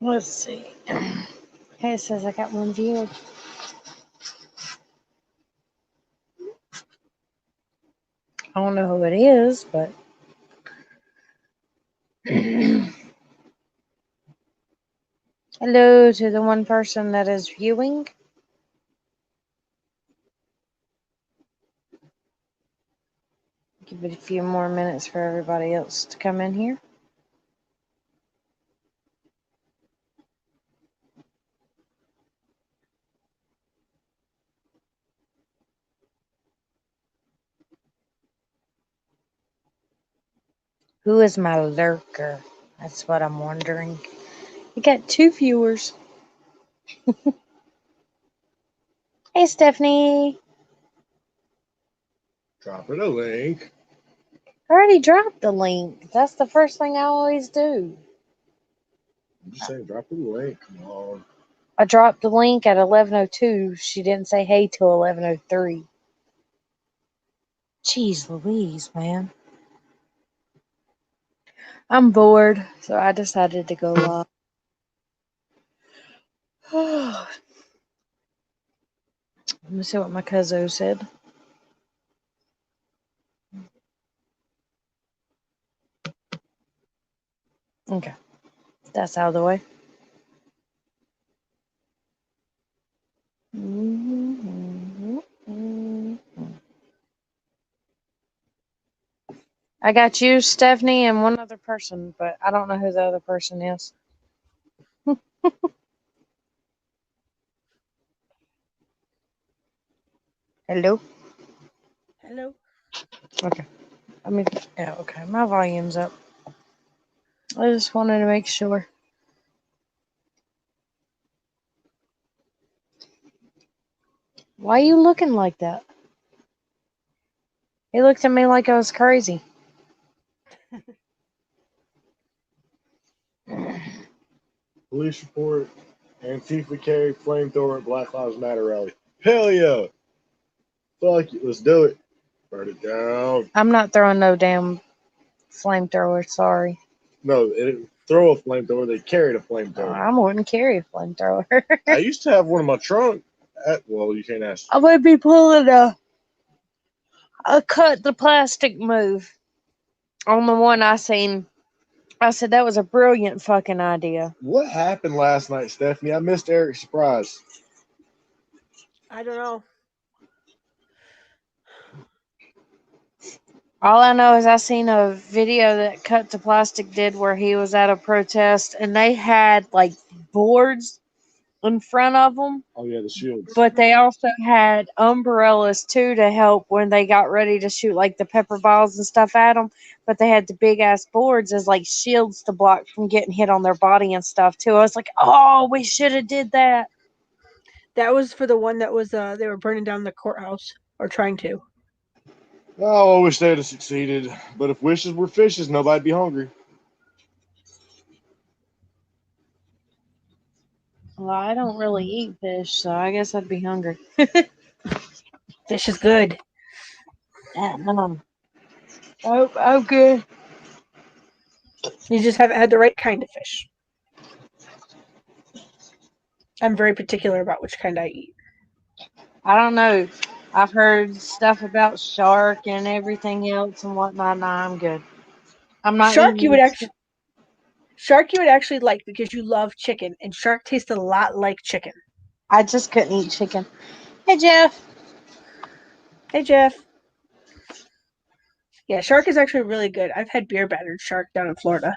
Let's see. Okay, it says I got one viewed. I don't know who it is, but hello to the one person that is viewing. Give it a few more minutes for everybody else to come in here. Who is my lurker? That's what I'm wondering. We got 2 viewers. Hey, Stephanie. Dropping a link. I already dropped the link. That's the first thing I always do. I'm just saying, drop the link. Come on. I dropped the link at 11:02. She didn't say hey till 11:03. Jeez Louise, man. I'm bored, so I decided to go live. Let me see what my cousin said. Okay. That's out of the way. I got you, Stephanie, and one other person, but I don't know who the other person is. Hello? Hello. Okay. Yeah, okay. My volume's up. I just wanted to make sure. Why are you looking like that? He looked at me like I was crazy. Police report. Antifa carry flamethrower at Black Lives Matter rally. Hell yeah. Fuck it. Let's do it. Burn it down. I'm not throwing no damn flamethrower, sorry. No, they didn't throw a flamethrower. They carried a flamethrower. I wouldn't carry a flamethrower. I used to have one in my trunk. Well, you can't ask. I would be pulling a cut the plastic move on the one I seen. I said that was a brilliant fucking idea. What happened last night, Stephanie? I missed Eric's surprise. I don't know. All I know is I seen a video that Cut to Plastic did where he was at a protest and they had like boards in front of them. Oh yeah, the shields. But they also had umbrellas too to help when they got ready to shoot like the pepper balls and stuff at them. But they had the big ass boards as like shields to block from getting hit on their body and stuff too. I was like, oh, we should have did that. That was for the one that was they were burning down the courthouse or trying to. Oh, I wish they'd have succeeded. But if wishes were fishes, nobody'd be hungry. Well, I don't really eat fish, so I guess I'd be hungry. Fish is good. Oh, good. You just haven't had the right kind of fish. I'm very particular about which kind I eat. I don't know. I've heard stuff about shark and everything else and whatnot. Nah, I'm good. I'm not Shark you would eating actually like because you love chicken, and shark tastes a lot like chicken. I just couldn't eat chicken. Hey, Jeff. Hey, Jeff. Yeah, shark is actually really good. I've had beer battered shark down in Florida.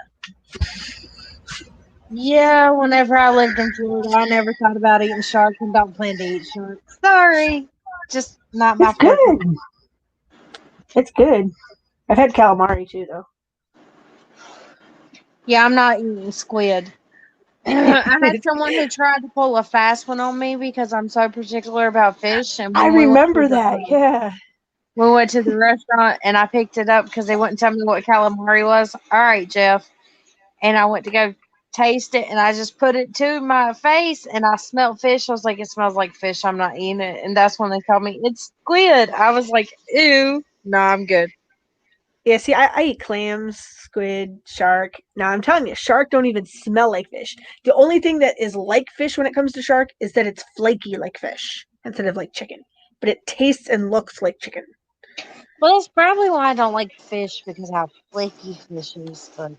Yeah, whenever I lived in Florida, I never thought about eating shark and don't plan to eat shark. Sorry. Just not my It's good. It's good. I've had calamari too, though. Yeah, I'm not eating squid. I had someone who tried to pull a fast one on me because I'm so particular about fish. And I when remember that. Yeah. we went to the restaurant and I picked it up because they wouldn't tell me what calamari was. All right, Jeff. And I went to go taste it and I just put it to my face and I smelled fish. I was like, it smells like fish. I'm not eating it. And that's when they told me it's squid. I was like, ew. No, I'm good. Yeah, see, I eat clams, squid, shark. Now, I'm telling you, shark don't even smell like fish. The only thing that is like fish when it comes to shark is that it's flaky like fish instead of like chicken. But it tastes and looks like chicken. Well, that's probably why I don't like fish because how flaky fish is. But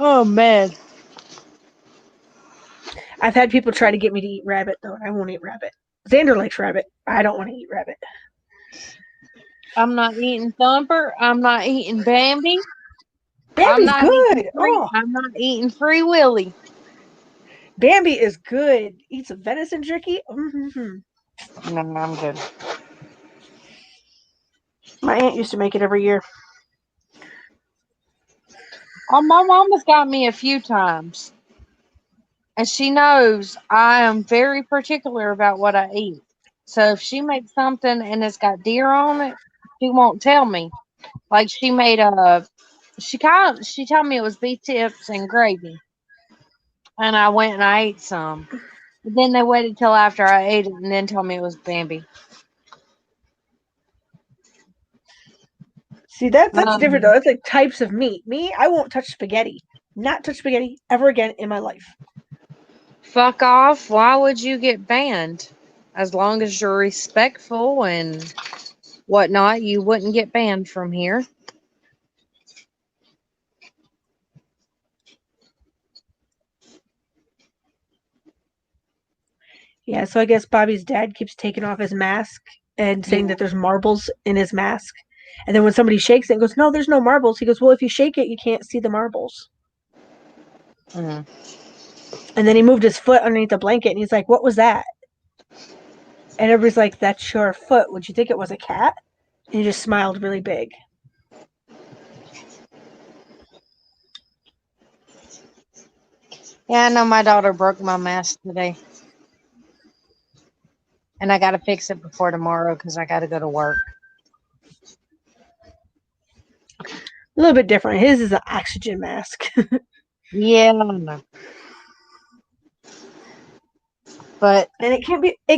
oh man, I've had people try to get me to eat rabbit, though, and I won't eat rabbit. Xander likes rabbit. I don't want to eat rabbit. I'm not eating Thumper. I'm not eating Bambi. I'm Bambi's not eating good. free. Oh, I'm not eating Free Willy. Bambi is good. Eat some venison jerky. Mm-hmm. No, I'm good. My aunt used to make it every year. Oh, my mama's got me a few times, and she knows I am very particular about what I eat. So if she makes something and it's got deer on it, she won't tell me. Like she made a, she told me it was beef tips and gravy, and I went and I ate some. But then they waited till after I ate it and then told me it was Bambi. See, that's different, though. Um, That's like types of meat. Me, I won't touch spaghetti. Not touch spaghetti ever again in my life. Fuck off. Why would you get banned? As long as you're respectful and whatnot, you wouldn't get banned from here. Yeah, so I guess Bobby's dad keeps taking off his mask and saying Yeah. that there's marbles in his mask. And then when somebody shakes it and goes, "No, there's no marbles," he goes, "Well, if you shake it, you can't see the marbles." Mhm. And then he moved his foot underneath the blanket and he's like, "What was that?" And everybody's like, "That's your foot. Would you think it was a cat?" And he just smiled really big. Yeah, I know my daughter broke my mask today. And I got to fix it before tomorrow because I got to go to work. A little bit different. His is an oxygen mask. Yeah, I know. But And it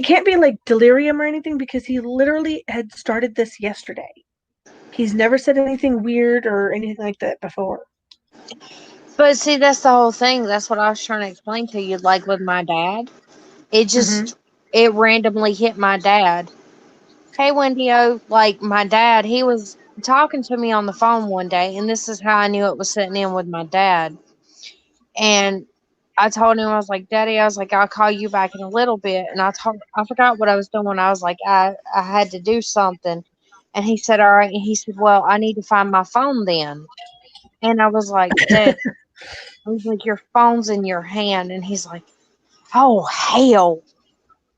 can't be like delirium or anything because he literally had started this yesterday. He's never said anything weird or anything like that before. see, that's the whole thing. That's what I was trying to explain to you. Like with my dad, it Mm-hmm. just it randomly hit my dad. Hey, Wendy-O, like my dad, he was talking to me on the phone one day, and this is how I knew it was sitting in with my dad. And I told him, I was like, Daddy, I was like, I'll call you back in a little bit. And I forgot what I was doing. I was like, I had to do something. And he said, all right. And he said, well, I need to find my phone then. And I was like, Dad, I was like, your phone's in your hand. And he's like, oh, hell.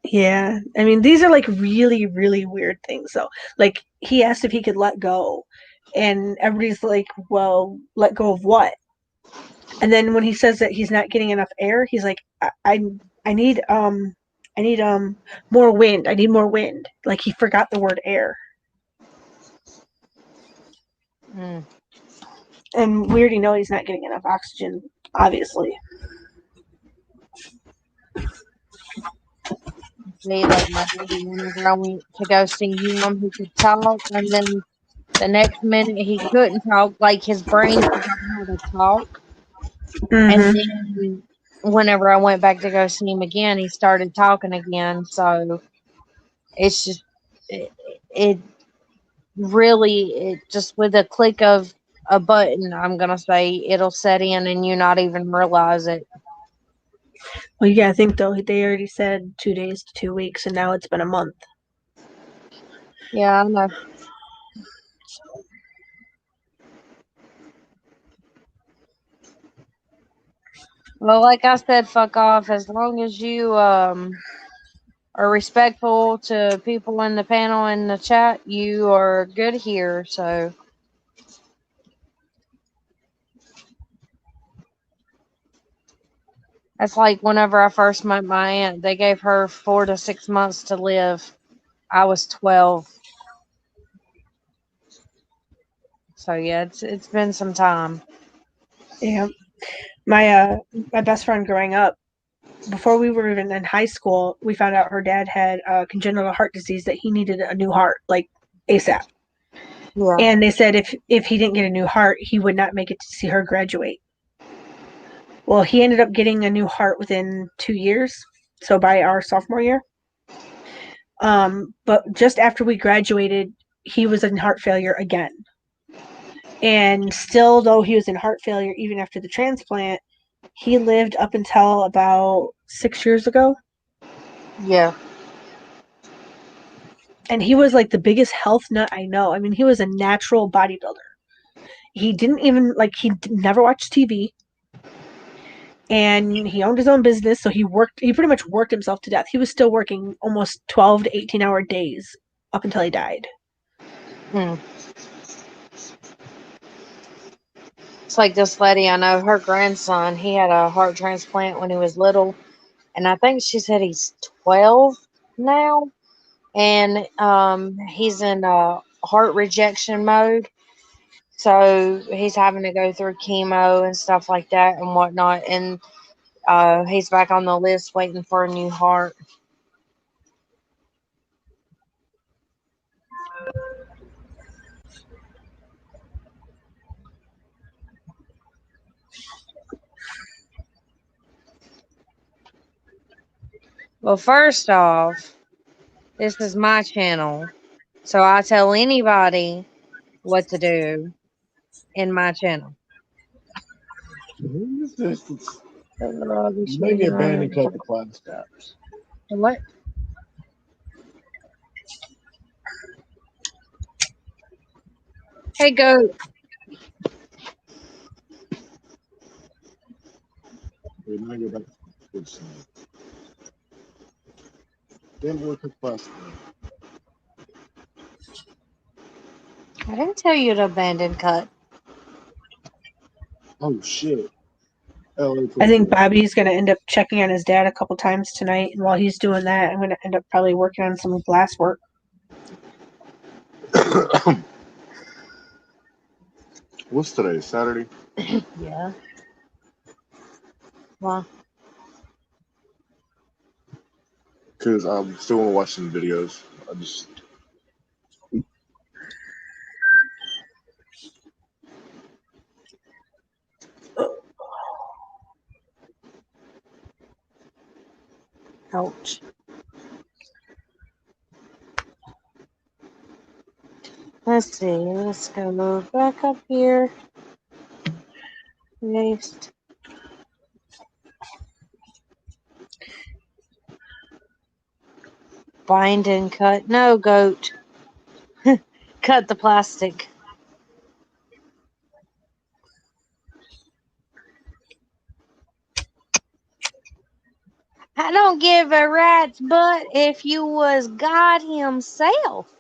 Yeah. I mean, these are like really, really weird things. So, like, he asked if he could let go. And everybody's like, well, let go of what? And then when he says that he's not getting enough air, he's like, I need, I need, more wind. I need more wind. Like, he forgot the word air. Mm. And we already know he's not getting enough oxygen, obviously. See, like my daddy, whenever I went to go see him, he could talk. And then the next minute, he couldn't talk. Like his brain forgot how to talk. And Mm-hmm. then whenever I went back to go see him again, he started talking again. So it's just, it, it really, it just with a click of a button, I'm going to say it'll set in and you not even realize it. Well, you gotta think though. They already said 2 days to 2 weeks, and now it's been a month. Yeah, I know. Well, like I said, fuck off. As long as you, are respectful to people in the panel and the chat, you are good here. So that's like whenever I first met my aunt, they gave her 4 to 6 months to live. I was 12. So yeah, it's been some time. Yeah. My best friend growing up, before we were even in high school, we found out her dad had a congenital heart disease that he needed a new heart, like ASAP. Yeah. And they said if he didn't get a new heart, he would not make it to see her graduate. Well, he ended up getting a new heart within 2 years, so by our sophomore year. But just after we graduated, he was in heart failure again. And still, though he was in heart failure even after the transplant, he lived up until about 6 years ago. Yeah. And he was like the biggest health nut I know. I mean, he was a natural bodybuilder. He didn't even he never watched TV, and he owned his own business, so he pretty much worked himself to death. He was still working almost 12 to 18-hour days up until he died. It's like this lady I know, her grandson, he had a heart transplant when he was little, and I think she said he's 12 now, and he's in heart rejection mode. So he's having to go through chemo and stuff like that and whatnot, and he's back on the list waiting for a new heart. Well, first off, this is my channel, so I tell anybody what to do in my channel. Who is this? Maybe abandon cut the class caps. What? Hey, goat. We might go back to the good side. Then we'll cut the class. I didn't tell you to abandon cut. Oh shit. I think Bobby's going to end up checking on his dad a couple times tonight, and while he's doing that, I'm going to end up probably working on some glass work. What's today? Saturday? Yeah. Well, Because I still want to watch some videos. I just. ouch. Let's see. Let's go back up here. Paste. Bind and cut. No, goat. Cut the plastic. I don't give a rat's butt if you was God himself.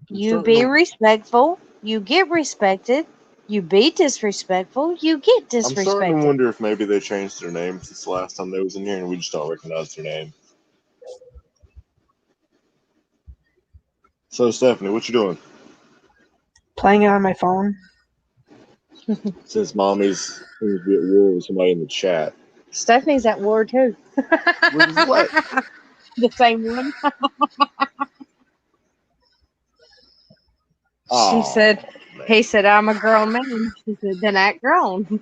You be respectful. You get respected. You be disrespectful. You get disrespected. I'm starting to wonder if maybe they changed their name since the last time they was in here and we just don't recognize their name. So, Stephanie, what you doing? Playing it on my phone. Since Mommy's seems to be at war with somebody in the chat. Stephanie's at war too. What? The same one. She said, man. he said, I'm a grown man. She said, then act grown.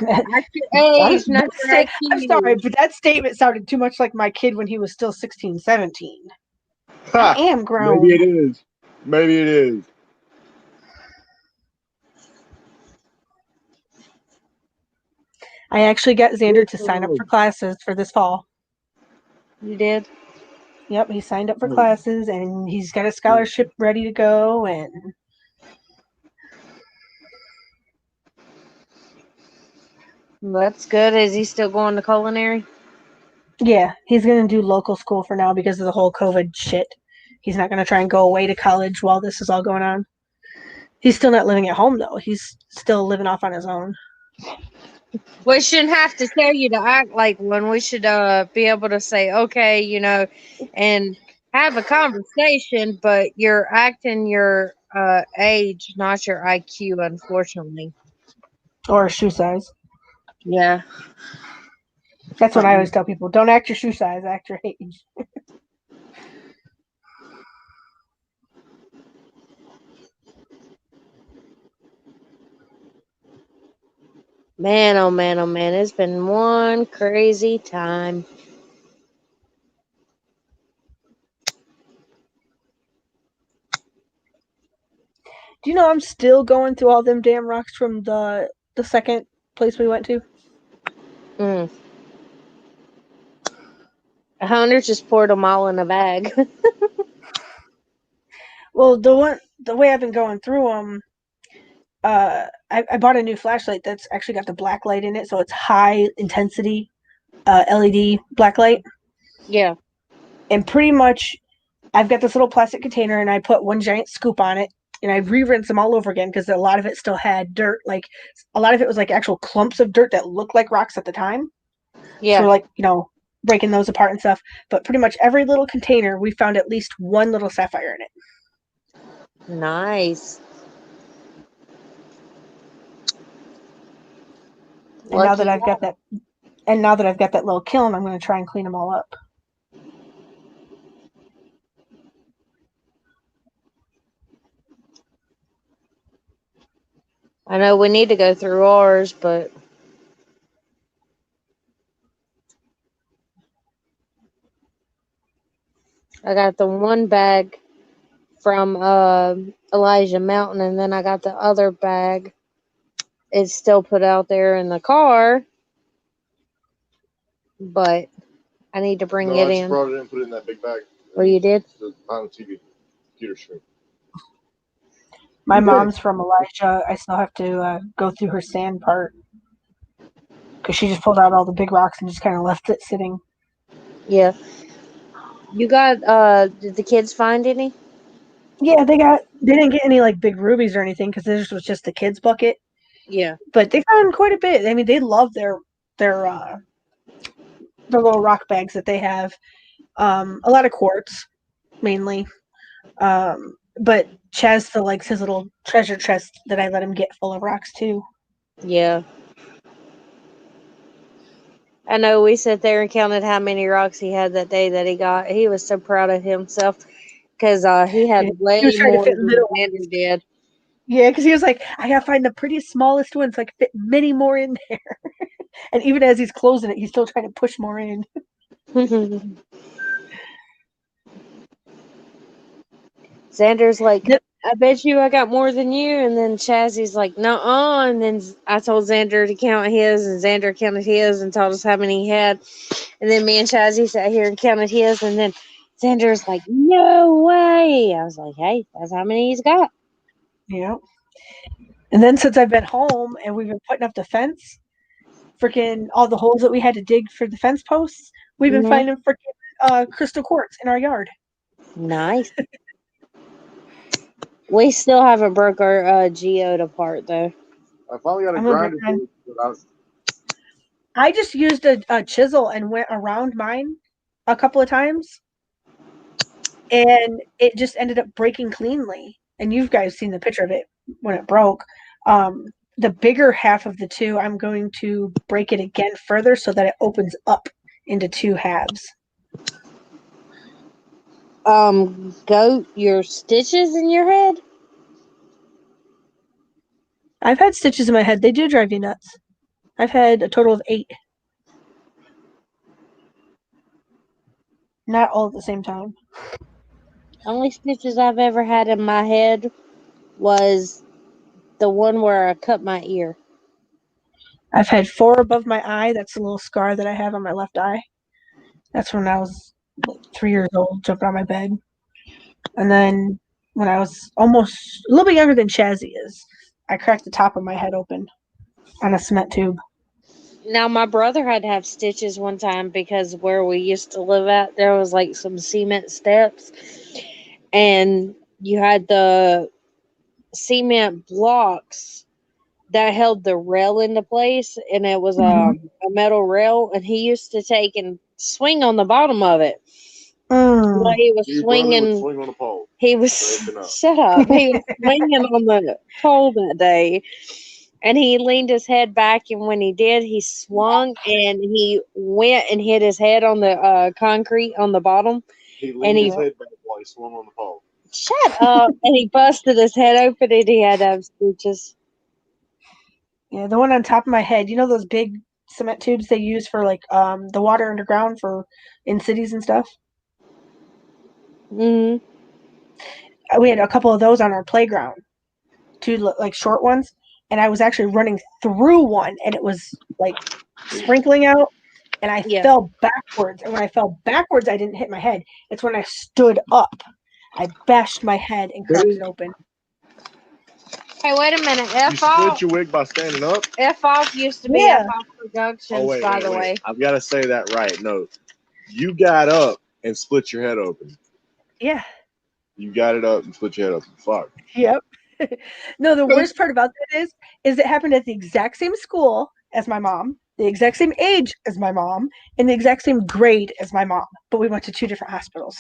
Act your age, not your IQ. I'm sorry, but that statement sounded too much like my kid when he was still 16, 17. Ha! I am grown. Maybe it is. Maybe it is. I actually got Xander to sign up for classes for this fall. You did? Yep, he signed up for classes, and he's got a scholarship ready to go, and That's good. Is he still going to culinary? Yeah, he's gonna do local school for now because of the whole COVID shit. He's not gonna try and go away to college while this is all going on. He's still not living at home though. He's still living off on his own. We shouldn't have to tell you to act like one. We should be able to say, okay, and have a conversation, but you're acting your age, not your IQ, unfortunately. Or shoe size. Yeah. That's what I always tell people. Don't act your shoe size, act your age. Man, oh man, oh man. It's been one crazy time. Do you know I'm still going through all them damn rocks from the second place we went to? Mm. Hunter just poured them all in a bag. Well, the way I've been going through them, I bought a new flashlight that's actually got the black light in it, so it's high intensity LED black light. Yeah. And pretty much, I've got this little plastic container, and I put one giant scoop on it, and I re-rinse them all over again because a lot of it still had dirt. Like a lot of it was like actual clumps of dirt that looked like rocks at the time. So Yeah. we're like, breaking those apart and stuff. But pretty much every little container, we found at least one little sapphire in it. Nice. And now Lucky that I've got that, and now that I've got that little kiln, I'm going to try and clean them all up. I know we need to go through ours, but I got the one bag from Elijah Mountain, and then I got the other bag. It's still put out there in the car, but I need to bring No, it I just in. brought it in and put it in that big bag. Oh, you did? On the TV computer screen. My mom's from Elijah. I still have to go through her sand part because she just pulled out all the big rocks and just kind of left it sitting. Yeah. You got, did the kids find any? Yeah, they didn't get any like big rubies or anything because this was just the kids bucket. Yeah. But they found quite a bit. I mean, they love their little rock bags that they have. A lot of quartz mainly. But Chaz still likes his little treasure chest that I let him get full of rocks too. Yeah. I know we sat there and counted how many rocks he had that day that he got. He was so proud of himself because he had He was way trying to more fit than little. Xander did. Yeah, because he was like, I gotta find the prettiest, smallest one so I can fit many more in there. And even as he's closing it, he's still trying to push more in. Xander's like, Yep. I bet you I got more than you. And then Chazzy's like, no, and then I told Xander to count his, and Xander counted his and told us how many he had. And then me and Chazzy sat here and counted his, and then Xander's like, no way. I was like, hey, that's how many he's got. Yeah. And then since I've been home and we've been putting up the fence, freaking all the holes that we had to dig for the fence posts, we've been Mm-hmm. finding crystal quartz in our yard. Nice. We still haven't broke our geode apart though. I finally got a I'm gonna break grinder. mine. I just used a chisel and went around mine a couple of times, and it just ended up breaking cleanly. And you guys seen the picture of it when it broke. The bigger half of the two, I'm going to break it again further so that it opens up into two halves. Go your stitches in your head. I've had stitches in my head. They do drive you nuts. I've had a total of 8. Not all at the same time. Only stitches I've ever had in my head was the one where I cut my ear. I've had 4 above my eye. That's a little scar that I have on my left eye. That's when I was like 3 years old, jumping on my bed. And then when I was almost a little bit younger than Chazzy is, I cracked the top of my head open on a cement tube. Now, my brother had to have stitches one time because where we used to live at, there was like some cement steps, and you had the cement blocks that held the rail into place, and it was Mhm. a metal rail, and he used to take and swing on the bottom of it while Mm. he was Your brother would swinging. swing on a pole. He was Breaking up. shut up. He was swinging on the pole that day, and he leaned his head back, and when he did, he swung and he went and hit his head on the concrete on the bottom, He and leaned his he head back while he swung on the pole. shut up, and he busted his head open, and he had to have stitches. Yeah, the one on top of my head. You know those big cement tubes they use for like the water underground for in cities and stuff. Mm-hmm. We had a couple of those on our playground, two like short ones, and I was actually running through one, and it was like sprinkling out, and I Yeah. fell backwards. And when I fell backwards, I didn't hit my head. It's when I stood up, I bashed my head and cracked it open. Hey, wait a minute. You split your wig by standing up? F off used to be Yeah. F off Productions, Oh, wait, by wait, the wait. way. I've got to say that right. No. You got up and split your head open. Yeah. You got it up and split your head open. Fuck. Yep. No, the worst part about that is it happened at the exact same school as my mom, the exact same age as my mom, and the exact same grade as my mom, but we went to two different hospitals.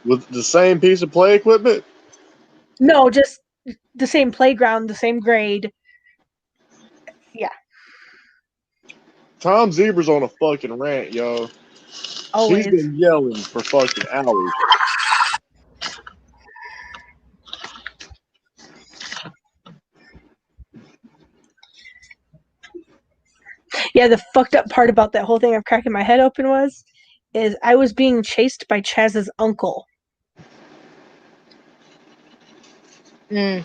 With the same piece of play equipment? No, just the same playground, the same grade. Yeah. Tom Zebra's on a fucking rant, yo. Always. He's been yelling for fucking hours. Yeah, the fucked up part about that whole thing of cracking my head open is I was being chased by Chaz's uncle. Mm.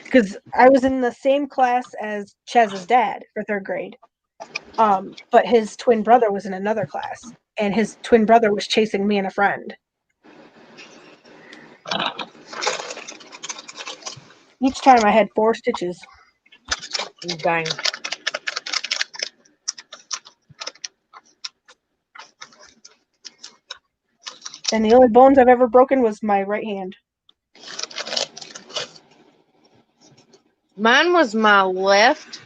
Because I was in the same class as Chaz's dad for third grade. But his twin brother was in another class, and his twin brother was chasing me and a friend. Each time I had 4 stitches. Dang. And the only bones I've ever broken was my right hand. Mine was my left.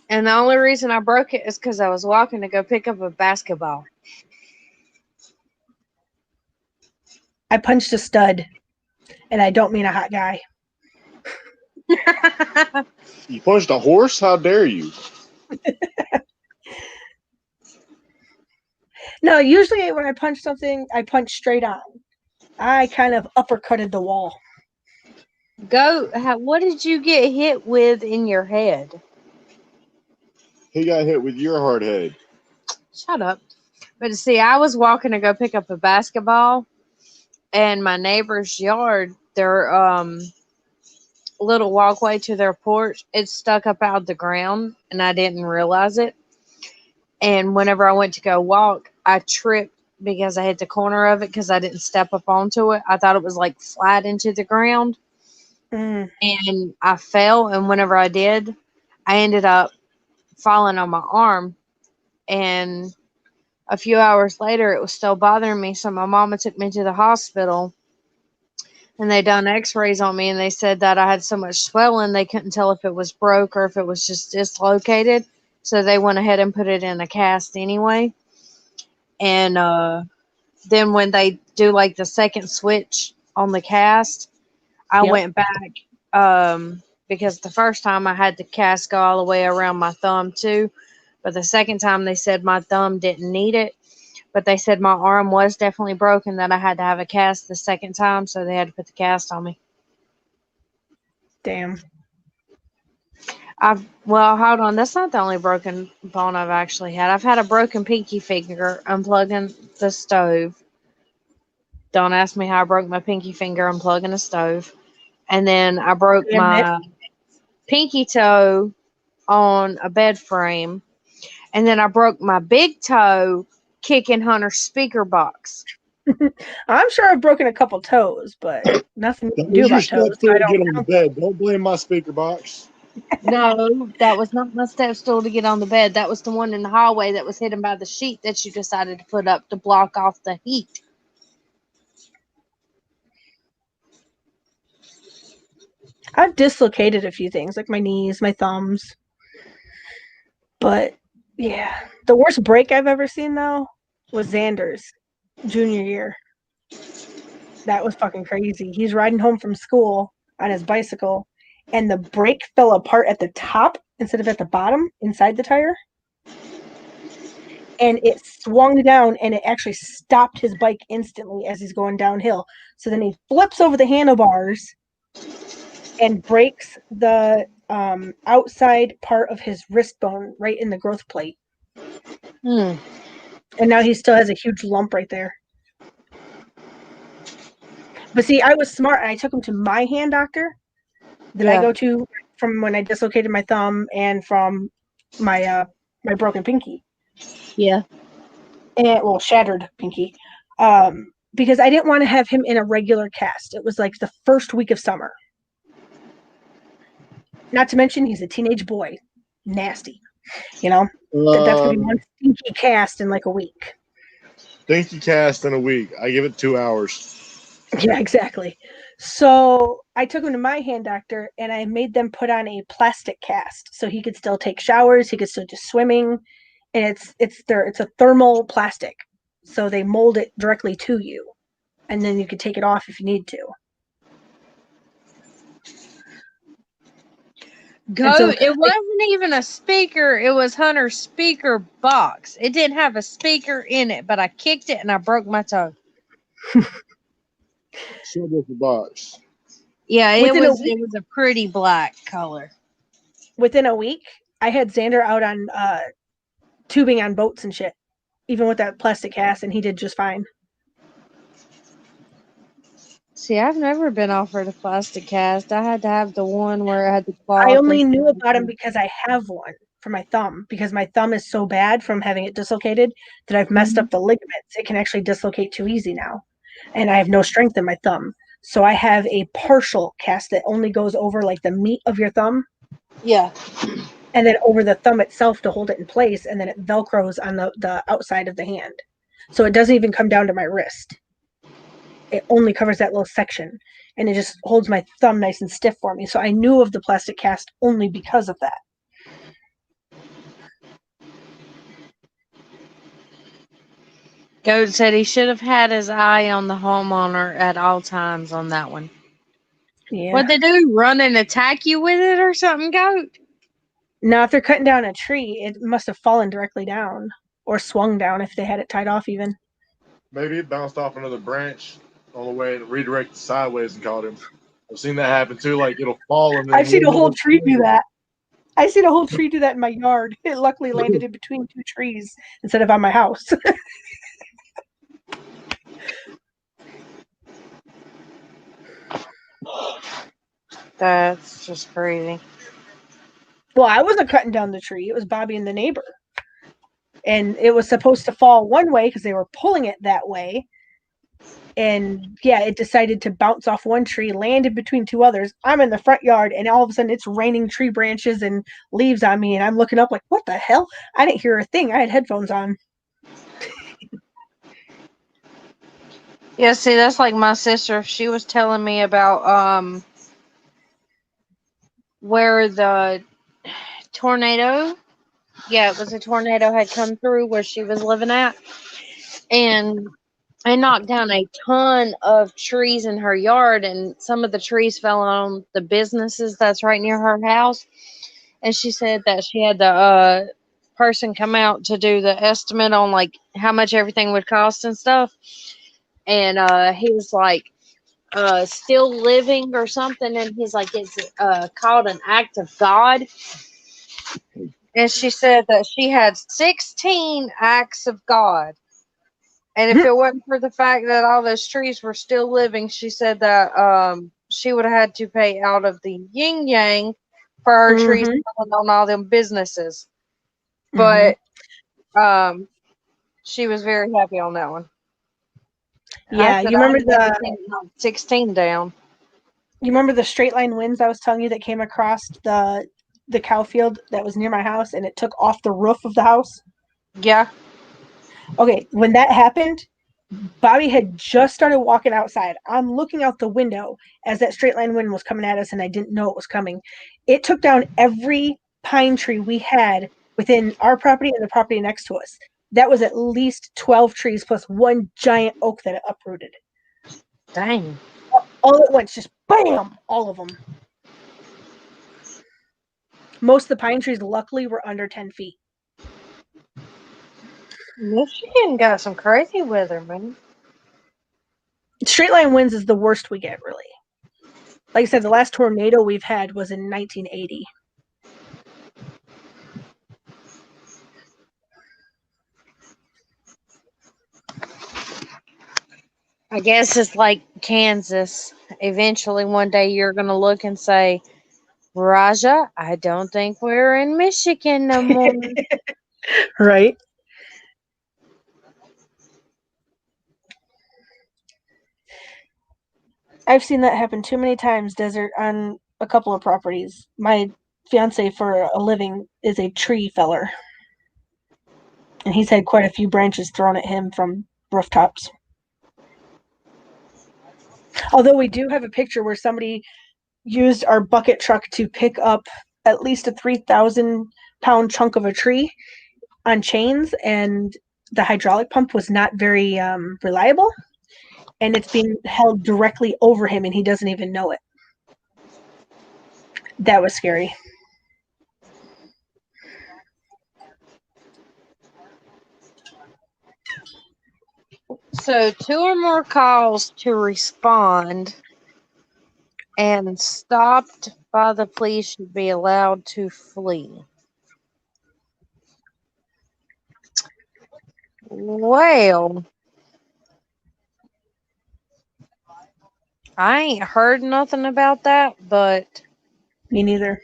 And the only reason I broke it is because I was walking to go pick up a basketball. I punched a stud, and I don't mean a hot guy. You punched a horse? How dare you? No, usually when I punch something, I punch straight on. I kind of uppercutted the wall. What did you get hit with in your head? He got hit with your hard head. Shut up. But see, I was walking to go pick up a basketball, and my neighbor's yard, their little walkway to their porch, it stuck up out of the ground, and I didn't realize it. And whenever I went to go walk, I tripped because I hit the corner of it because I didn't step up onto it. I thought it was like flat into the ground. Mm. And I fell, and whenever I did, I ended up falling on my arm. And a few hours later, it was still bothering me. So my mama took me to the hospital, and they done x-rays on me, and they said that I had so much swelling they couldn't tell if it was broke or if it was just dislocated. So they went ahead and put it in a cast anyway. And then when they do like the second switch on the cast, I Yep. went back because the first time I had the cast go all the way around my thumb too. But the second time they said my thumb didn't need it. But they said my arm was definitely broken, that I had to have a cast the second time, so they had to put the cast on me. Damn. Well, hold on. That's not the only broken bone I've actually had. I've had a broken pinky finger unplugging the stove. Don't ask me how I broke my pinky finger unplugging a stove. And then I broke Damn it. my pinky toe on a bed frame. And then I broke my big toe kicking Hunter's speaker box. I'm sure I've broken a couple toes, but nothing you That can do was your about step toes, so stool I to get don't on the count them. bed. Don't blame my speaker box. No, that was not my step stool to get on the bed. That was the one in the hallway that was hidden by the sheet that you decided to put up to block off the heat. I've dislocated a few things, like my knees, my thumbs. But yeah, the worst break I've ever seen though was Xander's junior year. That was fucking crazy. He's riding home from school on his bicycle, and the brake fell apart at the top instead of at the bottom inside the tire. And it swung down and it actually stopped his bike instantly as he's going downhill. So then he flips over the handlebars and breaks the outside part of his wrist bone right in the growth plate. Hmm. And now he still has a huge lump right there. But see, I was smart. I took him to my hand doctor that I Yeah. go to from when I dislocated my thumb and from my broken pinky. Yeah. And well, shattered pinky. Because I didn't want to have him in a regular cast. It was like the first week of summer. Not to mention he's a teenage boy. Nasty. You know? That's gonna be one stinky cast in like a week. Stinky cast in a week. I give it 2 hours. Yeah, exactly. So I took him to my hand doctor and I made them put on a plastic cast so he could still take showers, he could still do swimming, and it's a thermal plastic. So they mold it directly to you. And then you could take it off if you need to. And so It wasn't even a speaker, it was Hunter's speaker box. It didn't have a speaker in it, but I kicked it and I broke my toe. Show us the box. Yeah, within a it was a pretty black color. within a week, I had Xander out on tubing on boats and shit, even with that plastic cast, and he did just fine. See, I've never been offered a plastic cast. I had to have the one where I had the I cloth and only knew about him because I have one for my thumb, because my thumb is so bad from having it dislocated that I've messed up the ligaments. It can actually dislocate too easy now. And I have no strength in my thumb. So I have a partial cast that only goes over like the meat of your thumb Yeah. and then over the thumb itself to hold it in place, and then it velcros on the outside of the hand. So it doesn't even come down to my wrist. It only covers that little section, and it just holds my thumb nice and stiff for me. So I knew of the plastic cast only because of that. Goat said he should have had his eye on the homeowner at all times on that one. Yeah. What'd they do? Run and attack you with it or something, Goat? Now, if they're cutting down a tree, it must have fallen directly down or swung down if they had it tied off even. Maybe it bounced off another branch on the way and redirected sideways and caught him. I've seen that happen too. Like it'll fall and then I've seen a whole tree do that. I seen a whole tree do that in my yard. It luckily landed in between two trees instead of on my house. That's just crazy. Well, I wasn't cutting down the tree. It was Bobby and the neighbor. And it was supposed to fall one way because they were pulling it that way. And yeah, it decided to bounce off one tree, landed between two others. I'm in the front yard, and all of a sudden it's raining tree branches and leaves on me. And I'm looking up like, what the hell? I didn't hear a thing. I had headphones on. Yeah, see, that's like my sister. She was telling me about where the tornado, yeah, it was a tornado had come through where she was living at, and it knocked down a ton of trees in her yard, and some of the trees fell on the businesses that's right near her house. And she said that she had the person come out to do the estimate on like how much everything would cost and stuff. And he was like, still living or something, and he's like, it's called an act of God. And she said that she had 16 acts of God, and if it wasn't for the fact that all those trees were still living, she said that she would have had to pay out of the yin yang for her trees on all them businesses. But she was very happy on that one. Yeah, said you I remember had everything knocked 16 down. you remember the straight line winds I was telling you that came across the cow field that was near my house and it took off the roof of the house? Yeah. Okay, when that happened, Bobby had just started walking outside. I'm looking out the window as that straight line wind was coming at us, and I didn't know it was coming. It took down every pine tree we had within our property and the property next to us. That was at least 12 trees plus one giant oak that it uprooted. Dang. All at once, just bam, all of them. Most of the pine trees, luckily, were under 10 feet. Michigan got some crazy weather, man. Straight line winds is the worst we get, really. Like I said, the last tornado we've had was in 1980. I guess it's like Kansas. Eventually, one day you're going to look and say, Raja, I don't think we're in Michigan no more. Right? I've seen that happen too many times, Desert, on a couple of properties. My fiance, for a living, is a tree feller, and he's had quite a few branches thrown at him from rooftops. Although we do have a picture where somebody used our bucket truck to pick up at least a 3,000-pound chunk of a tree on chains, and the hydraulic pump was not very reliable, and it's being held directly over him, and he doesn't even know it. That was scary. So, two or more calls to respond and stopped by the police should be allowed to flee. Well, I ain't heard nothing about that, but Me neither.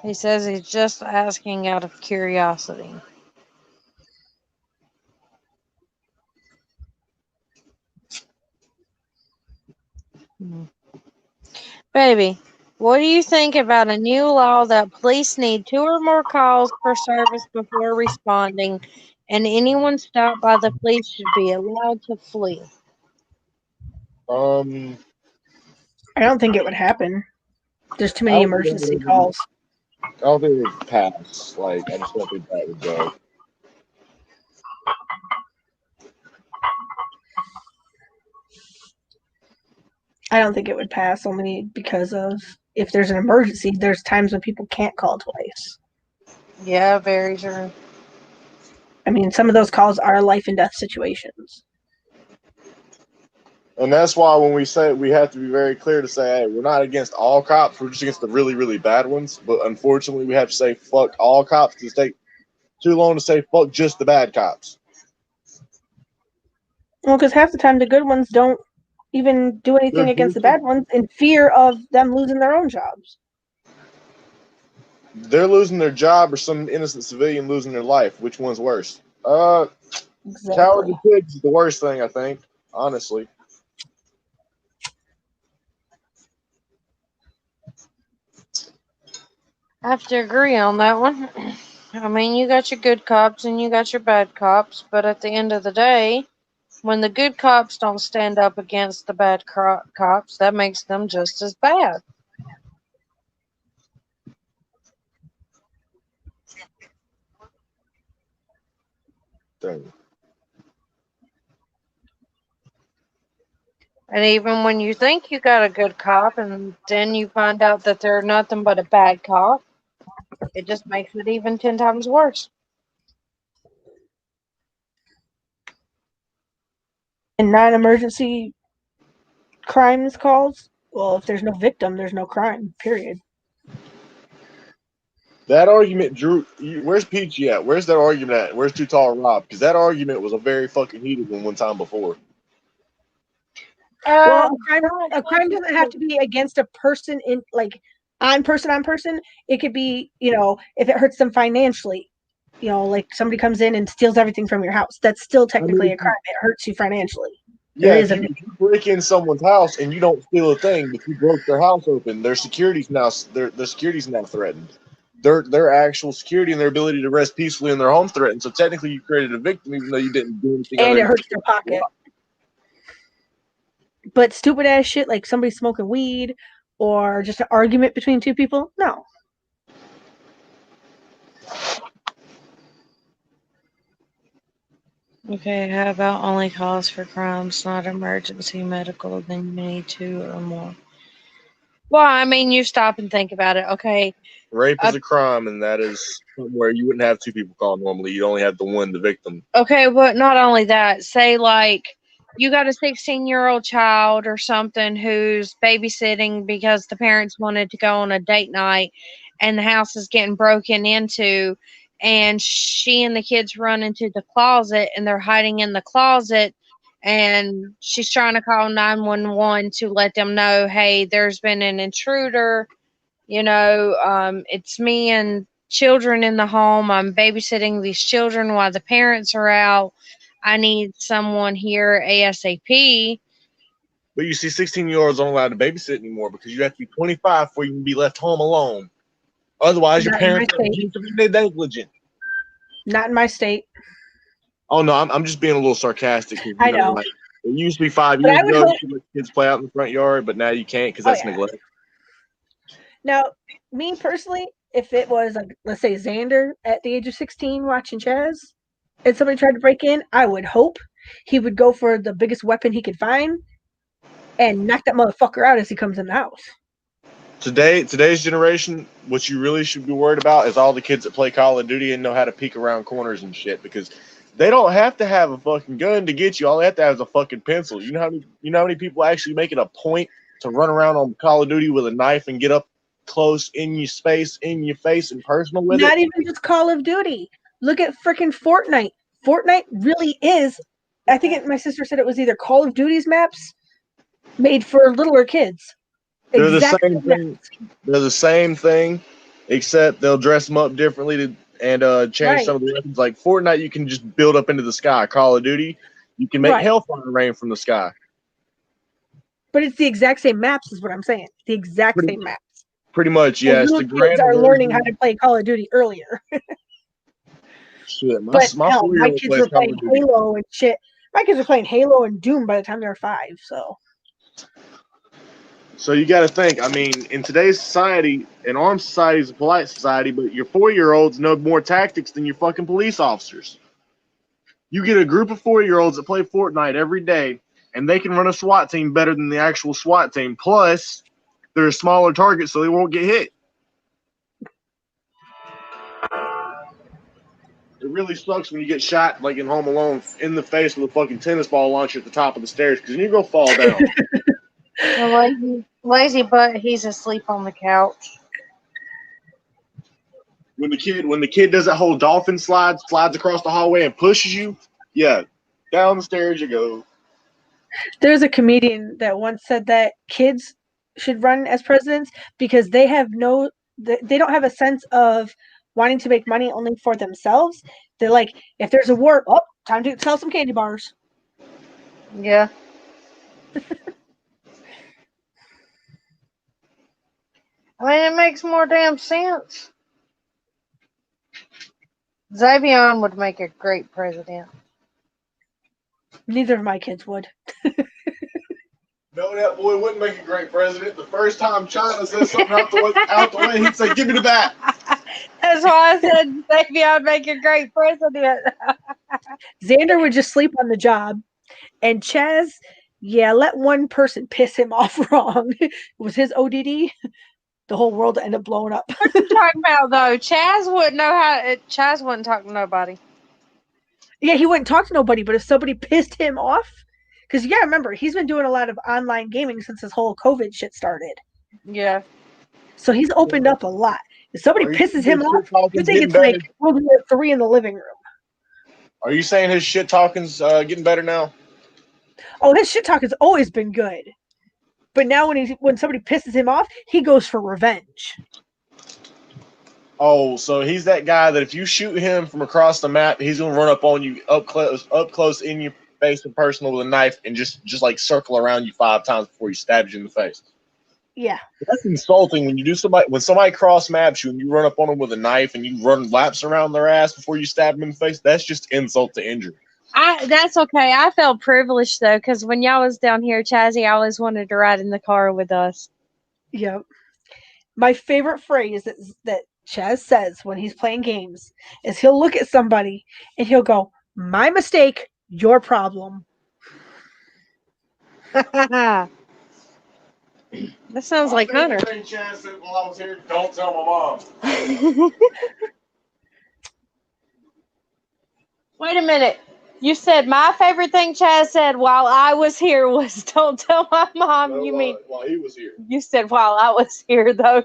he says he's just asking out of curiosity. Hmm. Baby, what do you think about a new law that police need two or more calls per service before responding, and anyone stopped by the police should be allowed to flee? Um, I don't think it would happen. There's too I many don't think emergency it would, calls. I don't think it would pass. Like, I just don't think that would go. I don't think it would pass only because of if there's an emergency, there's times when people can't call twice. Yeah, very true. I mean, some of those calls are life and death situations. And that's why when we say we have to be very clear to say, hey, we're not against all cops. We're just against the really, really bad ones. But unfortunately, we have to say fuck all cops because it takes too long to say fuck just the bad cops. Well, because half the time the good ones don't even do anything against the bad ones in fear of them losing their own jobs. They're losing their job or some innocent civilian losing their life. Which one's worse? Exactly. Cowardly pigs is the worst thing, I think, honestly. I have to agree on that one. I mean, you got your good cops and you got your bad cops, but at the end of the day, when the good cops don't stand up against the bad cops, that makes them just as bad. Thing. And even when you think you got a good cop and then you find out that they're nothing but a bad cop, it just makes it even 10 times worse. And non-emergency crimes calls, well, if there's no victim, there's no crime, period. That argument, Drew, where's Peachy at? Where's that argument at? Where's Too Tall Rob? Because that argument was a very fucking heated one time before. Well, a crime doesn't have to be against a person on person. It could be, if it hurts them financially. like somebody comes in and steals everything from your house. That's still technically a crime. It hurts you financially. There is if you break in someone's house and you don't steal a thing, but you broke their house open, their security's now threatened. Their actual security and their ability to rest peacefully in their home's threatened. So technically, you created a victim, even though you didn't do anything. And it hurts their pocket. But stupid ass shit like somebody smoking weed or just an argument between two people, no. Okay, how about only cause for crimes, not emergency medical, then you need 2 or more? Well, I mean, you stop and think about it. Okay. Rape is a crime, and that is where you wouldn't have 2 people called normally. You'd only have the victim. Okay, but not only that. Say, like, you got a 16-year-old child or something who's babysitting because the parents wanted to go on a date night and the house is getting broken into, and she and the kids run into the closet and they're hiding in the closet, and she's trying to call 911 to let them know, hey, there's been an intruder. It's me and children in the home. I'm babysitting these children while the parents are out. I need someone here ASAP. But you see, 16-year-olds aren't allowed to babysit anymore because you have to be 25 before you can be left home alone. Otherwise, your parents are negligent. Not in my state. Oh no, I'm just being a little sarcastic. I know. It used to be 5 years ago you could let kids play out in the front yard, but now you can't because that's neglect. Now, me personally, if it was like, let's say Xander at the age of 16 watching Chaz, and somebody tried to break in, I would hope he would go for the biggest weapon he could find and knock that motherfucker out as he comes in the house. Today's generation, what you really should be worried about is all the kids that play Call of Duty and know how to peek around corners and shit, because they don't have to have a fucking gun to get you. All they have to have is a fucking pencil. You know how many people actually make it a point to run around on Call of Duty with a knife and get up close in your face and personal with it? Not even just Call of Duty. Look at freaking Fortnite. Fortnite really is, I think my sister said it was either Call of Duty's maps made for littler kids. They're the same thing. They're the same thing, except they'll dress them up differently and change some of the weapons. Like Fortnite, you can just build up into the sky. Call of Duty, you can make hellfire rain from the sky. But it's the exact same maps, is what I'm saying. The exact same maps. Pretty much, yes. The kids are learning how to play Call of Duty earlier. Shit, my kids were playing Halo and shit. My kids were playing Halo and Doom by the time they were 5. So you got to think. I mean, in today's society, an armed society is a polite society, but your 4-year-olds know more tactics than your fucking police officers. You get a group of 4-year-olds that play Fortnite every day, and they can run a SWAT team better than the actual SWAT team. Plus, they're a smaller target, so they won't get hit. It really sucks when you get shot, like in Home Alone, in the face with a fucking tennis ball launcher at the top of the stairs, because then you go fall down. Lazy butt, he's asleep on the couch. When the kid does that whole dolphin slides across the hallway and pushes you, yeah, down the stairs you go. There's a comedian that once said that kids should run as presidents because they don't have a sense of wanting to make money only for themselves. They're like, if there's a war, time to sell some candy bars. Yeah. I mean, it makes more damn sense. Xavier would make a great president. Neither of my kids would. No, that boy wouldn't make a great president. The first time China says something out the way, he'd say, "Give me the bat." That's why I said Xavier would make a great president. Xander would just sleep on the job, and Chaz, let one person piss him off wrong. It was his ODD. The whole world ended up blowing up. What are you talking about, though? Chaz wouldn't know Chaz wouldn't talk to nobody. Yeah, he wouldn't talk to nobody, but if somebody pissed him off, because you gotta remember, he's been doing a lot of online gaming since this whole COVID shit started. Yeah. So he's opened up a lot. If somebody pisses him off, you think it's like World War III in the living room. Are you saying his shit talking's getting better now? Oh, his shit talking's always been good. But now when somebody pisses him off, he goes for revenge. Oh, so he's that guy that if you shoot him from across the map, he's gonna run up on you up close in your face and personal with a knife, and just like circle around you 5 times before he stabs you in the face. Yeah. That's insulting when you do when somebody cross maps you and you run up on them with a knife and you run laps around their ass before you stab them in the face. That's just insult to injury. That's okay. I felt privileged though, because when y'all was down here, Chazzy always wanted to ride in the car with us. Yep. My favorite phrase that Chaz says when he's playing games is he'll look at somebody and he'll go, "My mistake, your problem." That sounds like Hunter. Chaz said while I was here, don't tell my mom. Wait a minute. You said my favorite thing Chaz said while I was here was don't tell my mom. No, You mean while he was here. you said while I was here though.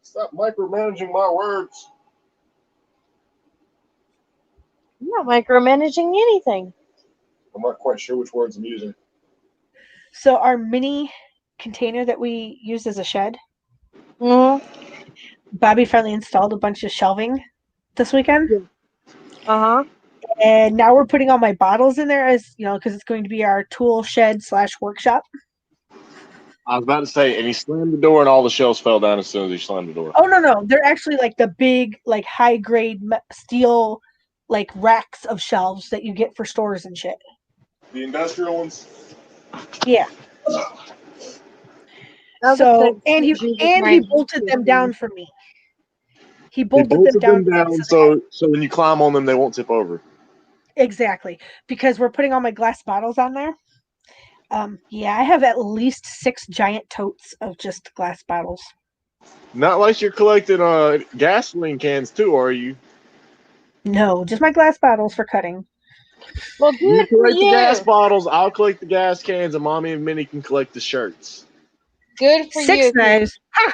Stop micromanaging my words. I'm not micromanaging anything. I'm not quite sure which words I'm using. So our mini container that we use as a shed, Bobby finally installed a bunch of shelving this weekend. Uh-huh. And now we're putting all my bottles in there as, because it's going to be our tool shed / workshop. I was about to say, and he slammed the door, and all the shelves fell down as soon as he slammed the door. Oh, no. They're actually like the big, like high-grade steel, like racks of shelves that you get for stores and shit. The industrial ones? Yeah. So, and he bolted them down for me. He bolted them down so when you climb on them, they won't tip over. Exactly. Because we're putting all my glass bottles on there. Yeah, I have at least 6 giant totes of just glass bottles. Not like you're collecting gasoline cans too, are you? No, just my glass bottles for cutting. Well, you collect the gas bottles, I'll collect the gas cans, and Mommy and Minnie can collect the shirts. Good for 6 you. knives. Ha!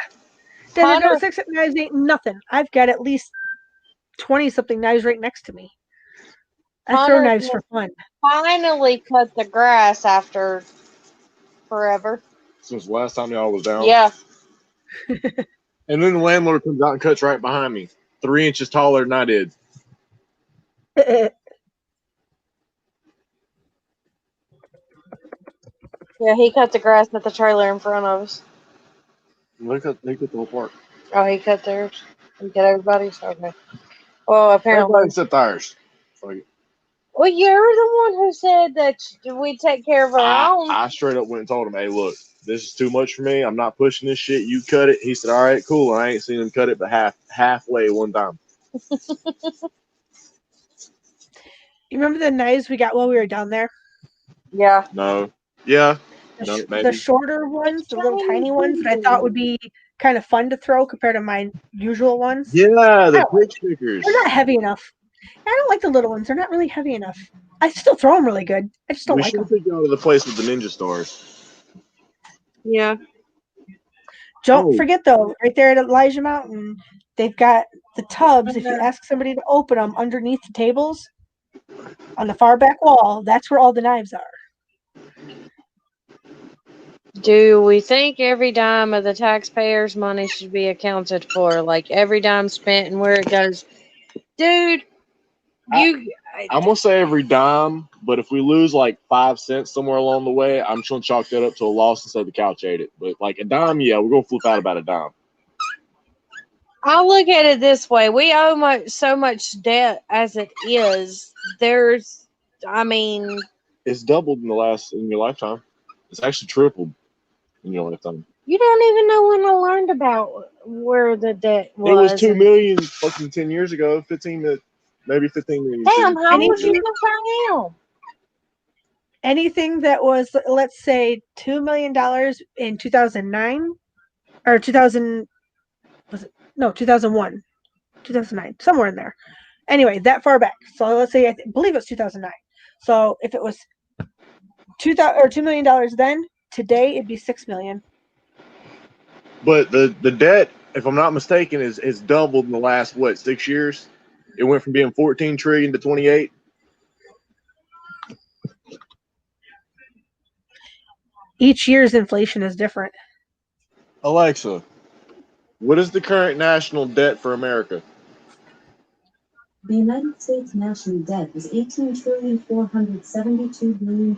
No, 6 knives ain't nothing. I've got at least 20-something knives right next to me. I throw knives for fun. Finally cut the grass after forever. Since the last time y'all was down? Yeah. And then the landlord comes out and cuts right behind me, 3 inches taller than I did. Yeah, he cut the grass at the trailer in front of us. They cut the whole park. Oh, he cut theirs? He cut everybody's? Okay. Well, apparently. Everybody except ours. Well, you're the one who said that we take care of our own. I straight up went and told him, hey, look, this is too much for me. I'm not pushing this shit. You cut it. He said, all right, cool. And I ain't seen him cut it but halfway one time. You remember the knives we got while we were down there? Yeah. No. Yeah. The shorter ones, the little tiny ones that I thought would be kind of fun to throw compared to my usual ones. Yeah, the quick stickers. They're not heavy enough. I don't like the little ones. They're not really heavy enough. I still throw them really good. I just don't like them. We should go to the place with the ninja stars. Yeah. Don't forget, though, right there at Elijah Mountain, they've got the tubs. If you ask somebody to open them underneath the tables on the far back wall, that's where all the knives are. Do we think every dime of the taxpayers' money should be accounted for? Like every dime spent and where it goes? Dude, I'm going to say every dime, but if we lose like 5 cents somewhere along the way, I'm just going to chalk that up to a loss and say the couch ate it. But like a dime, yeah, we're going to flip out about a dime. I'll look at it this way. We owe so much debt as it is. It's doubled in your lifetime. It's actually tripled in your lifetime. You don't even know when I learned about where the debt was. It was $2 million fucking 10 years ago, 15 million. Damn, how old do you think I am? Anything that was, let's say, $2 million in 2009 or 2000, was it? No, 2001, 2009, somewhere in there. Anyway, that far back. So let's say I believe it's 2009. So if it was $2 million then, today it'd be $6 million. But the debt, if I'm not mistaken, is doubled in the last 6 years. It went from being 14 trillion to 28. Each year's inflation is different. Alexa, What is the current national debt for America? The United States national debt is $18,472 billion.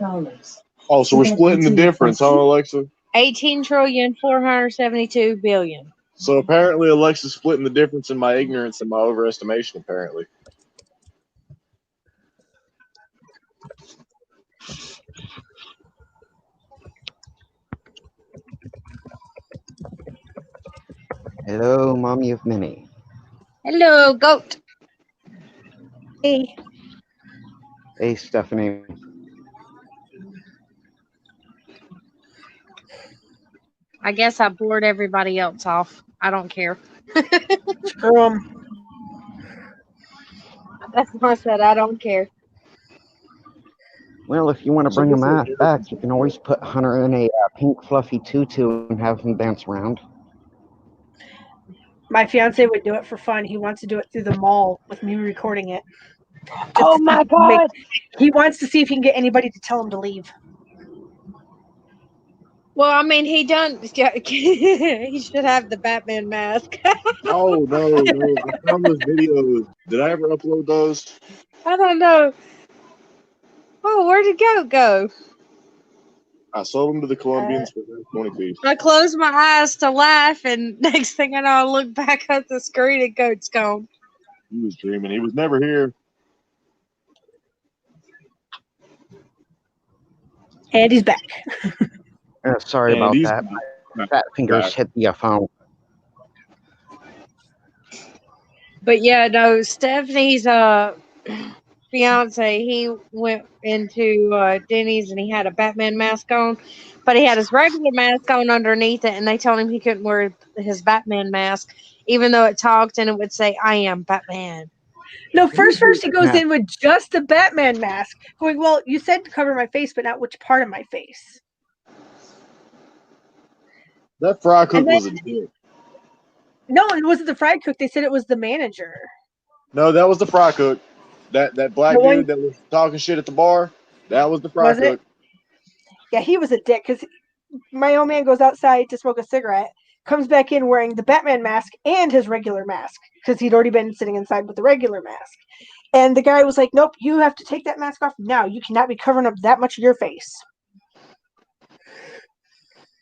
Oh, so we're splitting the difference, huh, Alexa? 18,472,000,000,000. So apparently Alexa's splitting the difference in my ignorance and my overestimation, apparently. Hello, mommy of many. Hello, goat. Hey, Hey, Stephanie. I guess I bored everybody else off. I don't care. screw 'em. That's what I said. I don't care. Well, if you want to So bring him what's the back, difference? you can always put Hunter in a pink fluffy tutu and have him dance around. My fiance would do it for fun. He wants to do it through the mall with me recording it. Just Oh to see my if he can god. he wants to see if he can get anybody to tell him to leave. Well, I mean, he done. He should have the Batman mask. Oh, no. I found those videos. Did I ever upload those? I don't know. Oh, where'd the goat go? I sold them to the Colombians for 20 piece. I closed my eyes to laugh, and next thing I know, I look back at the screen and goat's gone. He was dreaming. He was never here. And he's back. Sorry And about he's that. back. My fat fingers hit the phone. But yeah, no, Stephanie's fiance, he went into Denny's and he had a Batman mask on, but he had his regular mask on underneath it, and they told him he couldn't wear his Batman mask, even though it talked and it would say, "I am Batman." No, first he goes in with just the Batman mask, going, well, you said to cover my face, but not which part of my face. That fry cook And then- was a dick. No, it wasn't the fried cook. They said it was the manager. No, that was the fry cook. That black The one- dude that was talking shit at the bar, that was the fry Was it? cook. Yeah, he was a dick because my old man goes outside to smoke a cigarette, comes back in wearing the Batman mask and his regular mask because he'd already been sitting inside with the regular mask. And the guy was like, nope, you have to take that mask off now. You cannot be covering up that much of your face.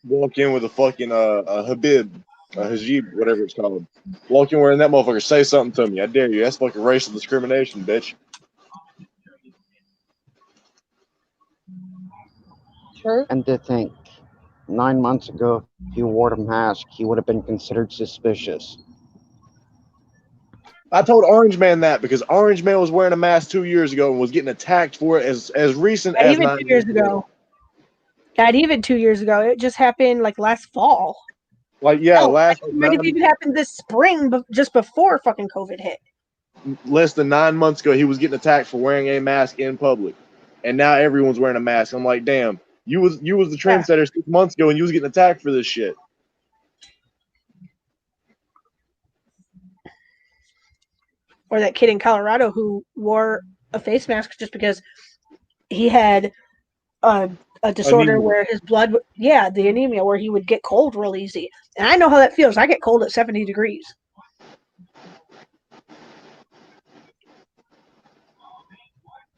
Walk in with a fucking Habib, Hajib, whatever it's called. Walk in wearing that motherfucker. Say something to me. I dare you. That's fucking racial discrimination, bitch. True. And to think, 9 months ago, if you wore a mask, he would have been considered suspicious. I told Orange Man that because Orange Man was wearing a mask 2 years ago and was getting attacked for it as recent as Even 9 2 years months ago. Not even 2 years ago. It just happened like last fall. Like, yeah, Hell, last it might have even happened this spring, just before fucking COVID hit. less than 9 months ago, he was getting attacked for wearing a mask in public, and now everyone's wearing a mask. I'm like, damn, you was the trendsetter 6 months ago, and you was getting attacked for this shit. Or that kid in Colorado who wore a face mask just because he had a disorder Anemia. where his blood, the anemia, where he would get cold real easy. And I know how that feels. I get cold at 70 degrees.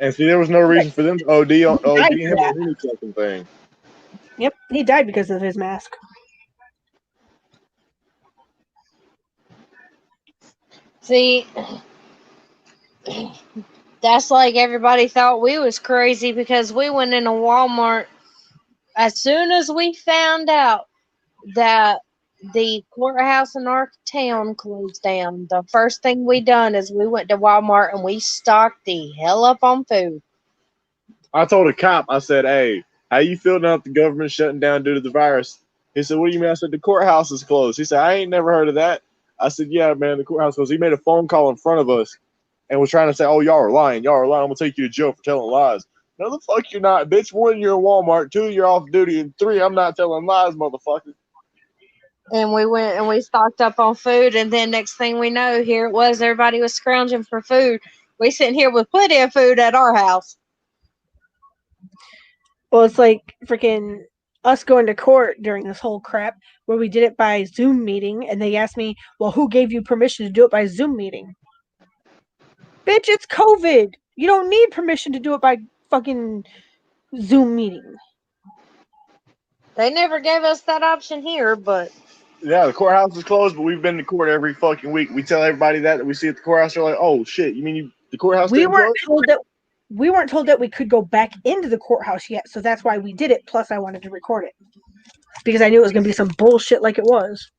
And see, there was no reason for them to OD him for on that. any fucking thing. Yep, he died because of his mask. See, that's like everybody thought we was crazy because we went into Walmart as soon as we found out that the courthouse in our town closed down. The first thing we done is we went to Walmart and we stocked the hell up on food. I told a cop, I said, hey, how you feel now that the government shutting down due to the virus? He said, what do you mean? I said, the courthouse is closed. He said, I ain't never heard of that. I said, yeah, man, the courthouse closed. He made a phone call in front of us and was trying to say, oh, y'all are lying. Y'all are lying. I'm going to take you to jail for telling lies. No, the fuck you're not, bitch. 1, you're in Walmart. 2, you're off duty. And 3, I'm not telling lies, motherfucker. And we went and we stocked up on food, and then next thing we know, here it was. Everybody was scrounging for food. We sitting here with plenty of food at our house. Well, it's like freaking us going to court during this whole crap where we did it by Zoom meeting, and they asked me, well, who gave you permission to do it by Zoom meeting? Bitch, it's COVID. You don't need permission to do it by fucking Zoom meeting. They never gave us that option here, but Yeah, the courthouse is closed, but we've been to court every fucking week. We tell everybody that we see at the courthouse. They're like, "Oh shit, you mean the courthouse We didn't weren't close?" told that we could go back into the courthouse yet, so that's why we did it. Plus, I wanted to record it because I knew it was going to be some bullshit like it was.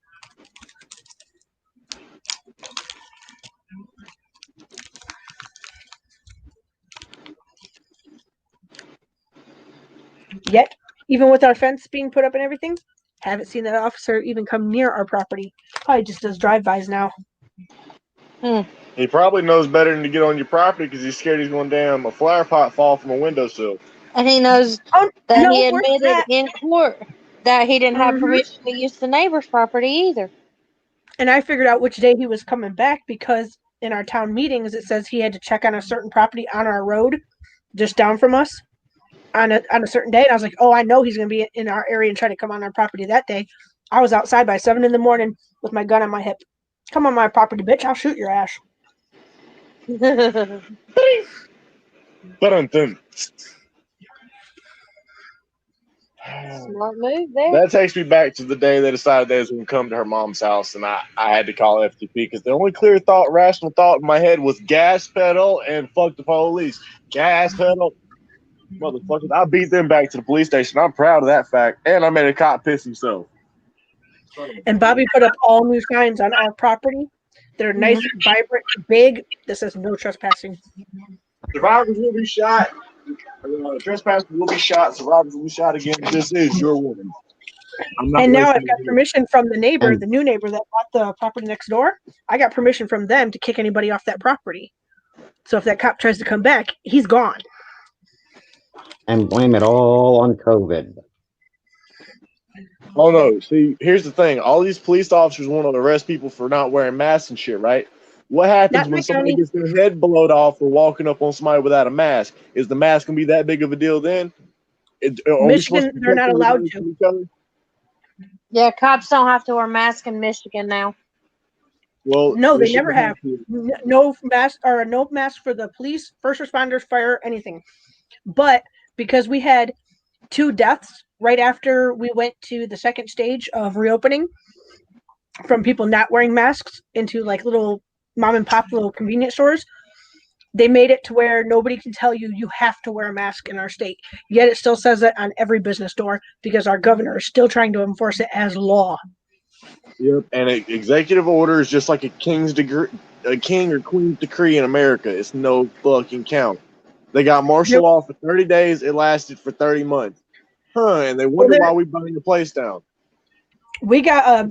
Yet, even with our fence being put up and everything, haven't seen that officer even come near our property. Probably just does drive-bys now. He probably knows better than to get on your property because he's scared he's going to damn a flower pot fall from a windowsill. and he knows Oh, that no, he worse admitted than that. in court that he didn't have Mhm. permission to use the neighbor's property either. And I figured out which day he was coming back because in our town meetings it says he had to check on a certain property on our road, just down from us, on a certain day. And I was like, oh, I know he's going to be in our area and try to come on our property that day. I was outside by 7 a.m. with my gun on my hip. Come on my property, bitch! I'll shoot your ass. But Smart move there. that takes me back to the day they decided they was going to come to her mom's house, and I had to call FTP because the only clear thought, rational thought in my head was gas pedal and fuck the police. Gas pedal. Motherfuckers, I beat them back to the police station. I'm proud of that fact. And I made a cop piss himself. And Bobby put up all new signs on our property. They're nice, vibrant, big. This says no trespassing. Survivors will be shot. Trespassers will be shot. Survivors will be shot again. This is your woman. And now I've got permission from the neighbor, And- the new neighbor that bought the property next door. I got permission from them to kick anybody off that property. So if that cop tries to come back, he's gone. And blame it all on COVID. Oh no! See, here's the thing: all these police officers want to arrest people for not wearing masks and shit, right? What happens Not in when my somebody county. gets their head blowed off for walking up on somebody without a mask? Is the mask gonna be that big of a deal then? Are we supposed Michigan, to they're not protect allowed everybody to. from each other? Yeah, cops don't have to wear masks in Michigan now. Well, No, they shouldn't never have. to. No mask or no mask for the police, first responders, fire, anything. But because we had 2 deaths right after we went to the second stage of reopening from people not wearing masks into like little mom and pop little convenience stores, they made it to where nobody can tell you have to wear a mask in our state. Yet it still says that on every business door because our governor is still trying to enforce it as law. Yep. And an executive order is just like a king's degree, a king or queen's decree in America. It's no fucking count. They got martial law for 30 days. It lasted for 30 months. And they wonder why we burned the place down. We got a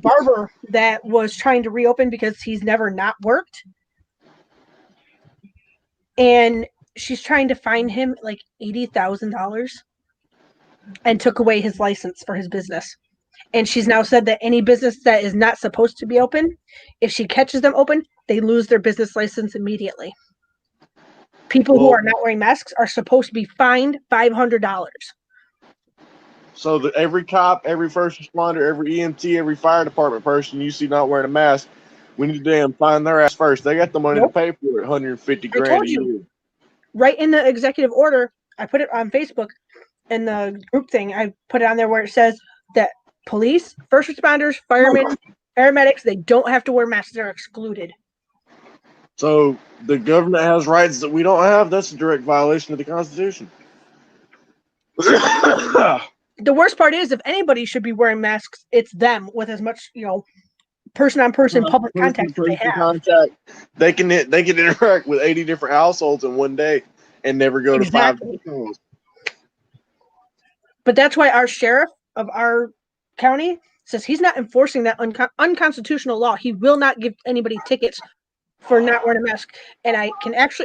barber that was trying to reopen because he's never not worked. And she's trying to fine him like $80,000 and took away his license for his business. And she's now said that any business that is not supposed to be open, if she catches them open, they lose their business license immediately. People who are not wearing masks are supposed to be fined $500. So that every cop, every first responder, every EMT, every fire department person you see not wearing a mask, we need to damn find their ass first. They got the money to pay for it, 150 I grand told a you. year. Right in the executive order, I put it on Facebook in the group thing. I put it on there where it says that police, first responders, firemen, paramedics, they don't have to wear masks. They're excluded. So the government has rights that we don't have. That's a direct violation of the Constitution. The worst part is if anybody should be wearing masks, it's them with as much, person-on-person public contact that they have. They can interact with 80 different households in one day and never go to 5 different homes. But that's why our sheriff of our county says he's not enforcing that unconstitutional law. He will not give anybody tickets for not wearing a mask. And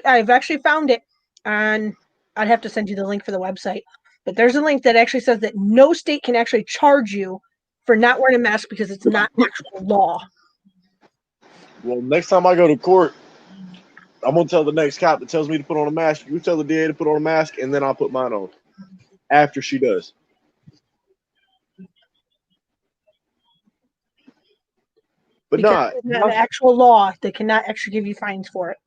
I've actually found it on, I'd have to send you the link for the website, but there's a link that actually says that no state can actually charge you for not wearing a mask because it's not actual law. Well, next time I go to court, I'm going to tell the next cop that tells me to put on a mask, you tell the DA to put on a mask, and then I'll put mine on after she does. But because it's not an actual law. They cannot actually give you fines for it.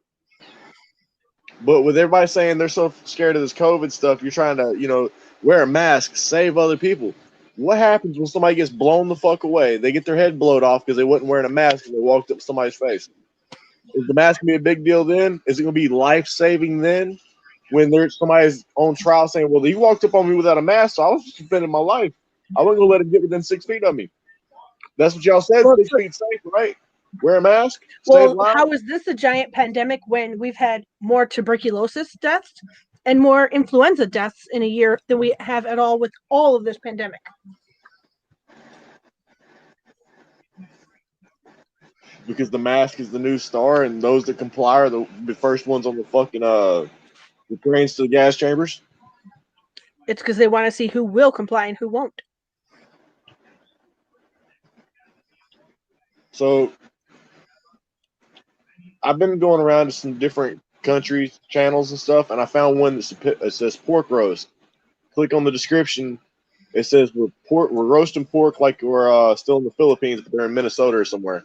But with everybody saying they're so scared of this COVID stuff, you're trying to, wear a mask, save other people. What happens when somebody gets blown the fuck away? They get their head blowed off because they wasn't wearing a mask and they walked up somebody's face. Is the mask gonna be a big deal then? Is it gonna be life saving then? When there's somebody's on trial saying, "Well, he walked up on me without a mask, so I was just defending my life. I wasn't gonna let him get within 6 feet of me." That's what y'all said. Well, 6 feet safe, right? Wear a mask. Well, Save lives. how is this a giant pandemic when we've had more tuberculosis deaths and more influenza deaths in a year than we have at all with all of this pandemic? Because the mask is the new star, and those that comply are the first ones on the fucking the trains to the gas chambers. It's because they want to see who will comply and who won't. So I've been going around to some different countries, channels and stuff, and I found one that says pork roast. Click on the description. It says we're roasting pork like we're still in the Philippines, but they're in Minnesota or somewhere.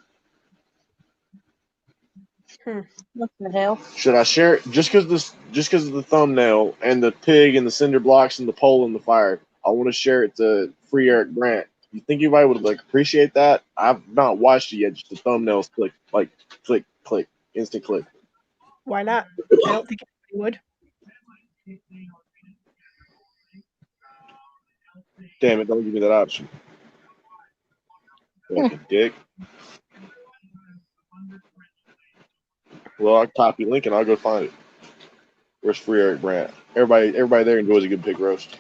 What the hell? Should I share it? Just because of the thumbnail and the pig and the cinder blocks and the pole in the fire, I want to share it to Free Eric Brandt. You think anybody would appreciate that? I've not watched it yet. Just the thumbnails click, instant click. Why not? I don't think anybody would. Damn it! Don't give me that option. Fucking dick. Well, I'll copy link and I'll go find it. Where's Free Eric Brandt? Everybody there enjoys a good pig roast.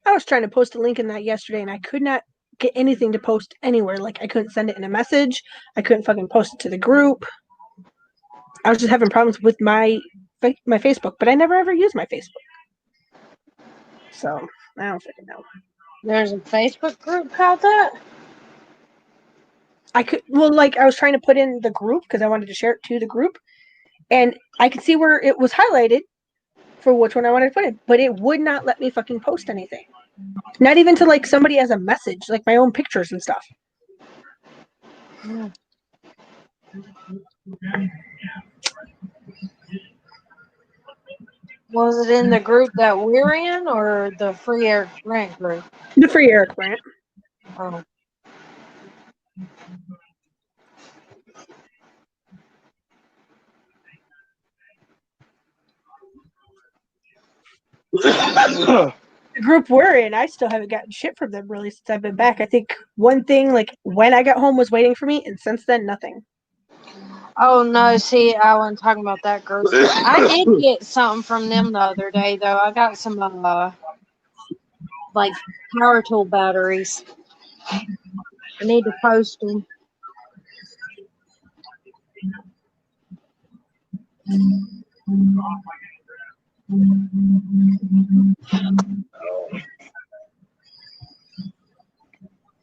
I was trying to post a link in that yesterday, and I could not get anything to post anywhere. Like, I couldn't send it in a message. I couldn't fucking post it to the group. I was just having problems with my Facebook, but I never ever use my Facebook. So, I don't fucking know. There's a Facebook group called that? I was trying to put in the group because I wanted to share it to the group, and I could see where it was highlighted for which one I wanted to put in, but it would not let me fucking post anything. Not even to somebody as a message, like my own pictures and stuff. Was it in the group that we're in or the Free Eric Brandt group? The Free Eric Brandt. Oh. The group we're in, I still haven't gotten shit from them really since I've been back. I think one thing, when I got home, was waiting for me, and since then, nothing. Oh no, see, I wasn't talking about that group. I did get something from them the other day though. I got some power tool batteries. I need to post them.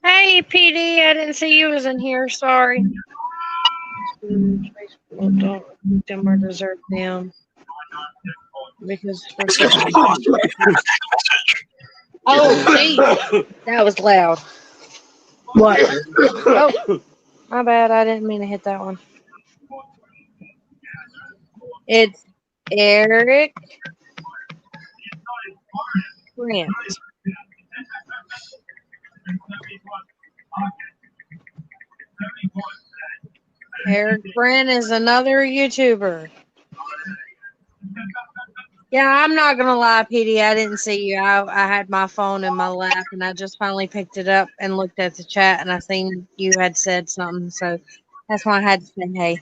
Hey PD, I didn't see you was in here, sorry. Don't them or desert them. Because oh geez, that was loud. What? Oh, my bad, I didn't mean to hit that one. It's Eric Brandt. Eric Brandt is another YouTuber. Yeah, I'm not gonna lie, PD. I didn't see you. I had my phone in my lap, and I just finally picked it up and looked at the chat, and I seen you had said something, so that's why I had to say hey.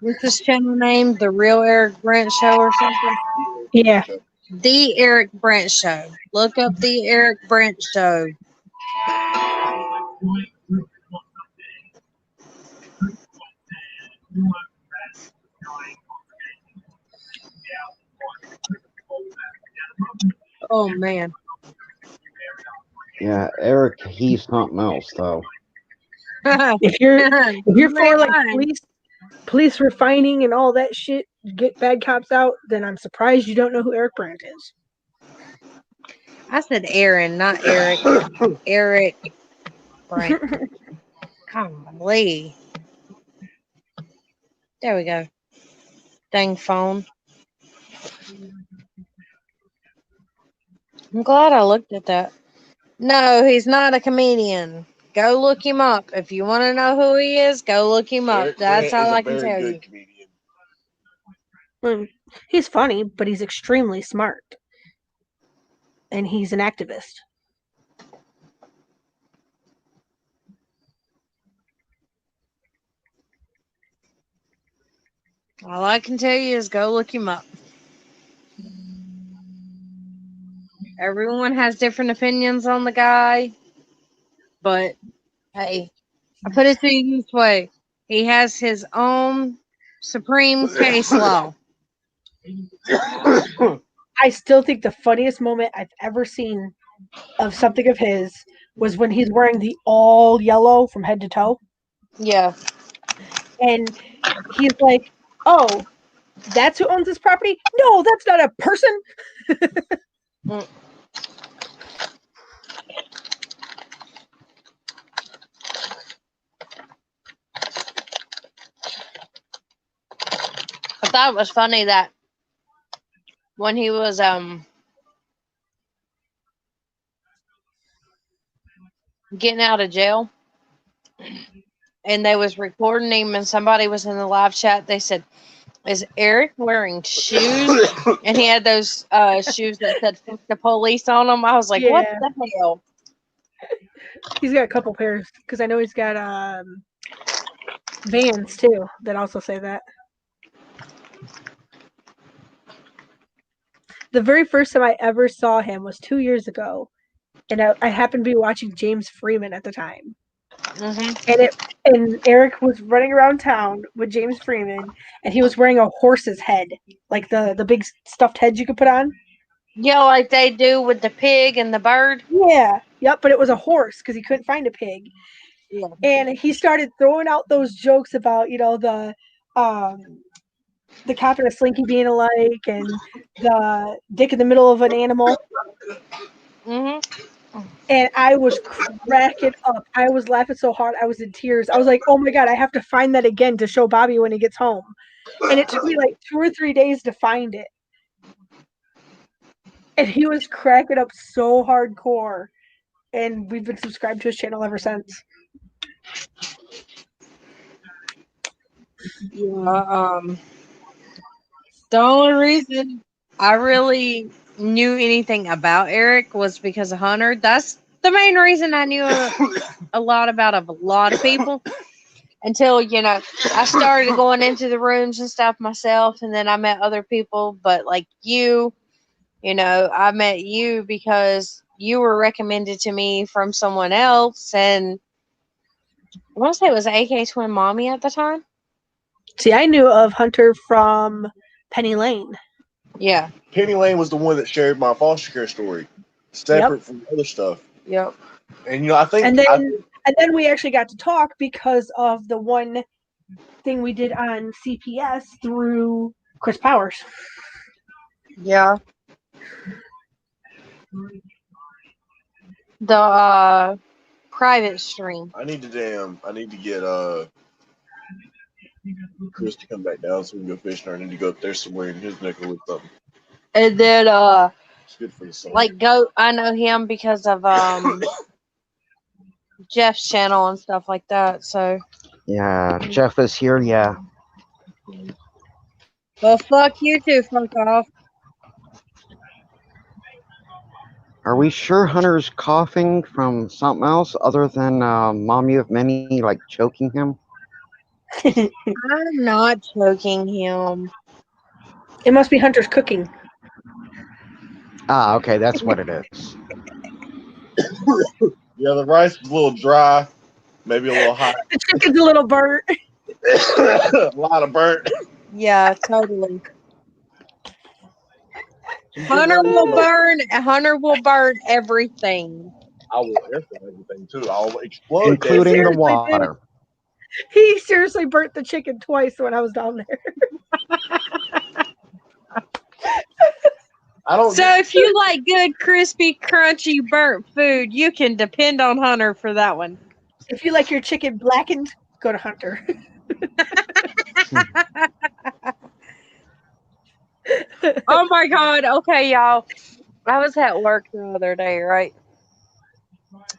What's this channel name? The Real Eric Brandt Show or something? Yeah. The Eric Brandt Show. Look up the Eric Brandt Show. Oh man. Yeah, Eric, he's something else though. If you're for police refining and all that shit, get bad cops out, then I'm surprised you don't know who Eric Brandt is. I said Aaron, not Eric. Eric Frank. Golly. There we go. Dang phone. I'm glad I looked at that. No, he's not a comedian. Go look him up. If you want to know who he is, go look him up. Eric That's Grant is all a I can very tell good you. comedian. He's funny, but he's extremely smart. And he's an activist. All I can tell you is go look him up. Everyone has different opinions on the guy, but hey, I put it to you this way: he has his own supreme case law. I still think the funniest moment I've ever seen of something of his was when he's wearing the all yellow from head to toe. Yeah. And he's like, oh, that's who owns this property? No, that's not a person. Mm. I thought it was funny that when he was getting out of jail and they was recording him and somebody was in the live chat, they said, is Eric wearing shoes? And he had those shoes that said fuck the police on them. I was like, what Yeah. the hell? He's got a couple pairs because I know he's got Vans too that also say that. The very first time I ever saw him was 2 years ago, and I happened to be watching James Freeman at the time. Mm-hmm. And Eric was running around town with James Freeman, and he was wearing a horse's head, like the big stuffed heads you could put on. Yeah, like they do with the pig and the bird. Yeah, yep, but it was a horse because he couldn't find a pig. Yeah. And he started throwing out those jokes about, the cop and a slinky being alike, and the dick in the middle of an animal. Mm-hmm. And I was cracking up. I was laughing so hard I was in tears. I was like, oh my god, I have to find that again to show Bobby when he gets home. And it took me like 2 or 3 days to find it. And he was cracking up so hardcore. And we've been subscribed to his channel ever since. Yeah. The only reason I really knew anything about Eric was because of Hunter. That's the main reason I knew a lot about a lot of people until, I started going into the rooms and stuff myself, and then I met other people. But like you, I met you because you were recommended to me from someone else, and I want to say it was AK Twin Mommy at the time. See, I knew of Hunter from Penny Lane. Yeah. Penny Lane was the one that shared my foster care story, separate from other stuff. Yep. And I think, and then we actually got to talk because of the one thing we did on CPS through Chris Powers. Yeah. The private stream. I need to get Chris to come back down so we can go fishing. Or I need to go up there somewhere in his neck of the woods something. And then It's good for the soul. like Goat, I know him because of Jeff's channel and stuff like that. So Yeah, Jeff is here. Yeah. well, fuck you too, fuck off. Are we sure Hunter's coughing from something else other than Mommy of Many, like choking him? I'm not choking him. It must be Hunter's cooking. Ah, okay, that's what it is. Yeah, the rice is a little dry, maybe a little hot. The chicken's a little burnt. A lot of burnt. Yeah, totally. Hunter will burn everything. I will air fry everything too. I'll explode, Including the Seriously, water. He seriously burnt the chicken twice when I was down there. I don't. So if you like good, crispy, crunchy, burnt food, you can depend on Hunter for that one. If you like your chicken blackened, go to Hunter. Oh my God. Okay, y'all. I was at work the other day, right?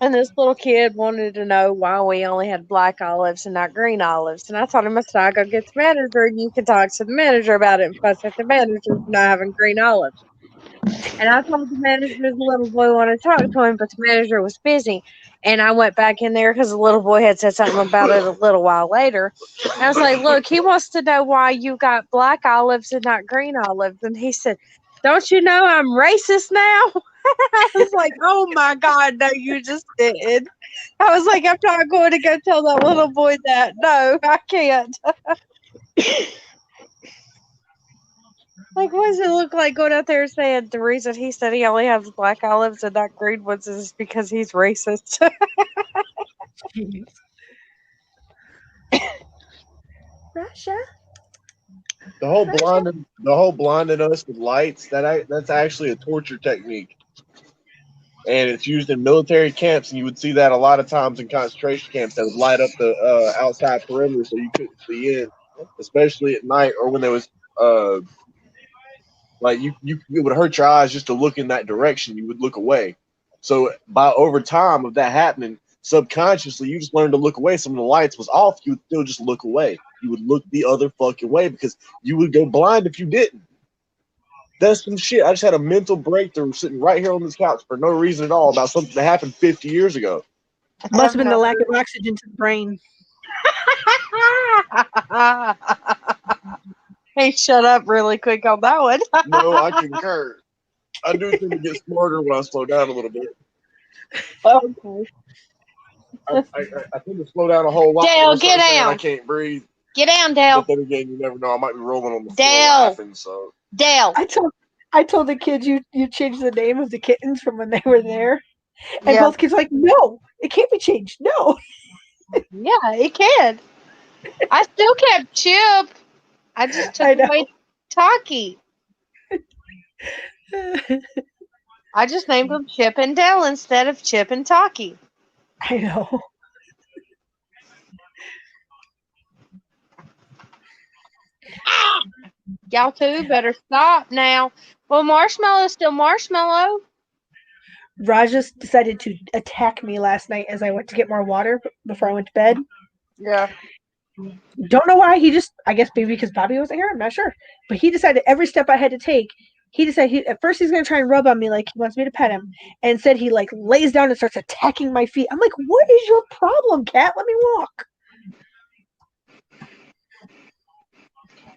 And this little kid wanted to know why we only had black olives and not green olives. And I told him, I said, I'll go get the manager and you can talk to the manager about it and fuss at the manager for not having green olives. And I told the manager the little boy wanted to talk to him, but the manager was busy. And I went back in there because the little boy had said something about it a little while later. And I was like, look, he wants to know why you got black olives and not green olives. And he said, don't you know I'm racist now? I was like, oh my God, no, you just did. I was like, I'm not going to go tell that little boy that. No, I can't. Like, what does it look like going out there saying the reason he said he only has black olives and not green ones is because he's racist? Russia. The whole blinding us with lights. That's actually a torture technique, and it's used in military camps. And you would see that a lot of times in concentration camps. That would light up the outside perimeter so you couldn't see in, especially at night or when there was like it would hurt your eyes just to look in that direction. You would look away. So by over time of that happening, subconsciously you just learned to look away. So when the lights was off, you would still just look away. You would look the other fucking way because you would go blind if you didn't. That's some shit. I just had a mental breakthrough sitting right here on this couch for no reason at all about something that happened 50 years ago. Must have been the lack of oxygen to the brain. Hey, shut up really quick on that one. No, I concur. I do tend to get smarter when I slow down a little bit. Okay. I tend to slow down a whole lot. Dale, when I start get saying down. I can't breathe. Get down, Dale. But then again, you never know. I might be rolling on the floor Dale. laughing. So Dale. I told the kids you changed the name of the kittens from when they were there, and Yeah. both kids were like, no, it can't be changed. No. Yeah, it can. I still kept Chip. I just took I know. away Taki. I just named them Chip and Dale instead of Chip and Taki. I know. Y'all two better stop now. Well, Marshmallow's still Marshmallow. Rajas decided to attack me last night as I went to get more water before I went to bed. Yeah. Don't know why. I guess maybe because Bobby wasn't here. I'm not sure. But he decided every step I had to take, he decided at first he's going to try and rub on me like he wants me to pet him. And instead he like lays down and starts attacking my feet. I'm like, what is your problem, cat? Let me walk.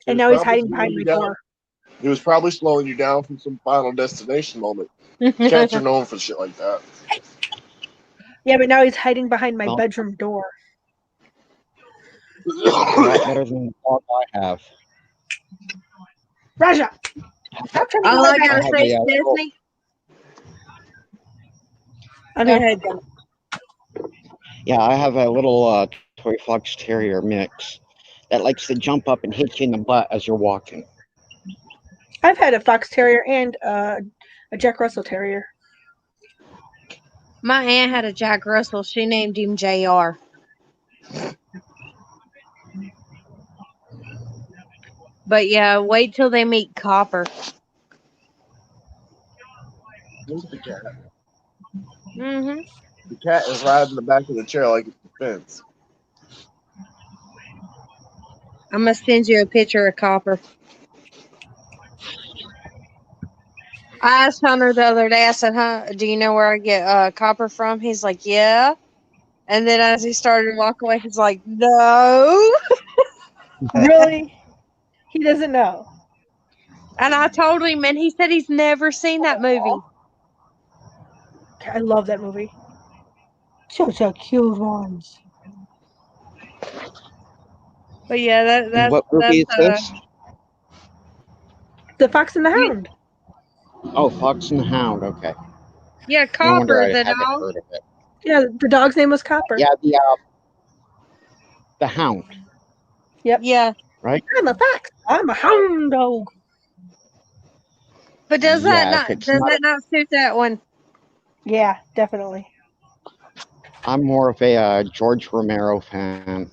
And now he's hiding behind my door. He was probably slowing you down from some Final Destination moment. Cats are known for shit like that. Yeah, but now he's hiding behind my bedroom door. A lot better than the dog I have. Raja, stop trying to All go I back. gotta say, Disney. Go ahead. Yeah, I have a little toy fox terrier mix that likes to jump up and hit you in the butt as you're walking. I've had a fox terrier and a Jack Russell terrier. My aunt had a Jack Russell. She named him JR. But yeah, wait till they meet Copper. Where's the cat? Mm-hmm. The cat is riding the back of the chair like it's a fence. I'm gonna send you a picture of Copper. I asked Hunter the other day, I said, do you know where I get Copper from? He's like, yeah. And then as he started to walk away, he's like, no. Really? He doesn't know. And I told him, and he said he's never seen that movie. I love that movie. Such a cute ones. But yeah, that's What movie is this? The Fox and the Hound. Oh, Fox and the Hound. Okay. Yeah, No wonder Copper, I the haven't dog. heard of it. Yeah, the dog's name was Copper. Yeah, the Hound. Yep. Yeah. Right. I'm a fox. I'm a hound dog. But Yeah, if it's does not, that not suit that one? Yeah, definitely. I'm more of a George Romero fan.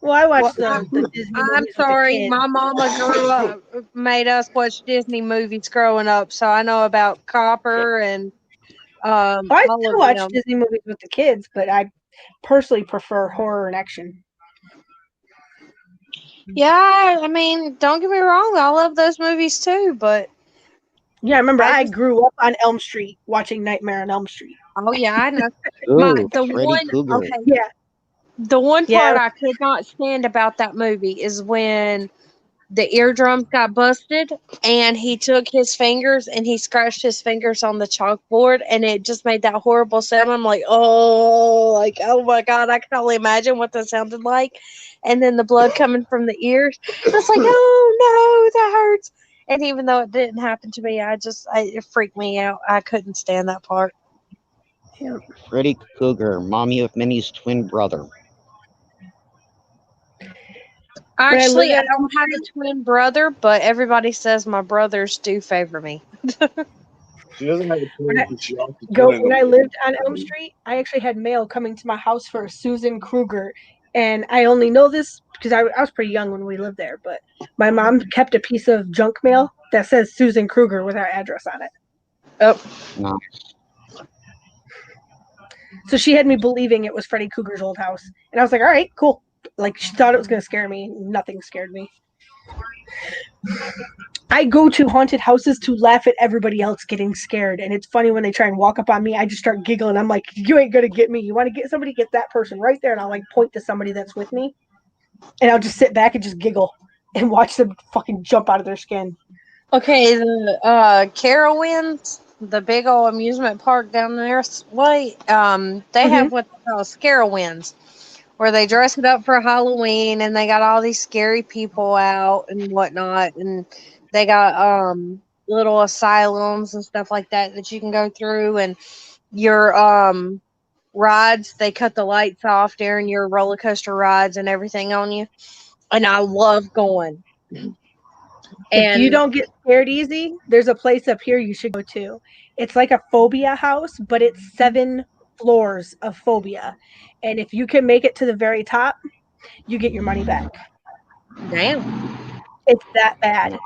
Well, I Well, watched the Disney I'm movies with the sorry, kids. my mama made us watch Disney movies growing up, so I know about Copper and Oh, I all still of watch them. Disney movies with the kids, but I personally prefer horror and action. Yeah, I mean, don't get me wrong, I love those movies too, but Yeah, I remember I I just grew up on Elm Street watching Nightmare on Elm Street. oh yeah, I know. Ooh, The Freddy one Krueger. okay, Yeah, the one yeah. part I could not stand about that movie is when the eardrums got busted and he took his fingers and he scratched his fingers on the chalkboard and it just made that horrible sound. I'm like, oh my God, I can only imagine what that sounded like. And then the blood coming from the ears. It's like, oh no, that hurts. And even though it didn't happen to me, it freaked me out. I couldn't stand that part. Yeah. Freddy Krueger, Mommy of Minnie's twin brother. When I lived Actually, I on Elm don't have a Street, twin brother, but everybody says my brothers do favor me. She doesn't have a when twin, I but she lost a twin. when I lived on Elm Street, I actually had mail coming to my house for Susan Kruger, and I only know this because I was pretty young when we lived there. But my mom kept a piece of junk mail that says Susan Kruger with our address on it. Oh, No. So she had me believing it was Freddy Krueger's old house, and I was like, "All right, cool." Like she thought it was gonna scare me. Nothing scared me. I go to haunted houses to laugh at everybody else getting scared, and it's funny when they try and walk up on me. I just start giggling. I'm like, "You ain't gonna get me. You want to get somebody? Get that person right there." And I'll like point to somebody that's with me, and I'll just sit back and just giggle and watch them fucking jump out of their skin. okay, the Carowinds, the big old amusement park down there way, they Mm-hmm. have what they call Scarowinds, where they dress it up for Halloween and they got all these scary people out and whatnot, and they got little asylums and stuff like that that you can go through, and your rides, they cut the lights off during your roller coaster rides and everything on you, and I love going. If you And don't get scared easy, there's a place up here you should go to. It's like a phobia house, but it's 7 floors of phobia. And if you can make it to the very top, you get your money back. damn. It's that bad.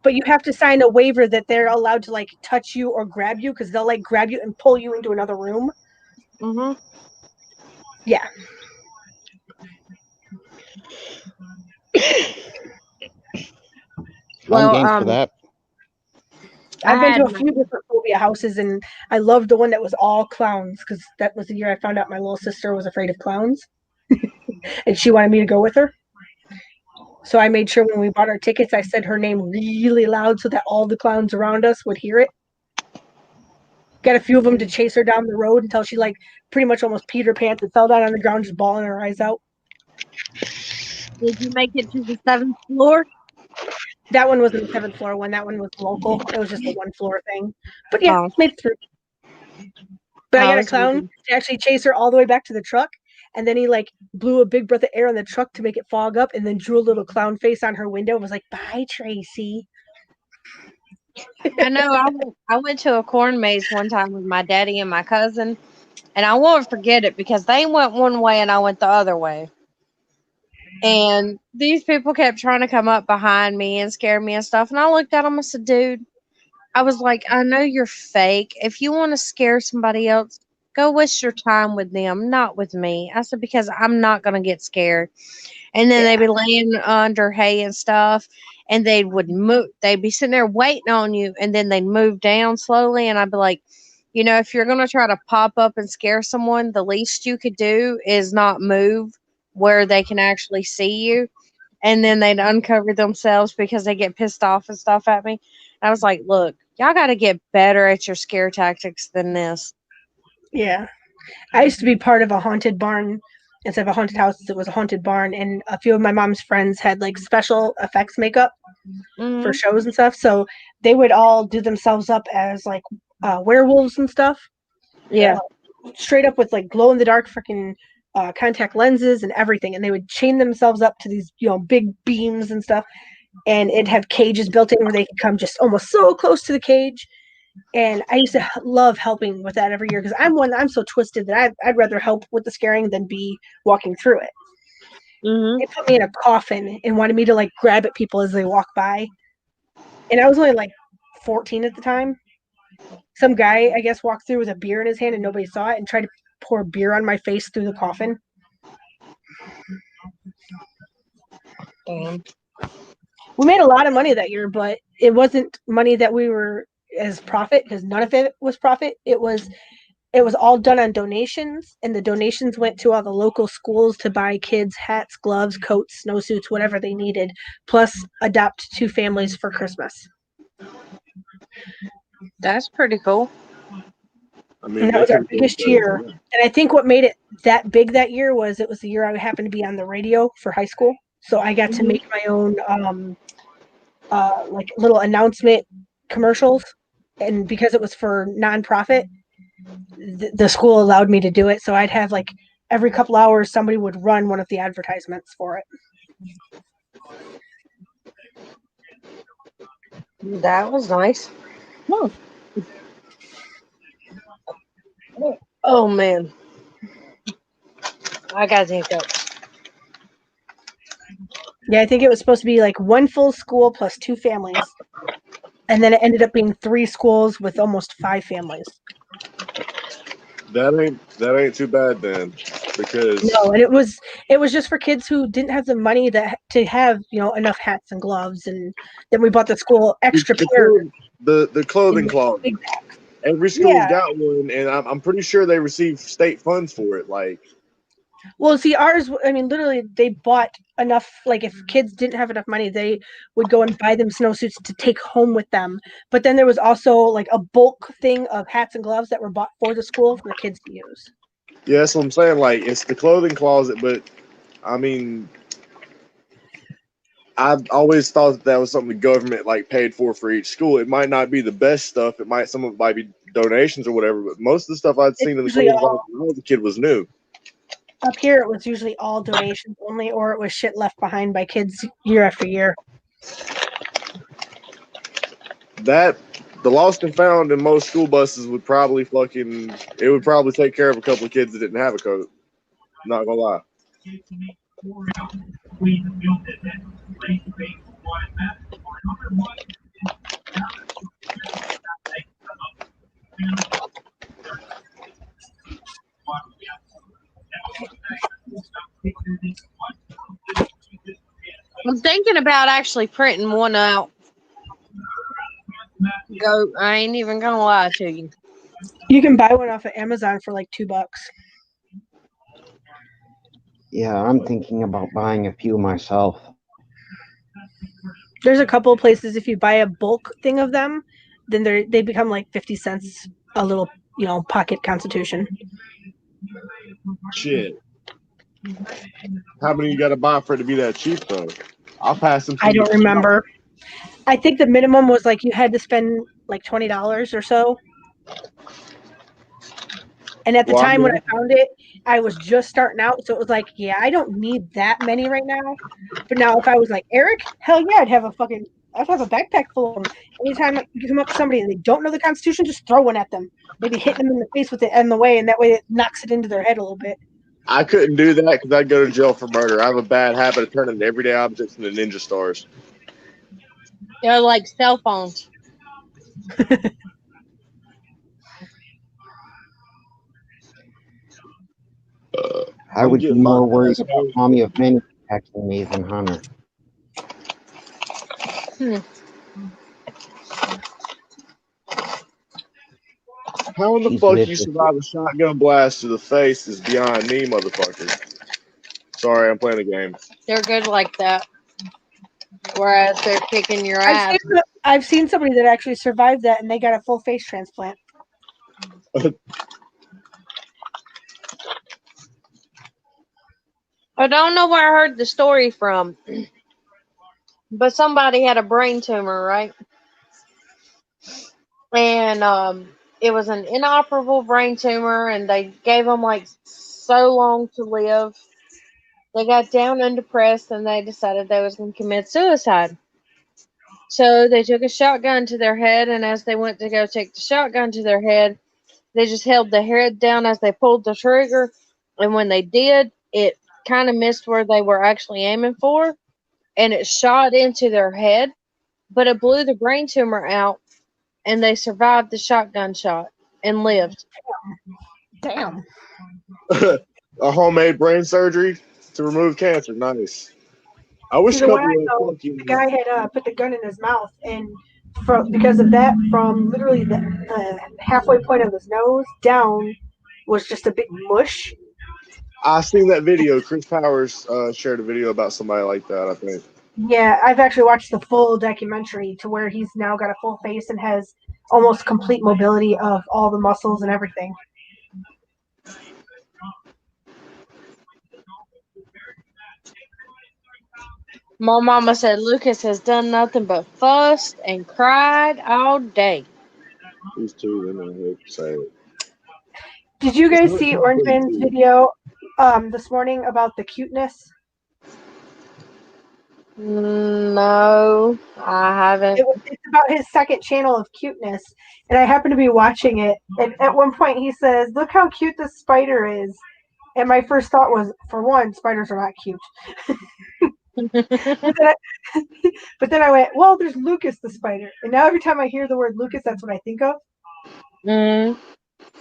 But you have to sign a waiver that they're allowed to like touch you or grab you because they'll like grab you and pull you into another room. Mm-hmm. Yeah. I'm Well, game for that. I I've been had to a few different phobia houses and I loved the one that was all clowns because that was the year I found out my little sister was afraid of clowns and she wanted me to go with her. So I made sure when we bought our tickets, I said her name really loud so that all the clowns around us would hear it. Got a few of them to chase her down the road until she like pretty much almost peed her pants and fell down on the ground, just bawling her eyes out. Did you make it to the seventh floor? That one wasn't the 7th floor one. That one was local. It was just a 1 floor thing. But yeah, Oh, made it through. But I I got a was clown thinking. to actually chase her all the way back to the truck. And then he like blew a big breath of air on the truck to make it fog up and then drew a little clown face on her window and was like, "Bye, Tracy." I know. I went to a corn maze one time with my daddy and my cousin, and I won't forget it because they went one way and I went the other way. And these people kept trying to come up behind me and scare me and stuff. And I looked at them and said, "Dude, I was like, I know you're fake. If you want to scare somebody else, go waste your time with them, not with me." I said, because I'm not going to get scared. And then they'd Yeah. be laying under hay and stuff, and they would move. They'd be sitting there waiting on you, and then they'd move down slowly. And I'd be like, if you're going to try to pop up and scare someone, the least you could do is not move where they can actually see you. And then they'd uncover themselves because they get pissed off and stuff at me. And I was like, look, y'all got to get better at your scare tactics than this. Yeah. I used to be part of a haunted barn instead of a haunted house. It was a haunted barn, and a few of my mom's friends had like special effects makeup for Mm-hmm. shows and stuff. So they would all do themselves up as like werewolves and stuff, Yeah. straight up with like glow in the dark freaking contact lenses and everything. And they would chain themselves up to these big beams and stuff. and it'd have cages built in where they could come just almost so close to the cage. And I used to love helping with that every year because I'm so twisted that I'd rather help with the scaring than be walking through it. Mm-hmm. They put me in a coffin and wanted me to like grab at people as they walk by. And I was only like 14 at the time. Some guy, I guess, walked through with a beer in his hand and nobody saw it and tried to pour beer on my face through the coffin. Damn. We made a lot of money that year, but it wasn't money that we were as profit because none of it was profit. It was all done on donations, and the donations went to all the local schools to buy kids hats, gloves, coats, snowsuits, whatever they needed, plus adopt 2 families for Christmas. That's pretty cool. I mean, And that they was our could have done biggest better year. than that. And I think what made it that big that year was it was the year I happened to be on the radio for high school. So I got to make my own like little announcement commercials. And because it was for nonprofit, the school allowed me to do it. So I'd have like every couple hours somebody would run one of the advertisements for it. That was nice. Oh man, I got hiccups. Yeah, I think it was supposed to be like 1 full school plus 2 families. And then it ended up being 3 schools with almost 5 families. That ain't too bad then, because No, and it was just for kids who didn't have the money to have, enough hats and gloves, and then we bought the school extra pair. the clothing in closet. big bags. Every school's Yeah. got one, and I'm pretty sure they receive state funds for it. Like, Well, see, ours, I mean, literally, they bought enough. Like, if kids didn't have enough money, they would go and buy them snowsuits to take home with them. But then there was also like a bulk thing of hats and gloves that were bought for the school for the kids to use. yeah, that's what I'm saying. Like, it's the clothing closet, but I mean, I've always thought that was something the government like paid for each school. It might not be the best stuff. Some of it might be donations or whatever. But most of the stuff I'd seen in the usually clothing all- closet when I was a kid was new. Up here, it was usually all donations only, or it was shit left behind by kids year after year. That the lost and found in most school buses would probably take care of a couple of kids that didn't have a coat. Not gonna lie. I'm thinking about actually printing one out. I ain't even gonna lie to you. You can buy one off of Amazon for like $2. Yeah, I'm thinking about buying a few myself. There's a couple of places if you buy a bulk thing of them, then they become like 50 cents a little, pocket Constitution. Shit. How many you got to buy for it to be that cheap though? I'll pass them. I don't remember. I think the minimum was like you had to spend like $20 or so. And at the time when I found it, I was just starting out, so it was like, yeah, I don't need that many right now. But now, if I was like Eric, hell yeah, I'd have a backpack full of them. Anytime you come up to somebody and they don't know the Constitution, just throw one at them. Maybe hit them in the face with it in the way, and that way it knocks it into their head a little bit. I couldn't do that because I'd go to jail for murder. I have a bad habit of turning everyday objects into ninja stars. They're like cell phones. I would be more worried about Tommy of Many attacking me than Hunter. How in the fuck you survive a shotgun blast to the face is beyond me, motherfucker. Sorry, I'm playing a game. They're good like that. Whereas they're kicking your ass. I've seen somebody that actually survived that, and they got a full face transplant. I don't know where I heard the story from, but somebody had a brain tumor, right? And it was an inoperable brain tumor, and they gave them like so long to live. They got down and depressed, and they decided they was going to commit suicide. So they took a shotgun to their head, and as they went to go take the shotgun to their head, they just held the head down as they pulled the trigger. And when they did, it kind of missed where they were actually aiming for, and it shot into their head, but it blew the brain tumor out, and they survived the shotgun shot and lived. Damn. A homemade brain surgery to remove cancer. Nice. I See, wish a the one couple I of know, the fucking. guy had put the gun in his mouth, and because of that, from literally the halfway point of his nose down was just a big mush. I seen that video. Chris Powers shared a video about somebody like that. I think. Yeah, I've actually watched the full documentary to where he's now got a full face and has almost complete mobility of all the muscles and everything. My mama said Lucas has done nothing but fussed and cried all day. These two, then I hate to say it. Did you It's guys not see too Orange big, Man's too. video this morning about the cuteness? No, I haven't. It's about his second channel of cuteness, and I happened to be watching it. And at one point, he says, "Look how cute this spider is." And my first thought was, for one, spiders are not cute. But then, but then I went, well, there's Lucas the spider. And now every time I hear the word Lucas, that's what I think of. Mm.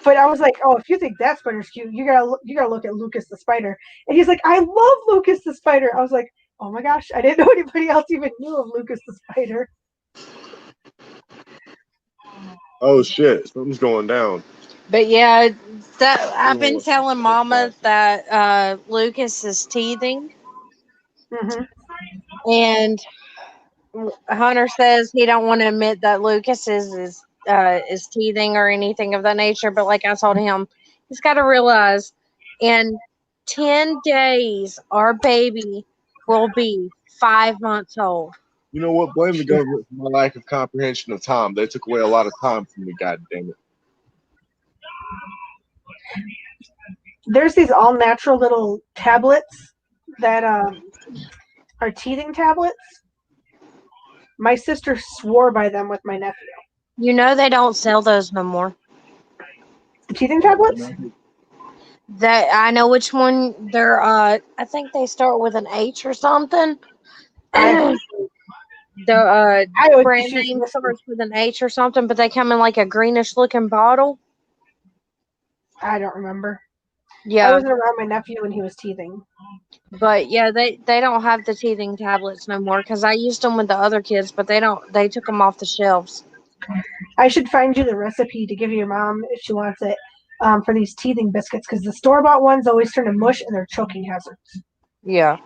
But I was like, oh, if you think that spider's cute, you gotta look at Lucas the spider. And he's like, I love Lucas the spider. I was like, oh my gosh, I didn't know anybody else even knew of Lucas the spider. Oh shit! Something's going down. But yeah, that I've been Oh, telling Mama that Lucas is teething, Mm-hmm. and Hunter says he don't want to admit that Lucas is teething or anything of that nature. But like I told him, he's got to realize in 10 days our baby will be 5 months old. You know what? Blame the government for my lack of comprehension of time. They took away a lot of time from me. God damn it! There's these all natural little tablets that are teething tablets. My sister swore by them with my nephew. You know they don't sell those no more. The teething tablets? That I know which one they're. I think they start with an H or something. I The would brand just use name whiskey. starts with an H or something, but they come in like a greenish looking bottle. I don't remember. I Yeah, wasn't around my nephew when he was teething. but yeah, they don't have the teething tablets no more because I used them with the other kids, but they don't. They took them off the shelves. I should find you the recipe to give your mom if she wants it for these teething biscuits because the store bought ones always turn to mush and they're choking hazards. Yeah.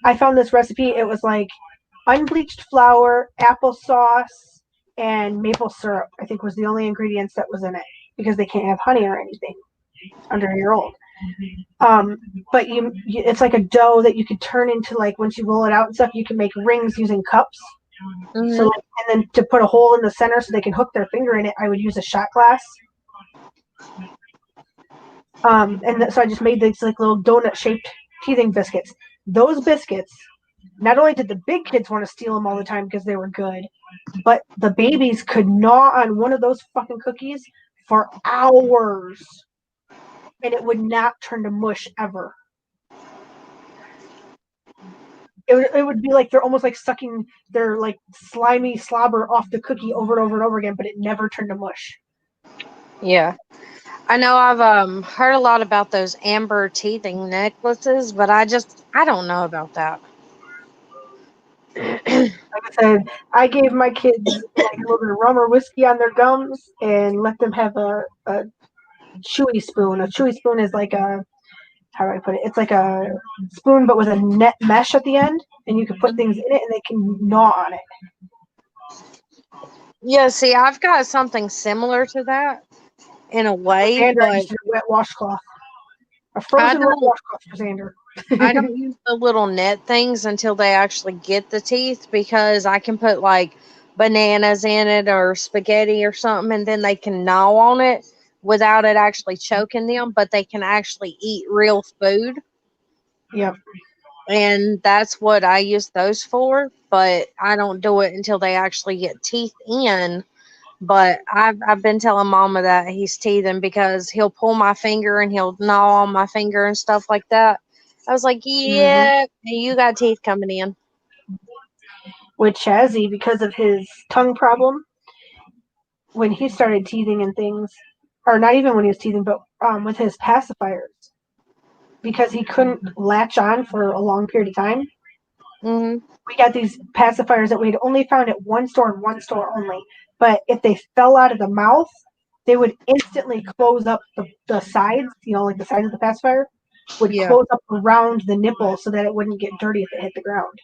I found this recipe. It was like unbleached flour, applesauce, and maple syrup. I think was the only ingredients that was in it because they can't have honey or anything under a year old. But it's like a dough that you could turn into like once you roll it out and stuff, you can make rings using cups. Mm-hmm. So and then to put a hole in the center so they can hook their finger in it, I would use a shot glass. So I just made these like little donut shaped teething biscuits. Those biscuits, not only did the big kids want to steal them all the time because they were good, but the babies could gnaw on one of those fucking cookies for hours, and it would not turn to mush ever. It would be like they're almost like sucking their like slimy slobber off the cookie over and over and over again, but it never turned to mush. Yeah. I know I've heard a lot about those amber teething necklaces, but I don't know about that. Like I said, I gave my kids like a little bit of rum or whiskey on their gums and let them have a chewy spoon. A chewy spoon is like how do I put it? It's like a spoon but with a net mesh at the end, and you can put things in it and they can gnaw on it. Yeah, see, I've got something similar to that in a way, Xander, I but just did a wet washcloth. A I frozen wet don't washcloth for Xander. I don't use the little net things until they actually get the teeth because I can put like bananas in it or spaghetti or something and then they can gnaw on it without it actually choking them, but they can actually eat real food. Yep. and that's what I use those for. But I don't do it until they actually get teeth in. But I've been telling Mama that he's teething because he'll pull my finger and he'll gnaw on my finger and stuff like that. I was like, Hmm. yeah, you got teeth coming in. With Chazzy, because of his tongue problem, when he started teething and things, or not even when he was teething, but with his pacifiers, because he couldn't latch on for a long period of time. Hmm. We got these pacifiers that we'd only found at one store and one store only. But if they fell out of the mouth, they would instantly close up the sides, like the sides of the pacifier would Yeah. close up around the nipple so that it wouldn't get dirty if it hit the ground.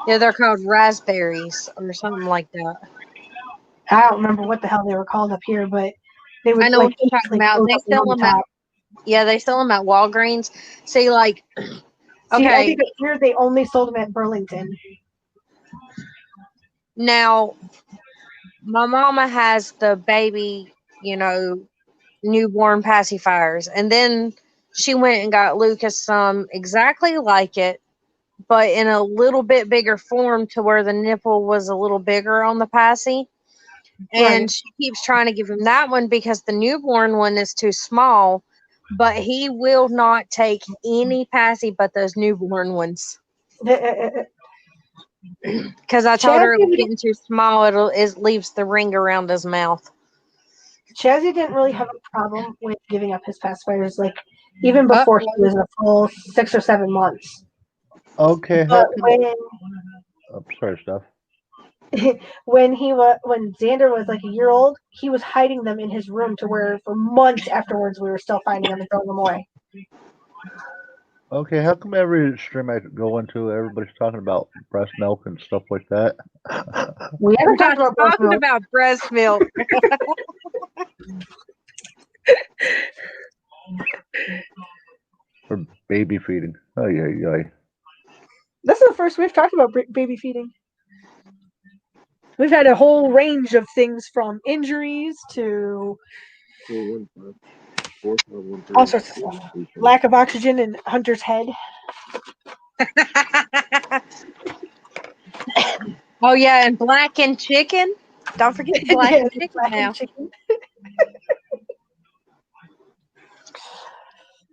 Yeah, they're called raspberries or something like that. I don't remember what the hell they were called up here, but they I would know like what you're talking instantly about. close They up sell around the them at top. they sell them at Walgreens. See, like, See, I okay, think here they only sold them at Burlington. now my mama has the baby, newborn pacifiers, and then she went and got Lucas some exactly like it, but in a little bit bigger form to where the nipple was a little bigger on the passy. Right. And she keeps trying to give him that one because the newborn one is too small, but he will not take any passy but those newborn ones. Because I told her it was Chazzy, getting too small, it leaves the ring around his mouth. Chazzy didn't really have a problem with giving up his pacifiers, like even Uh before he was a full 6 or 7 months. Okay, how But come? when Oh, sorry, stuff. when Xander was like a year old, he was hiding them in his room to where for months afterwards we were still finding them and throwing them away. Okay, how come every stream I go into, everybody's talking about breast milk and stuff like that? We I'm haven't talked not about breast talking milk. about breast milk. For baby feeding. Oh yeah, yeah. This is the first we've talked about baby feeding. We've had a whole range of things from injuries to all sorts of stuff. Lack of oxygen in Hunter's head. Oh yeah, and blackened chicken. Don't forget the blackened Yeah, chicken blackened now. chicken.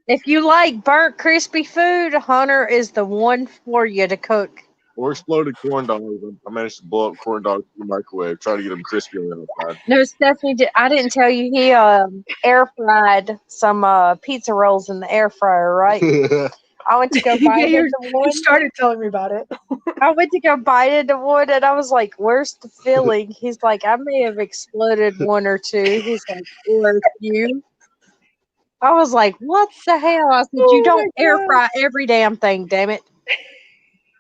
If you like burnt crispy food, Hunter is the one for you to cook. Or exploded corn dogs. I managed to blow up corn dogs in the microwave, try to get them crispy on the outside. No, Stephanie, I didn't tell you he air fried some pizza rolls in the air fryer, right? I went to go Yeah, bite you into one. started telling me about it. I went to go bite into one, and I was like, "Where's the filling?" He's like, "I may have exploded one or two." He's like, "Or a few." I was like, "What the hell?" I said, "You Oh my don't air god. fry every damn thing, damn it."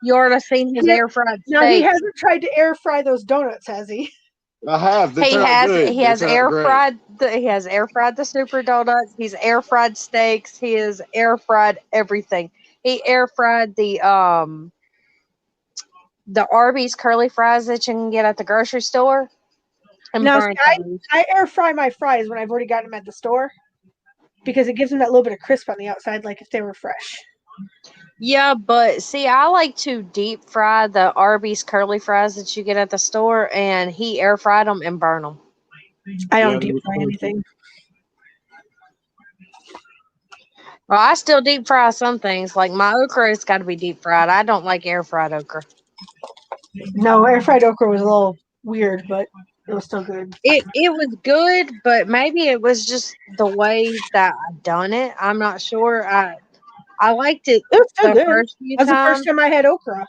You already seen his Yeah. air fried Now he steaks. hasn't tried to air fry those donuts, has he? I have. They He turn out has good. he They has turn out air great. fried he has air fried the super donuts. He's air fried steaks. He has air fried everything. He air fried the Arby's curly fries that you can get at the grocery store and Now, see, burnt those. I air fry my fries when I've already gotten them at the store because it gives them that little bit of crisp on the outside, like if they were fresh. Yeah, but see, I like to deep fry the Arby's curly fries that you get at the store, and he air fried them and burn them. I Yeah, don't deep fry anything. Well, I still deep fry some things. Like my okra has got to be deep fried. I don't like air fried okra. No, air fried okra was a little weird, but it was still good. It was good, but maybe it was just the way that I done it. I'm not sure. I liked it It was still the good. first few That was the first times. time I had okra.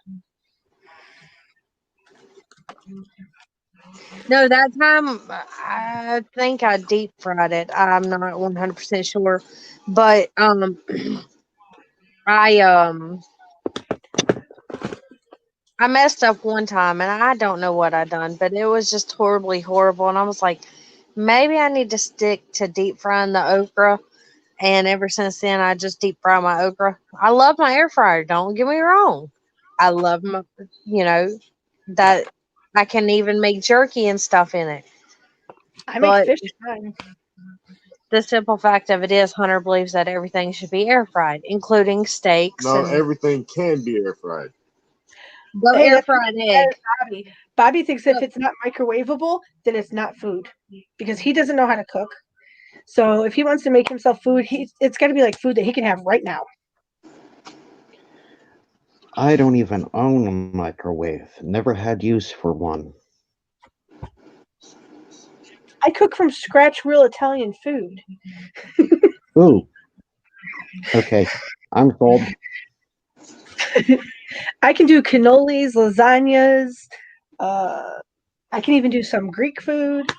No, that time I think I deep fried it. I'm not 100% sure, but I I messed up one time and I don't know what I done, but it was just horribly horrible. And I was like, maybe I need to stick to deep frying the okra. And ever since then, I just deep fry my okra. I love my air fryer. Don't get me wrong. I love my, that I can even make jerky and stuff in it. I make But fish fine. the simple fact of it is, Hunter believes that everything should be air fried, including steaks Not and everything can be air fried. the Hey, air that's fried that egg. is Bobby. Bobby thinks if it's not microwavable, then it's not food because he doesn't know how to cook. So if he wants to make himself food, it's got to be like food that he can have right now. I don't even own a microwave. Never had use for one. I cook from scratch real Italian food. Ooh. Okay. I'm sold. I can do cannolis, lasagnas. I can even do some Greek food.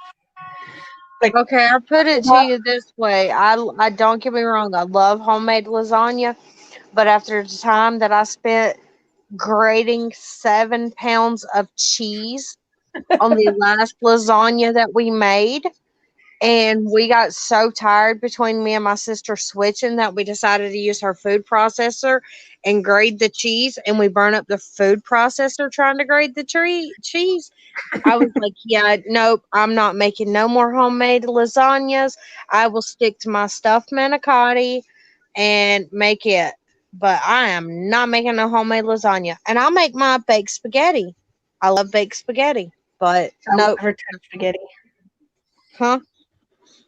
Like, Okay, I'll put it to you this way. I don't get me wrong, I love homemade lasagna, but after the time that I spent grating 7 pounds of cheese on the last lasagna that we made, and we got so tired between me and my sister switching that we decided to use her food processor and grate the cheese, and we burned up the food processor trying to grate the cheese. I was like, yeah, nope, I'm not making no more homemade lasagnas. I will stick to my stuffed manicotti and make it. But I am not making no homemade lasagna. And I'll make my baked spaghetti. I love baked spaghetti. But I will nope. never touch spaghetti. Huh?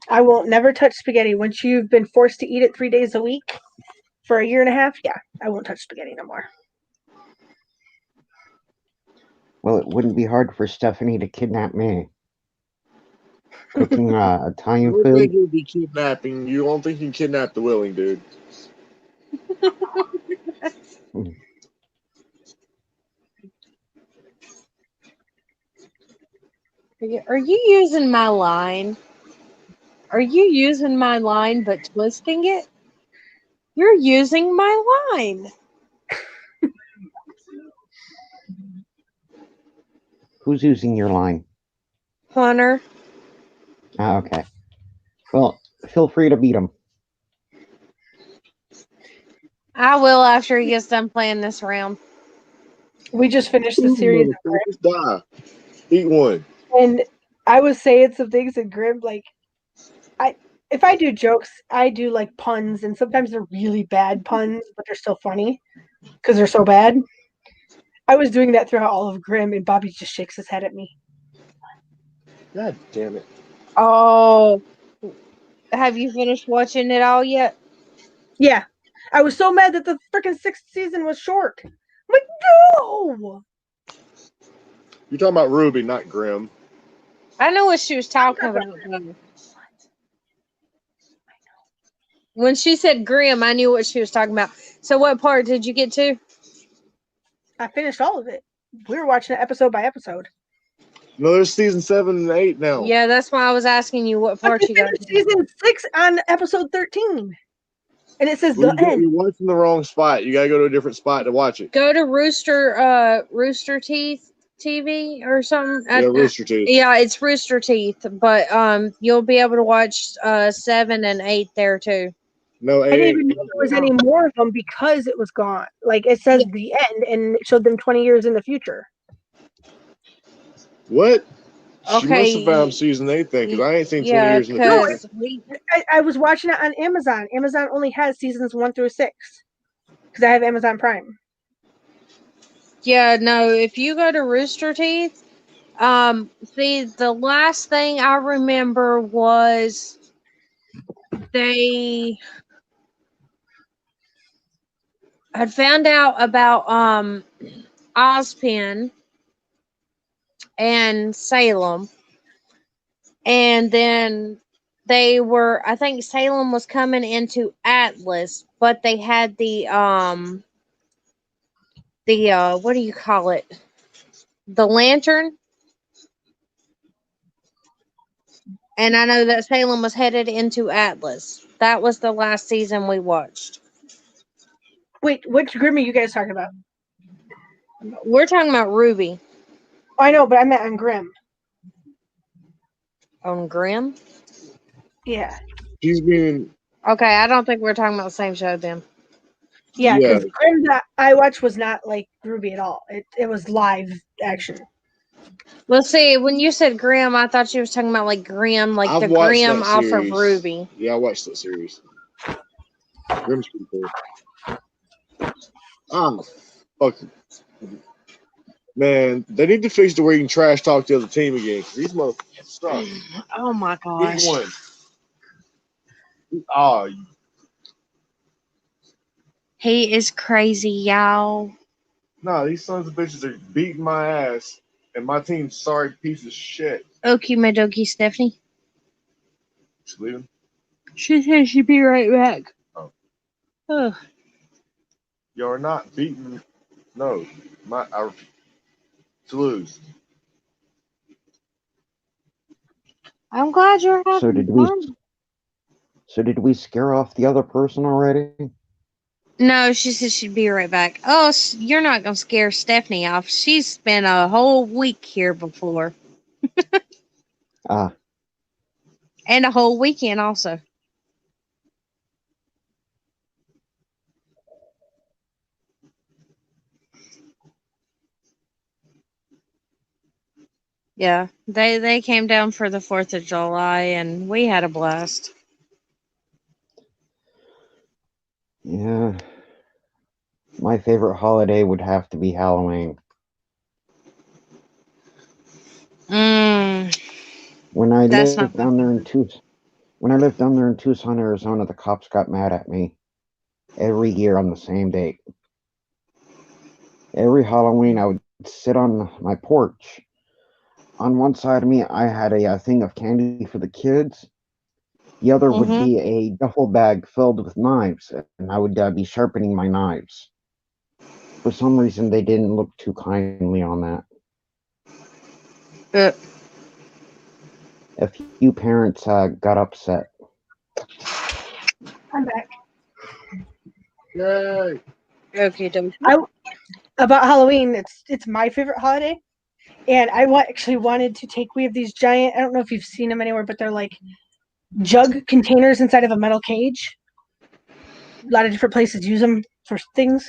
I won't never touch spaghetti. Once you've been forced to eat it 3 days a week for a year and a half, yeah, I won't touch spaghetti no more. Well, it wouldn't be hard for Stephanie to kidnap me. Cooking You Italian would food. think you'd be kidnapping. You don't think you can kidnap the willing, dude. Are you using my line? Are you using my line but twisting it? You're using my line. Who's using your line? Hunter. Okay. Well, feel free to beat him. I will after he gets done playing this round. We just finished the series, Motherfuckers, die. Eat one. and I was saying some things in Grim, like if I do jokes, I do like puns, and sometimes they're really bad puns, but they're still funny because they're so bad. I was doing that throughout all of Grim, and Bobby just shakes his head at me. God damn it. Oh, have you finished watching it all yet? Yeah, I was so mad that the freaking 6th season was short. I'm like, no. You're talking about Ruby, not Grim. I know what she was talking about. Though. When she said Grim, I knew what she was talking about. So, what part did you get to? I finished all of it. We were watching it episode by episode. No, there's season 7 and 8 now. Yeah, that's why I was asking you what But part they you got finished to. season 6 on episode 13. And it says Well, the end. you're watching the wrong spot. You gotta go to a different spot to watch it. Go to Rooster Teeth TV or something. Yeah, Rooster Teeth. Yeah, it's Rooster Teeth, but you'll be able to watch 7 and 8 there too. No, I didn't even know there was any more of them because it was gone. Like it says the end, and it showed them 20 years in the future. What? She Okay. must have found season 8 then, because I ain't seen 20 years in the No, future. I was watching it on Amazon. Amazon only has seasons 1 through 6 because I have Amazon Prime. Yeah, no. If you go to Rooster Teeth, see, the last thing I remember was they had found out about Ozpin and Salem, and then they were, I think Salem was coming into Atlas, but they had the what do you call it, the lantern, and I know that Salem was headed into Atlas. That was the last season we watched. Wait, which Grim are you guys talking about? We're talking about Ruby. Oh, I know, but I meant on Grim. On Grim? Yeah. She's being. Okay, I don't think we're talking about the same show then. Yeah, because Grim that I watched was not like Ruby at all. It was live action. Well, see, when you said Grimm, I thought you was talking about like Grimm, like I've the watched Grimm that off of series. Ruby. Yeah, I watched that series. Grimm's pretty cool. Ah, fuck. Man, they need to fix the way you can trash talk the other team again. 'Cause these motherfuckers suck. Oh my Week gosh. one. Oh, He is crazy, y'all. no, these sons of bitches are beating my ass, and my team's sorry piece of shit. Okie Madoki Stephanie. She's leaving. She said she'd be right back. Oh. Ugh. You're not beating. No, to lose. I'm glad you're So having did we? fun. So did we scare off the other person already? No, she said she'd be right back. Oh, you're not going to scare Stephanie off. She's spent a whole week here before. Ah, And a whole weekend also. Yeah, they came down for the 4th of July, and we had a blast. yeah. My favorite holiday would have to be Halloween. Mmm, When I that's not lived my down there in favorite. Tucson, when I lived down there in Tucson, Arizona, the cops got mad at me every year on the same date. Every Halloween, I would sit on my porch. On one side of me, I had a thing of candy for the kids. The other would Mm-hmm. be a duffel bag filled with knives, and I would be sharpening my knives. For some reason, they didn't look too kindly on that. A few parents got upset. I'm back. Yay! Okay, don't. About Halloween, it's my favorite holiday, and I actually wanted to take. We have these giant. I don't know if you've seen them anywhere, but they're like jug containers inside of a metal cage. A lot of different places use them for things.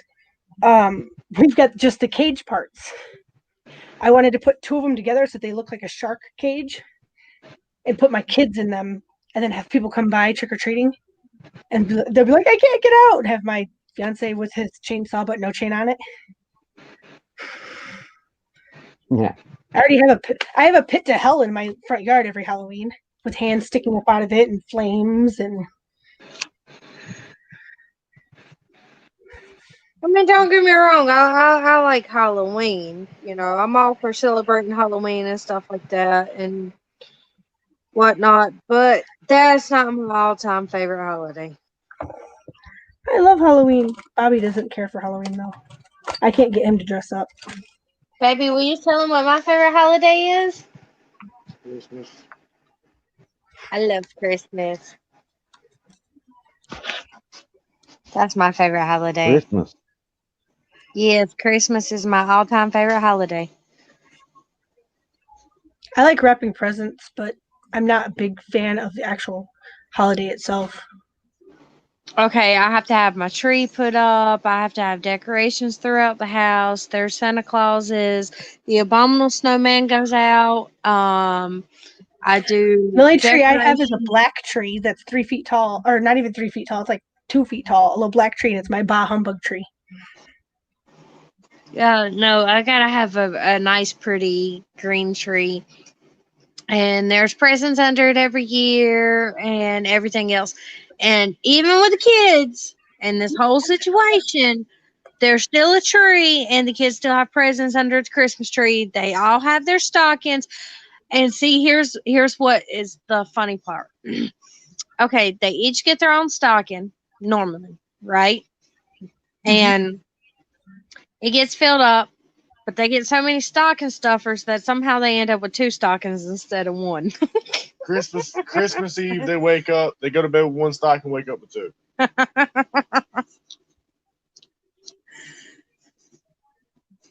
We've got just the cage parts. I wanted to put two of them together so they look like a shark cage, and put my kids in them, and then have people come by trick or treating, and they'll be like, "I can't get out," and have my fiance with his chainsaw but no chain on it. Yeah. I have a pit to hell in my front yard every Halloween with hands sticking up out of it and flames and I mean, don't get me wrong. I like Halloween. You know, I'm all for celebrating Halloween and stuff like that and whatnot. But that's not my all-time favorite holiday. I love Halloween. Bobby doesn't care for Halloween though. I can't get him to dress up. Baby, will you tell him what my favorite holiday is? Christmas. I love Christmas. That's my favorite holiday. Christmas. Yes, Christmas is my all-time favorite holiday. I like wrapping presents, but I'm not a big fan of the actual holiday itself. Okay, I have to have my tree put up. I have to have decorations throughout the house. There's Santa Clauses. The abominable snowman goes out. I The do only tree I have is a decorations. black tree that's 3 feet tall, or not even 3 feet tall. It's like 2 feet tall, a little black tree, and it's my Bah Humbug tree. No, I gotta have a nice, pretty green tree. And there's presents under it every year and everything else. And even with the kids and this whole situation, there's still a tree and the kids still have presents under the Christmas tree. They all have their stockings. And see, here's what is the funny part. Okay, they each get their own stocking normally, right? And it gets filled up, but they get so many stocking stuffers that somehow they end up with two stockings instead of one. Christmas Eve, they wake up, they go to bed with one stock and wake up with two.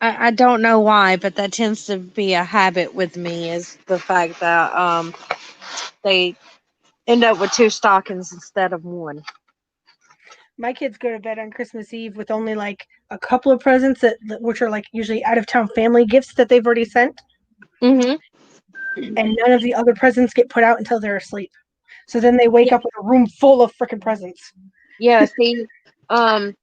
I don't know why, but that tends to be a habit with me is the fact that they end up with two stockings instead of one. My kids go to bed on Christmas Eve with only like a couple of presents which are like usually out of town family gifts that they've already sent. Mhm. and none of the other presents get put out until they're asleep. So then they wake up with a room full of freaking presents. Yeah. See, um,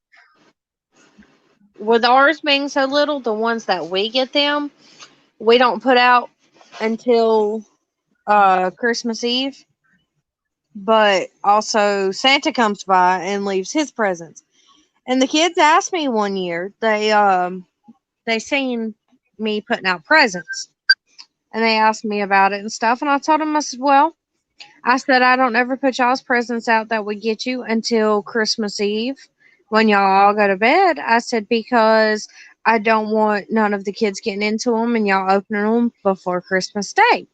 with ours being so little, the ones that we get them, we don't put out until Christmas Eve. But also Santa comes by and leaves his presents. And the kids asked me one year, they seen me putting out presents. And they asked me about it and stuff, and I told them, I said, well, I said I don't ever put y'all's presents out that we get you until Christmas Eve when y'all all go to bed. I said because I don't want none of the kids getting into them and y'all opening them before Christmas Day.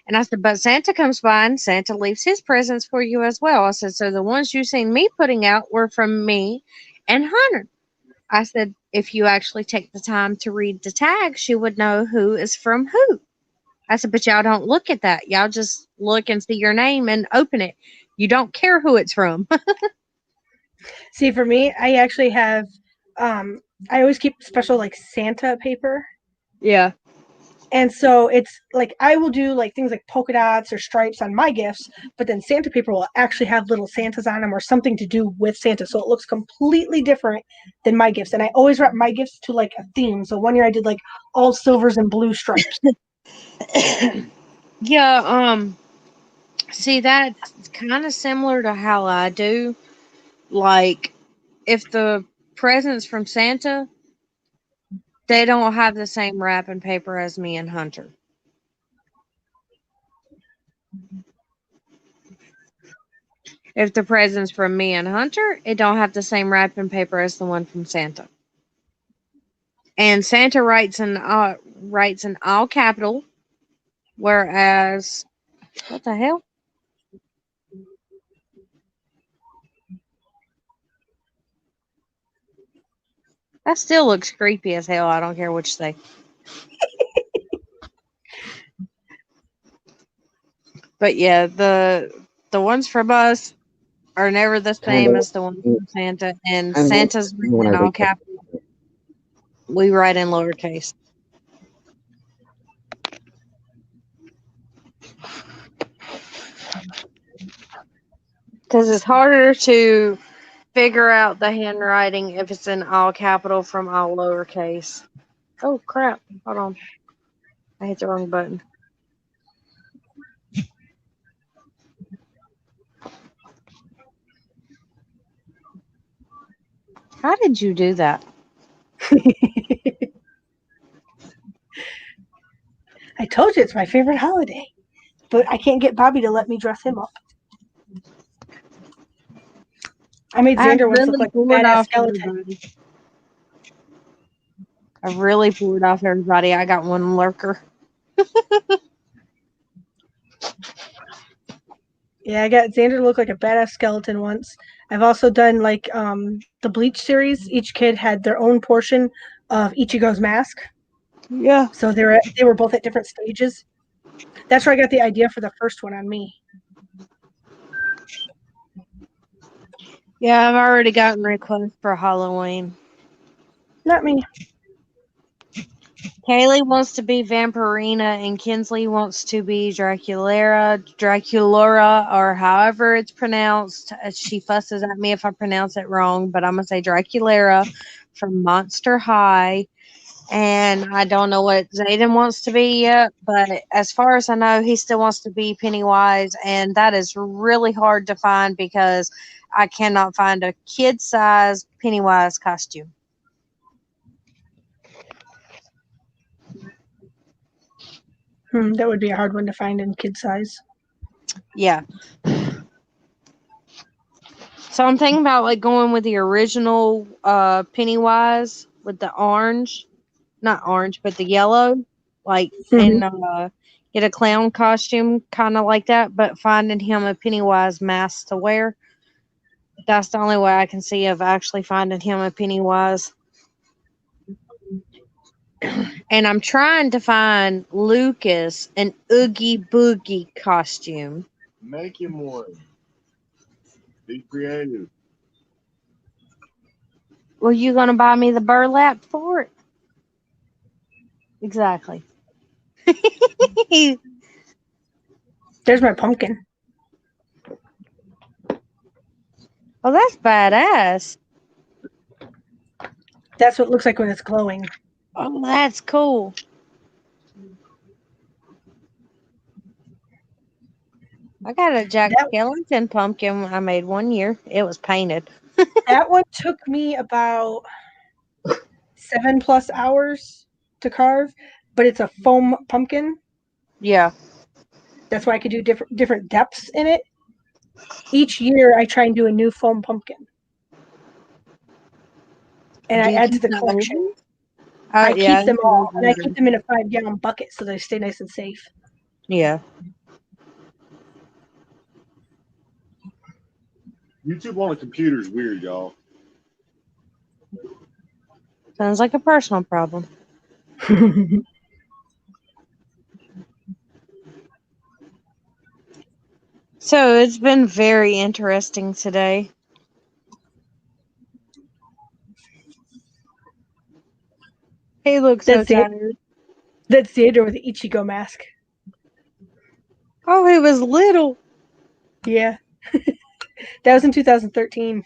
And I said, but Santa comes by and Santa leaves his presents for you as well. I said, so the ones you seen me putting out were from me and Hunter. I said, if you actually take the time to read the tags, you would know who is from who. I said, but y'all don't look at that. Y'all just look and see your name and open it. You don't care who it's from. See, for me, I actually have, I always keep special like Santa paper. Yeah. And so it's like I will do like things like polka dots or stripes on my gifts, but then Santa paper will actually have little Santas on them or something to do with Santa. So it looks completely different than my gifts. And I always wrap my gifts to like a theme. So one year I did like all silvers and blue stripes. Yeah, see that's kind of similar to how I do. Like if the presents from Santa, they don't have the same wrapping paper as me and Hunter. If the presents from me and Hunter, it don't have the same wrapping paper as the one from Santa. And Santa writes in all capital, whereas what the hell? That still looks creepy as hell. I don't care what you say. But yeah, the ones from us are never the Kind same of as the ones from Santa, and kind of like Santa's me written when in I all wake up. capital. We write in lowercase because it's harder to figure out the handwriting if it's in all capital from all lowercase. Oh crap! Hold on, I hit the wrong button. How did you do that? I told you it's my favorite holiday, but I can't get Bobby to let me dress him up. I made I've Xander once look really like a poured badass off skeleton. everybody. I've really poured off everybody. I got one lurker. Yeah, I got Xander to look like a badass skeleton once. I've also done like the Bleach series. Each kid had their own portion of Ichigo's mask, Yeah. so they were both at different stages. That's where I got the idea for the first one on me. Yeah, I've already gotten requests for Halloween. Not me. Kaylee wants to be Vampirina, and Kinsley wants to be Draculaura, or however it's pronounced. She fusses at me if I pronounce it wrong, but I'm gonna say Draculaura from Monster High. And I don't know what Zayden wants to be yet, but as far as I know, he still wants to be Pennywise, and that is really hard to find because I cannot find a kid-size Pennywise costume. That would be a hard one to find in kid size. Yeah. So I'm thinking about like going with the original Pennywise with the orange, not orange, but the yellow, like Mhm. and get a clown costume kind of like that, but finding him a Pennywise mask to wear. That's the only way I can see of actually finding him a Pennywise. And I'm trying to find Lucas an Oogie Boogie costume. Make him one. Be creative. Were you gonna buy me the burlap for it? Exactly. There's my pumpkin. Oh, that's badass. That's what it looks like when it's glowing. Oh, that's cool. I got a Jack That- Skellington pumpkin I made one year. It was painted. That one took me about 7+ hours to carve, but it's a foam pumpkin. Yeah. That's why I could do different depths in it. Each year, I try and do a new foam pumpkin, and Do I you add to keep the them collection. open? I Yeah. keep them all, and I keep them in a 5-gallon bucket so they stay nice and safe. Yeah. YouTube on a computer is weird, y'all. Sounds like a personal problem. So it's been very interesting today. He looks so That's it. tired. That's Xander with the Ichigo mask. Oh, he was little. Yeah. That was in 2013.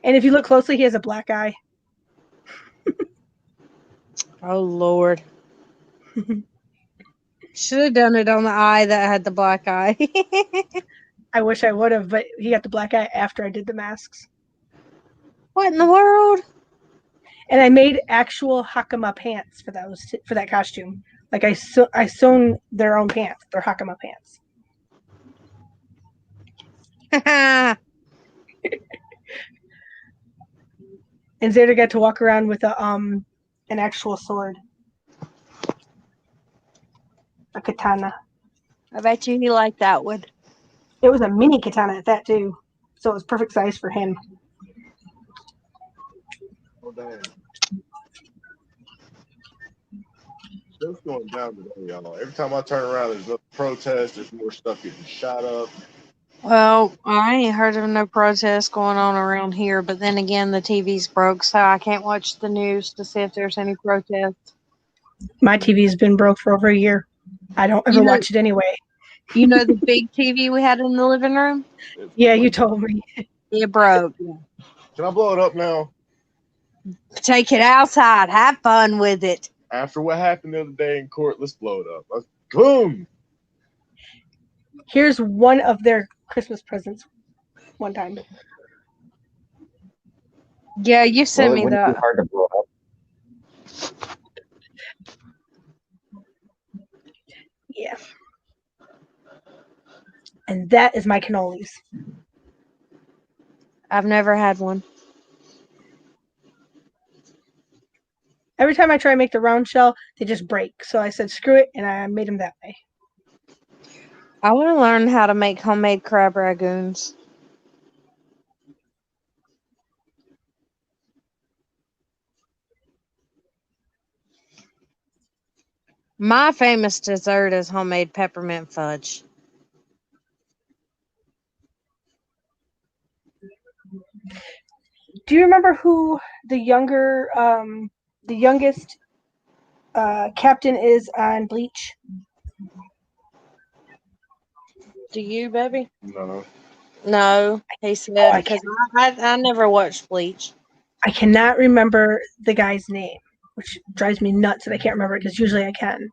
And if you look closely, he has a black eye. Oh, Lord. Should have done it on the eye that had the black eye. I wish I would have, but he got the black eye after I did the masks. What in the world? And I made actual Hakama pants for that costume. Like I sewn their own pants. They're Hakama pants. And Xander got to walk around with an actual sword, a katana. I bet you he liked that one. It was a mini katana at that too, so it was perfect size for him. Oh, damn. Stuff's going down today, y'all. Every time I turn around, there's another protest. There's more stuff getting shot up. Well, I ain't heard of no protests going on around here, but then again, the TV's broke, so I can't watch the news to see if there's any protests. My TV's been broke for over a year. I don't ever watch it anyway. You know the big TV we had in the living room? Yeah, you told me. It broke. Can I blow it up now? Take it outside. Have fun with it. After what happened the other day in court, let's blow it up. Boom! Here's one of their Christmas presents one time. Yeah, you sent me wouldn't that. be hard to blow up. Yeah. And that is my cannolis. I've never had one. Every time I try to make the round shell, they just break. So I said, screw it, and I made them that way. I want to learn how to make homemade crab ragoons. My famous dessert is homemade peppermint fudge. Do you remember who the youngest captain is on Bleach? Do you, baby? No. No, he said, I because I never watched Bleach. I cannot remember the guy's name, which drives me nuts that I can't remember it because usually I can.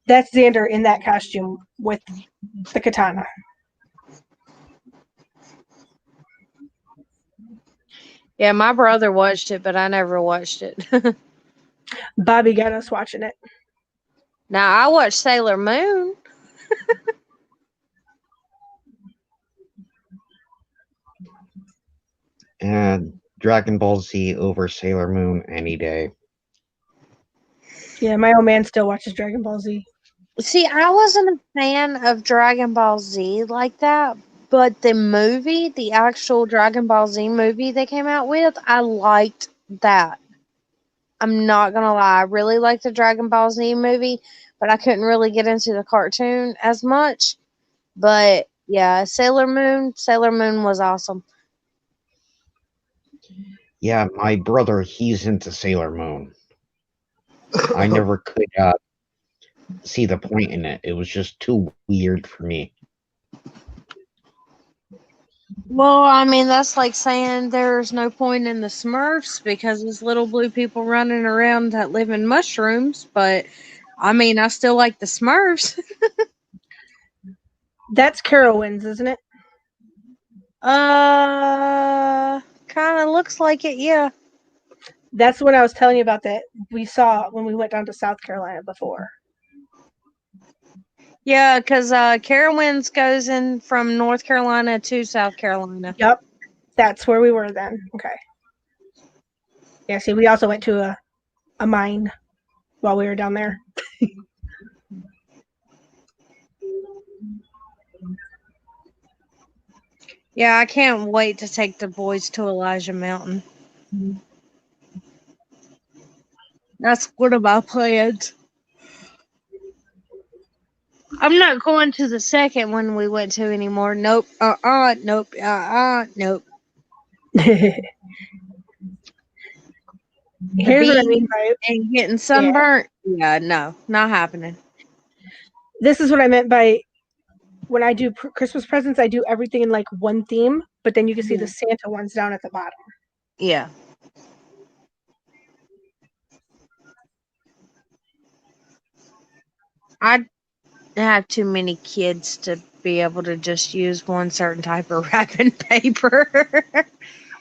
That's Xander in that costume with the katana. Yeah, my brother watched it, but I never watched it. Bobby got us watching it. Now, I watched Sailor Moon. And Dragon Ball Z over Sailor Moon any day. Yeah, my old man still watches Dragon Ball Z. See, I wasn't a fan of Dragon Ball Z like that, but the movie, the actual Dragon Ball Z movie they came out with, I liked that. I'm not gonna lie, I really liked the Dragon Ball Z movie, but I couldn't really get into the cartoon as much. But yeah, Sailor Moon was awesome. Yeah, my brother, he's into Sailor Moon. I never could see the point in it. It was just too weird for me. Well, I mean, that's like saying there's no point in the Smurfs because it's little blue people running around that live in mushrooms. But I mean, I still like the Smurfs. That's Carowinds, isn't it? Kind of looks like it, yeah. That's what I was telling you about that we saw when we went down to South Carolina before. Yeah, because Carowinds goes in from North Carolina to South Carolina. Yep. That's where we were then. Okay. Yeah, see, we also went to a mine while we were down there. Yeah, I can't wait to take the boys to Elijah Mountain. That's one of my plans. I'm not going to the second one we went to anymore. Nope. Nope. Nope. The Here's what I bees mean by and getting sunburnt. Yeah, no, not happening. this is what I meant by when I do Christmas presents, I do everything in like one theme, but then you can see the Santa ones down at the bottom. Yeah. I have too many kids to be able to just use one certain type of wrapping paper.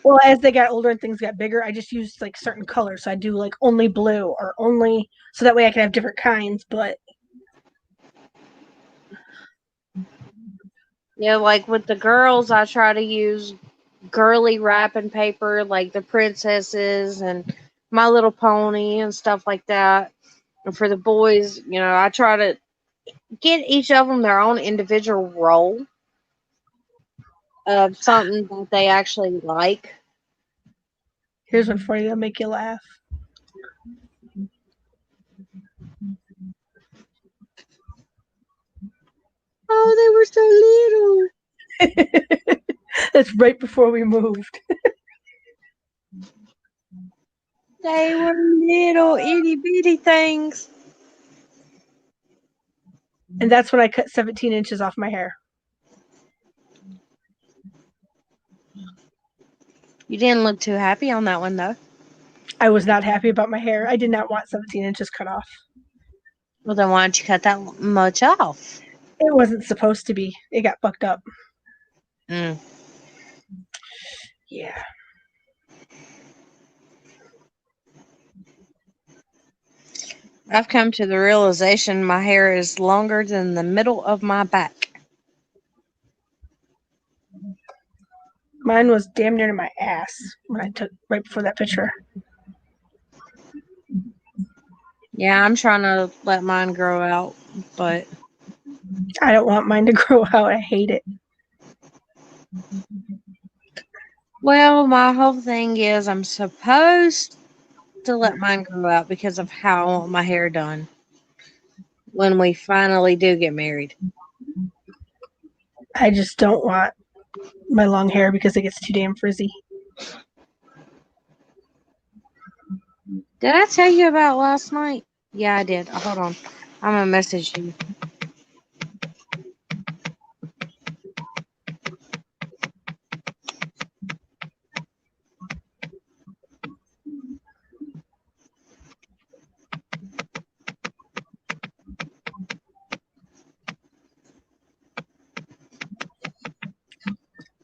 Well, as they got older and things got bigger, I just used like certain colors. So I do like only blue or only so that way I can have different kinds. But Yeah, like with the girls, I try to use girly wrapping paper, like the princesses and My Little Pony and stuff like that. And for the boys, I try to get each of them their own individual role of something that they actually like. here's one for you that'll make you laugh. Oh, they were so little. That's right before we moved. They were little itty bitty things. And that's when I cut 17 inches off my hair. You didn't look too happy on that one, though. I was not happy about my hair. I did not want 17 inches cut off. Well, then why don't you cut that much off? It wasn't supposed to be. It got fucked up. Mm. Yeah. I've come to the realization my hair is longer than the middle of my back. Mine was damn near to my ass when I took right before that picture. Yeah, I'm trying to let mine grow out, but I don't want mine to grow out. I hate it. well, my whole thing is I'm supposed to let mine grow out because of how I want my hair done when we finally do get married. I just don't want my long hair because it gets too damn frizzy. Did I tell you about last night? Yeah, I did. Hold on. I'm going to message you.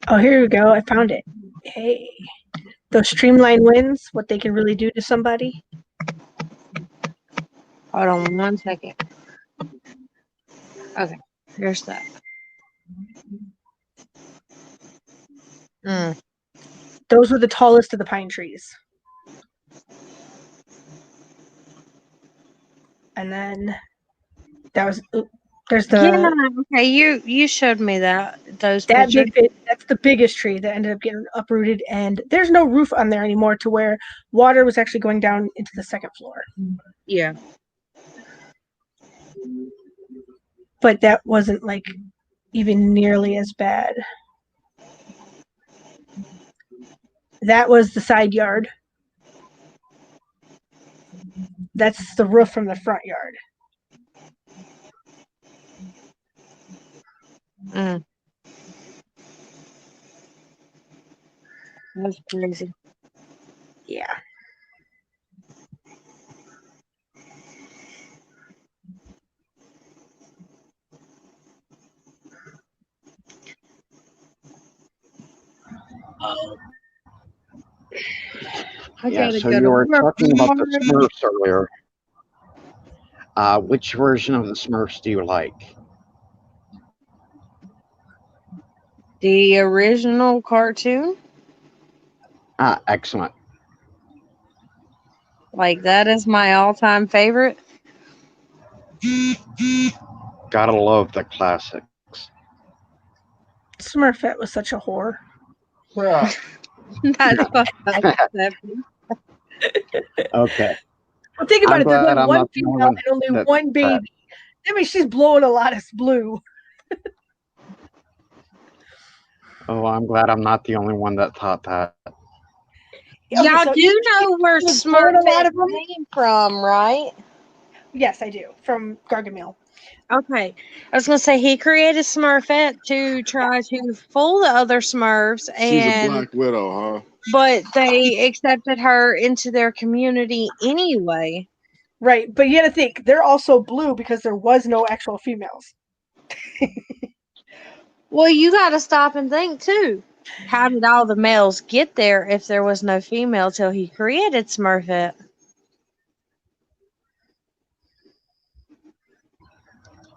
Oh, here we go. I found it. Hey. Those streamline wins, what they can really do to somebody. Hold on 1 second. Okay, here's that. Those were the tallest of the pine trees. And then that was there's the Yeah, okay, you showed me those that pictures. that's the biggest tree that ended up getting uprooted, and there's no roof on there anymore to where water was actually going down into the second floor. Yeah. But that wasn't like even nearly as bad. That was the side yard. That's the roof from the front yard. Mm. That's crazy. Yeah. I Yeah, gotta so go you to were work talking about the tomorrow. Smurfs earlier. Which version of the Smurfs do you like? The original cartoon, Ah, excellent. like that is my all-time favorite. Gotta love the classics. Smurfette was such a whore. Yeah. That's what I said. Okay, Well, think about I'm it. There's glad only I'm one not the only female one and only that one that. baby. I mean, she's blowing a lot of blue. Oh, I'm glad I'm not the only one that thought that. Okay, Y'all so do know where was blowing a lot Smurfette of them. came from, right? Yes, I do. From Gargamel. Okay. I was gonna say he created Smurfette to try to fool the other Smurfs, She's a and Black Widow, huh? but they accepted her into their community anyway. Right, but you got to think they're also blue because there was no actual females. Well, you got to stop and think too. How did all the males get there if there was no female till he created Smurfette?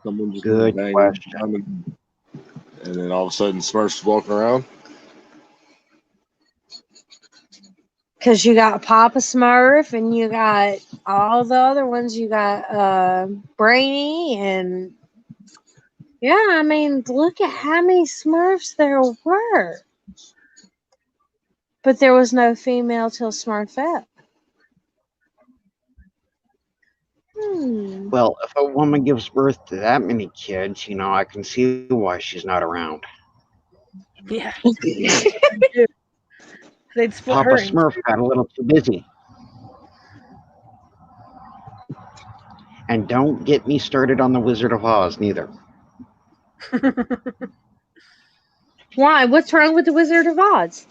Someone just Good banging, question. and then all of a sudden Smurfs walking around. Because you got Papa Smurf and you got all the other ones. You got Brainy and yeah, I mean, look at how many Smurfs there were. But there was no female till Smurfette. Hmm. Well, if a woman gives birth to that many kids, I can see why she's not around. Yeah. They'd split Papa her in Smurf got a little too busy. And don't get me started on the Wizard of Oz, neither. Why? What's wrong with the Wizard of Oz?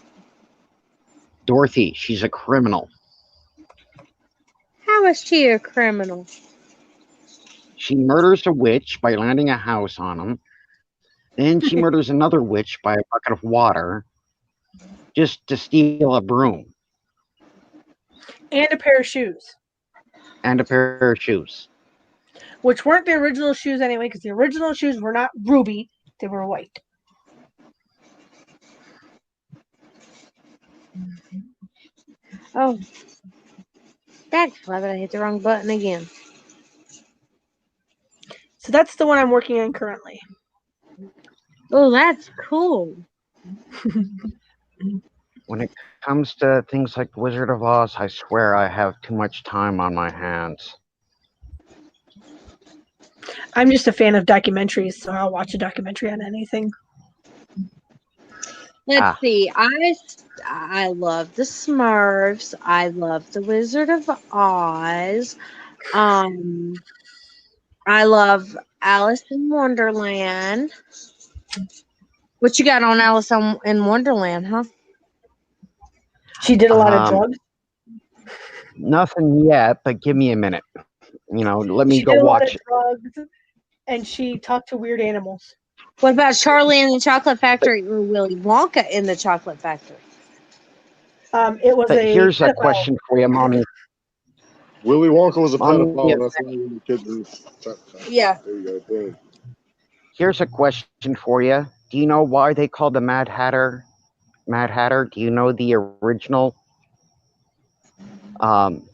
Dorothy, she's a criminal. How is she a criminal? She murders a witch by landing a house on them. Then she murders another witch by a bucket of water just to steal a broom and a pair of shoes, and a pair of shoes. which weren't the original shoes anyway, because the original shoes were not ruby; they were white. Oh, that's clever. I hit the wrong button again. So that's the one I'm working on currently. Oh, that's cool. When it comes to things like the Wizard of Oz, I swear I have too much time on my hands. I'm just a fan of documentaries, so I'll watch a documentary on anything. Let's see. I love the Smurfs. I love the Wizard of Oz. I love Alice in Wonderland. What you got on Alice in Wonderland, huh? She did a lot of drugs. Nothing yet, but give me a minute. Let me She go did a lot of watch it. drugs, and she talked to weird animals. What about Charlie and the Chocolate Factory or Willy Wonka in the Chocolate Factory? It was But a here's a pedophile. question for you, Mommy. Willy Wonka was a Mommy, pedophile. That's why the kids were. Yeah. There you go. Boom. Here's a question for you. Do you know why they called the Mad Hatter Mad Hatter? Do you know the original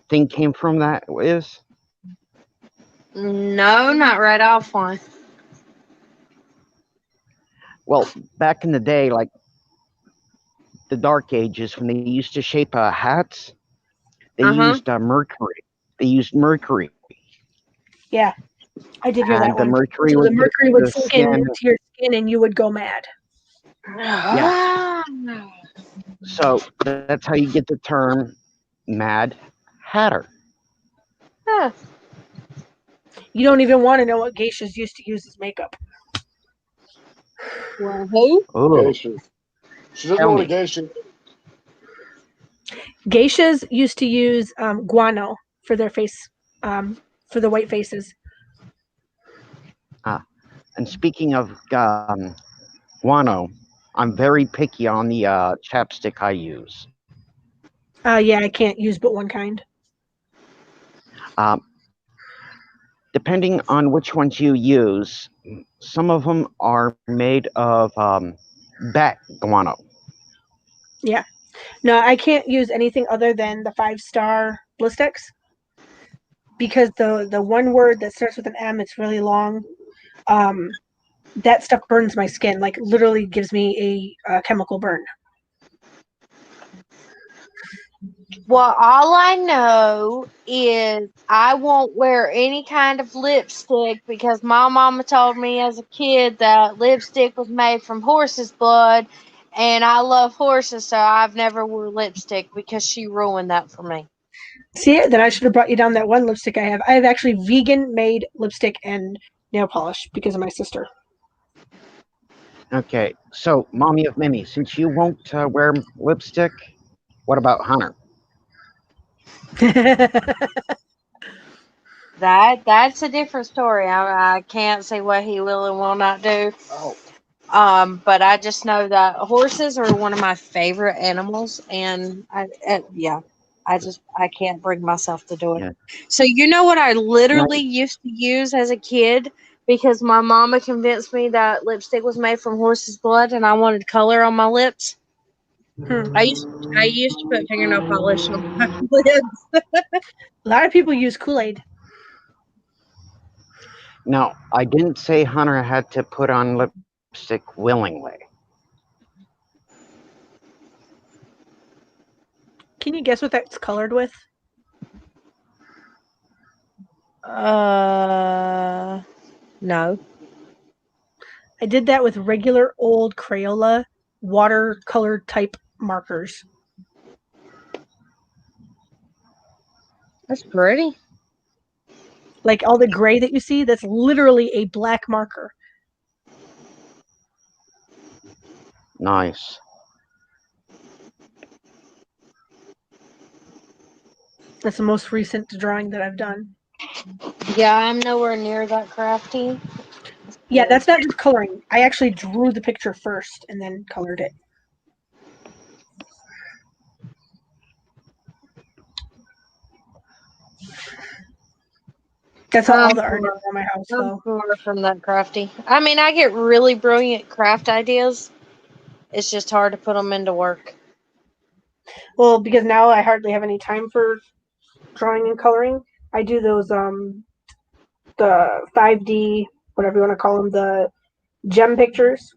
thing came from that is? No, not right off one. Well, back in the day, like the Dark Ages, when they used to shape hats, they used mercury. They used mercury. Yeah, I did hear that And the one. mercury So would the mercury would the sink skin. into your skin, and you would go mad. Yeah. So that's how you get the term Mad Hatter. Yeah. You don't even want to know what geishas used to use as makeup. Well, who? Oh, Geisha. She doesn't tell know what a me. geisha. Geishas used to use guano for their face, for the white faces. And speaking of guano, I'm very picky on the chapstick I use. Yeah, I can't use but one kind. Um, Depending on which ones you use, some of them are made of bat guano. Yeah. No, I can't use anything other than the 5-star Blistex because the one word that starts with an M, it's really long. That stuff burns my skin, like literally gives me a chemical burn. Well, all I know is I won't wear any kind of lipstick because my mama told me as a kid that lipstick was made from horse's blood, and I love horses, so I've never wore lipstick because she ruined that for me. See, then I should have brought you down that one lipstick I have. I have actually vegan made lipstick and nail polish because of my sister. Okay, so mommy of Mimi, since you won't wear lipstick, what about Hunter? That's a different story. I can't say what he will and will not do. Oh, But I just know that horses are one of my favorite animals, and yeah, I can't bring myself to do it. Yeah. So you know what I Now, literally used to use as a kid because my mama convinced me that lipstick was made from horse's blood, and I wanted color on my lips. Hmm. I used to put fingernail polish on my lips. A lot of people use Kool-Aid. now, I didn't say Hunter had to put on lipstick willingly. Can you guess what that's colored with? No. I did that with regular old Crayola watercolor type markers. That's pretty. Like all the gray that you see, that's literally a black marker. Nice. That's the most recent drawing that I've done. Yeah, I'm nowhere near that crafty. Yeah, that's not just coloring. I actually drew the picture first and then colored it. That's how all Um, the art is on my house, I'm though. far from that crafty. I mean, I get really brilliant craft ideas. It's just hard to put them into work. Well, because now I hardly have any time for drawing and coloring. I do those the 5D, whatever you want to call them, the gem pictures,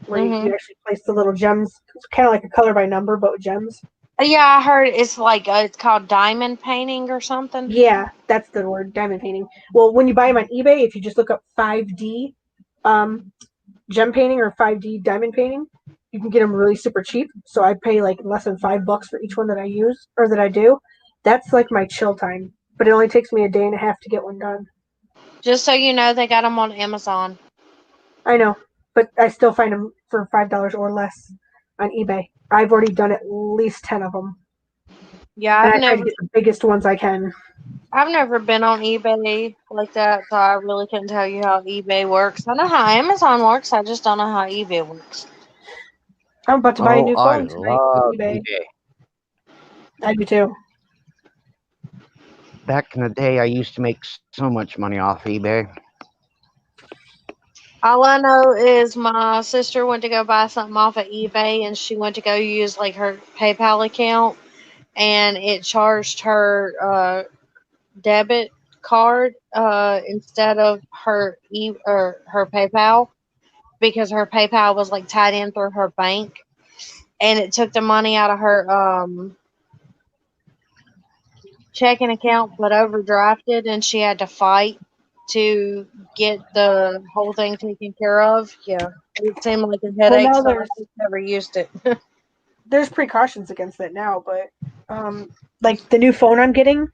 where you Hmm. actually place the little gems. It's kind of like a color by number, but with gems. Yeah, I heard it's like it's called diamond painting or something. Yeah, that's the word, diamond painting. Well, when you buy them on eBay, if you just look up 5D um, gem painting or 5D diamond painting, you can get them really super cheap. So I pay like less than $5 for each one that I use or that I do. That's like my chill time, but it only takes me a day and a half to get one done. Just so you know, they got them on Amazon. I know, but I still find them for $5 or less on eBay. I've already done at least 10 of them, Yeah, and I try to get the biggest ones I can. I've never been on eBay like that, so I really couldn't tell you how eBay works. I know how Amazon works. I just don't know how eBay works. I'm about to buy a Oh, new I phone tonight with love eBay. eBay. I do too. Back in the day, I used to make so much money off eBay. All I know is my sister went to go buy something off of eBay, and she went to go use like her PayPal account, and it charged her debit card instead of her PayPal because her PayPal was like tied in through her bank, and it took the money out of her checking account but overdrafted, and she had to fight to get the whole thing taken care of. Yeah, it seemed like a Well, headache, now so I just never used it. there's precautions against it now, but like the new phone I'm getting,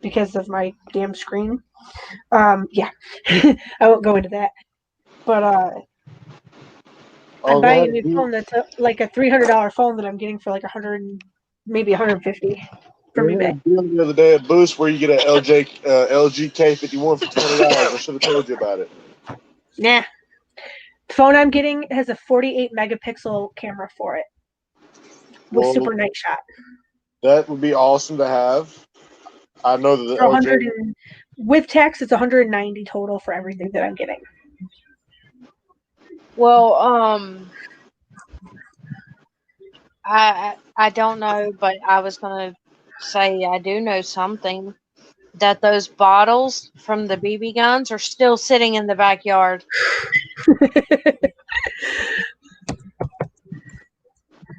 because of my damn screen. Yeah, I won't go into that. But I'm Oh, go buying a ahead. new phone that's like a $300 phone that I'm getting for like 100, maybe 150 from We had a eBay. deal the other day at Boost where you get an LG K51 for $20. I should have told you about it. Nah. The phone I'm getting has a 48 megapixel camera for it with Well, super night shot. that would be awesome to have. I know that the For 100 LJ. with tax, it's 190 total for everything that I'm getting. Well, I don't know, but I was gonna say I do know something that those bottles from the BB guns are still sitting in the backyard.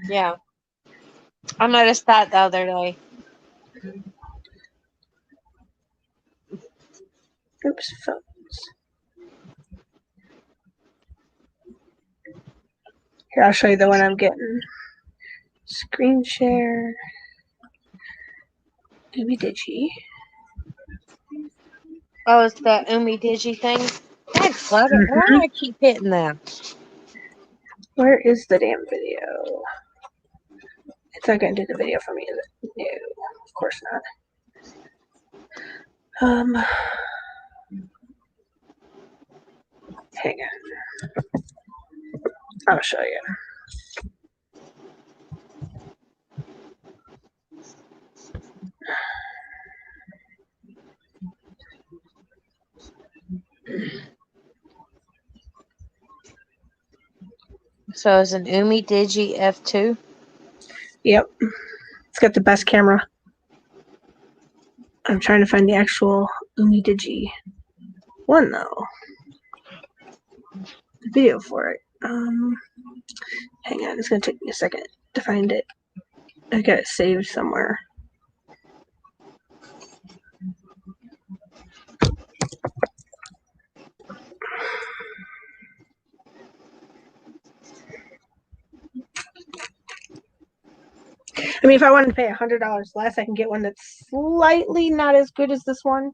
Yeah, I noticed that the other day. Oops, phones. Here, I'll show you the one I'm getting. Screen share. Maybe Digi. Oh, it's the Umi Digi thing. That's clever. Why do I keep hitting that? Where is the damn video? It's not going to do the video for me, is it? No, of course not. Hang on. I'll show you. So it's an Umi Digi F2. Yep. It's got the best camera. I'm trying to find the actual Umi Digi one, though. The video for it. Hang on. It's going to take me a second to find it. I got it saved somewhere. I mean, if I wanted to pay $100 less, I can get one that's slightly not as good as this one.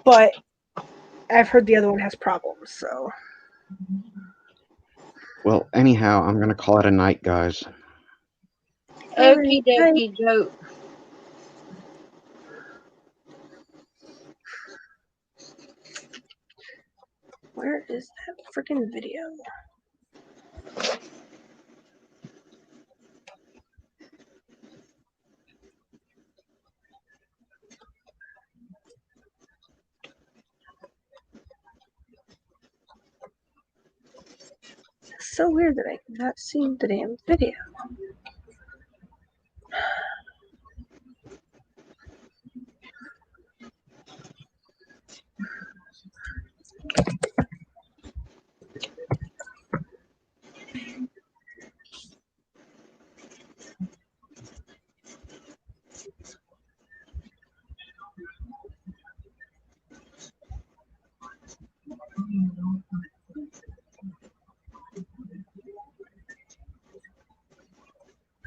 But I've heard the other one has problems, so. Well, anyhow, I'm gonna call it a night, guys. Okie dokie doke. Where is that freaking video? It's so weird that I have not seen the damn video.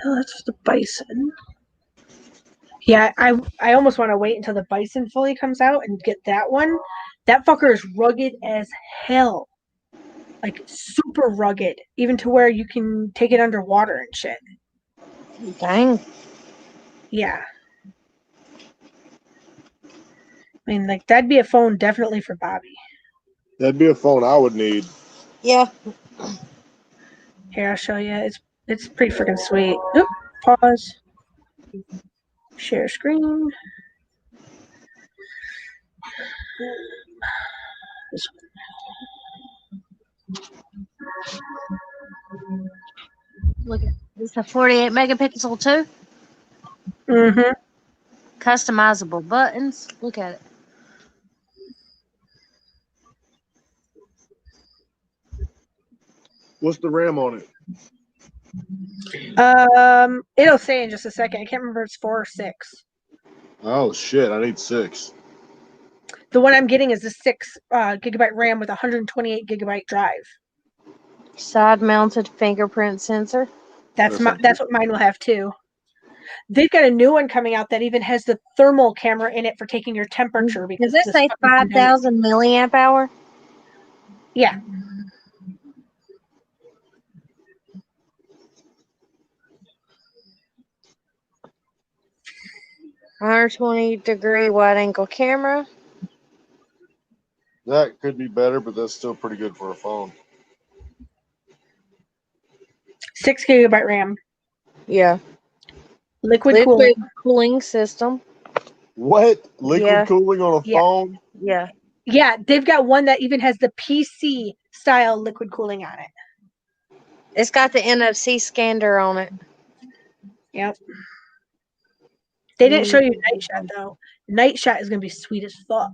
Oh, that's just the bison. Yeah, I almost want to wait until the bison fully comes out and get that one. That fucker is rugged as hell. Like super rugged, even to where you can take it underwater and shit. Dang. Yeah. I mean, like that'd be a phone definitely for Bobby. That'd be a phone I would need. Yeah. Here, I'll show you. It's pretty freaking sweet. Oop, pause. Share screen. This Look at it's a 48 megapixel too. one. Mm-hmm. Customizable buttons. Look at it. What's the RAM on it? It'll say in just a second. I can't remember if it's 4 or 6. Oh shit! I need 6. The one I'm getting is the 6 gigabyte RAM with 128 gigabyte drive. Side mounted fingerprint sensor. That's what mine will have too. They've got a new one coming out that even has the thermal camera in it for taking your temperature. Because Does it say 5,000 milliamp hour? Yeah. $120 wide angle camera. That could be better, but that's still pretty good for a phone. 6 gigabyte RAM. Yeah. Liquid cooling. cooling system. What? Liquid Yeah. cooling on a Yeah. phone? Yeah. Yeah, they've got one that even has the PC style liquid cooling on it. It's got the NFC scanner on it. Yep. They didn't show you Night Shot though. Night Shot is gonna be sweet as fuck.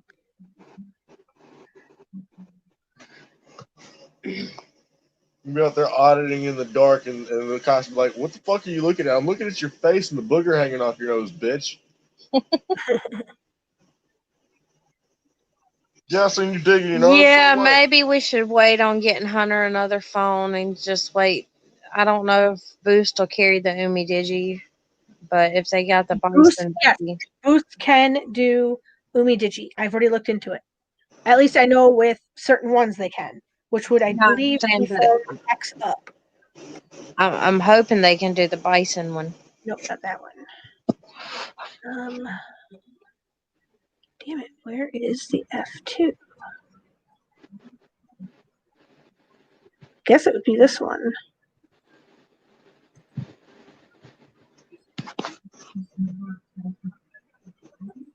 You'll be out there auditing in the dark, and the cops be like, "What the fuck are you looking at? I'm looking at your face and the booger hanging off your nose, bitch." Jocelyn, you're digging your nose. Yeah, maybe we should wait on getting Hunter another phone and just wait. I don't know if Boost will carry the Umi Digi, but if they got the Bison, Yes. Boost can do Umi Digi. I've already looked into it. At least I know with certain ones they can, which would I believe be phone X up. I'm hoping they can do the Bison one. Nope, not that one. Damn it, where is the F2? Guess it would be this one.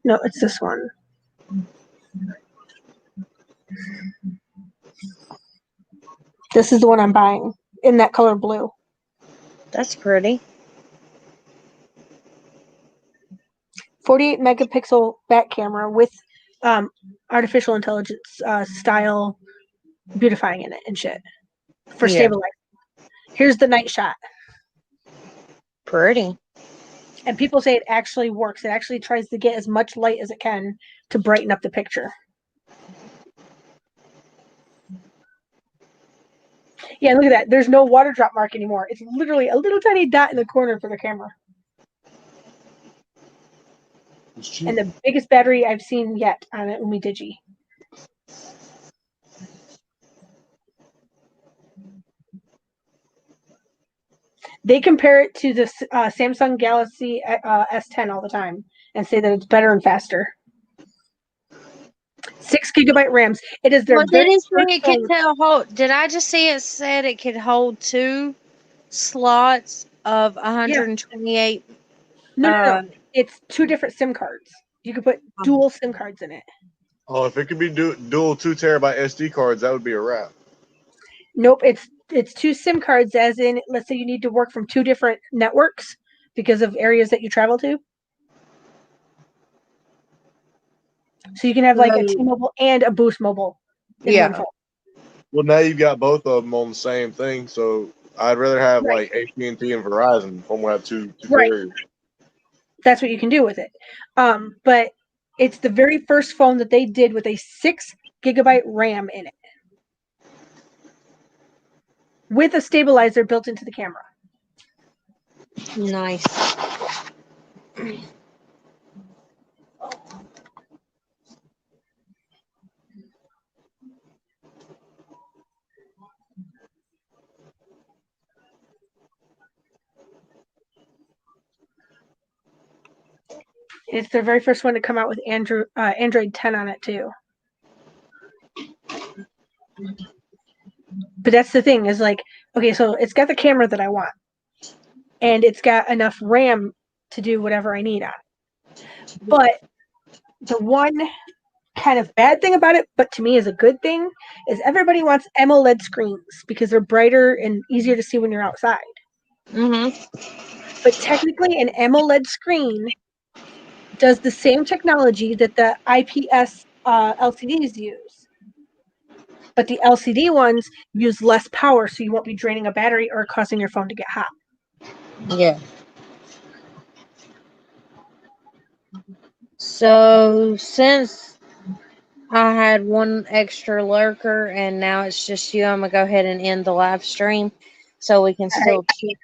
No, it's this one. This is the one I'm buying in that color blue. That's pretty. 48 megapixel back camera with artificial intelligence style beautifying in it and shit for stabilizing. Here's the Night Shot. Pretty. And people say it actually works. It actually tries to get as much light as it can to brighten up the picture. Yeah, look at that. There's no water drop mark anymore. It's literally a little tiny dot in the corner for the camera. And the biggest battery I've seen yet on an Umi Digi. They compare it to the Samsung Galaxy S10 all the time and say that it's better and faster. 6 gigabyte RAMs. It is their did it say it could hold? Did I just see it said it could hold 2 slots of 128? No. It's 2 different SIM cards. You could put dual SIM cards in it. Oh, if it could be dual 2 terabyte SD cards, that would be a wrap. Nope, it's 2 SIM cards, as in, let's say you need to work from 2 different networks because of areas that you travel to. So you can have like a T-Mobile and a Boost Mobile in one phone. Well, now you've got both of them on the same thing, so I'd rather have like AT&T and Verizon if I'm going to have two carriers. That's what you can do with it. But it's the very first phone that they did with a 6 gigabyte RAM in it, with a stabilizer built into the camera. Nice. It's their very first one to come out with Android 10 on it too. But that's the thing, is like, okay, so it's got the camera that I want, and it's got enough RAM to do whatever I need on it. But the one kind of bad thing about it, but to me is a good thing, is everybody wants AMOLED screens because they're brighter and easier to see when you're outside. But technically, an AMOLED screen does the same technology that the IPS LCDs use. But the LCD ones use less power, so you won't be draining a battery or causing your phone to get hot. Yeah. So since I had one extra lurker and now it's just you, I'm going to go ahead and end the live stream so we can still keep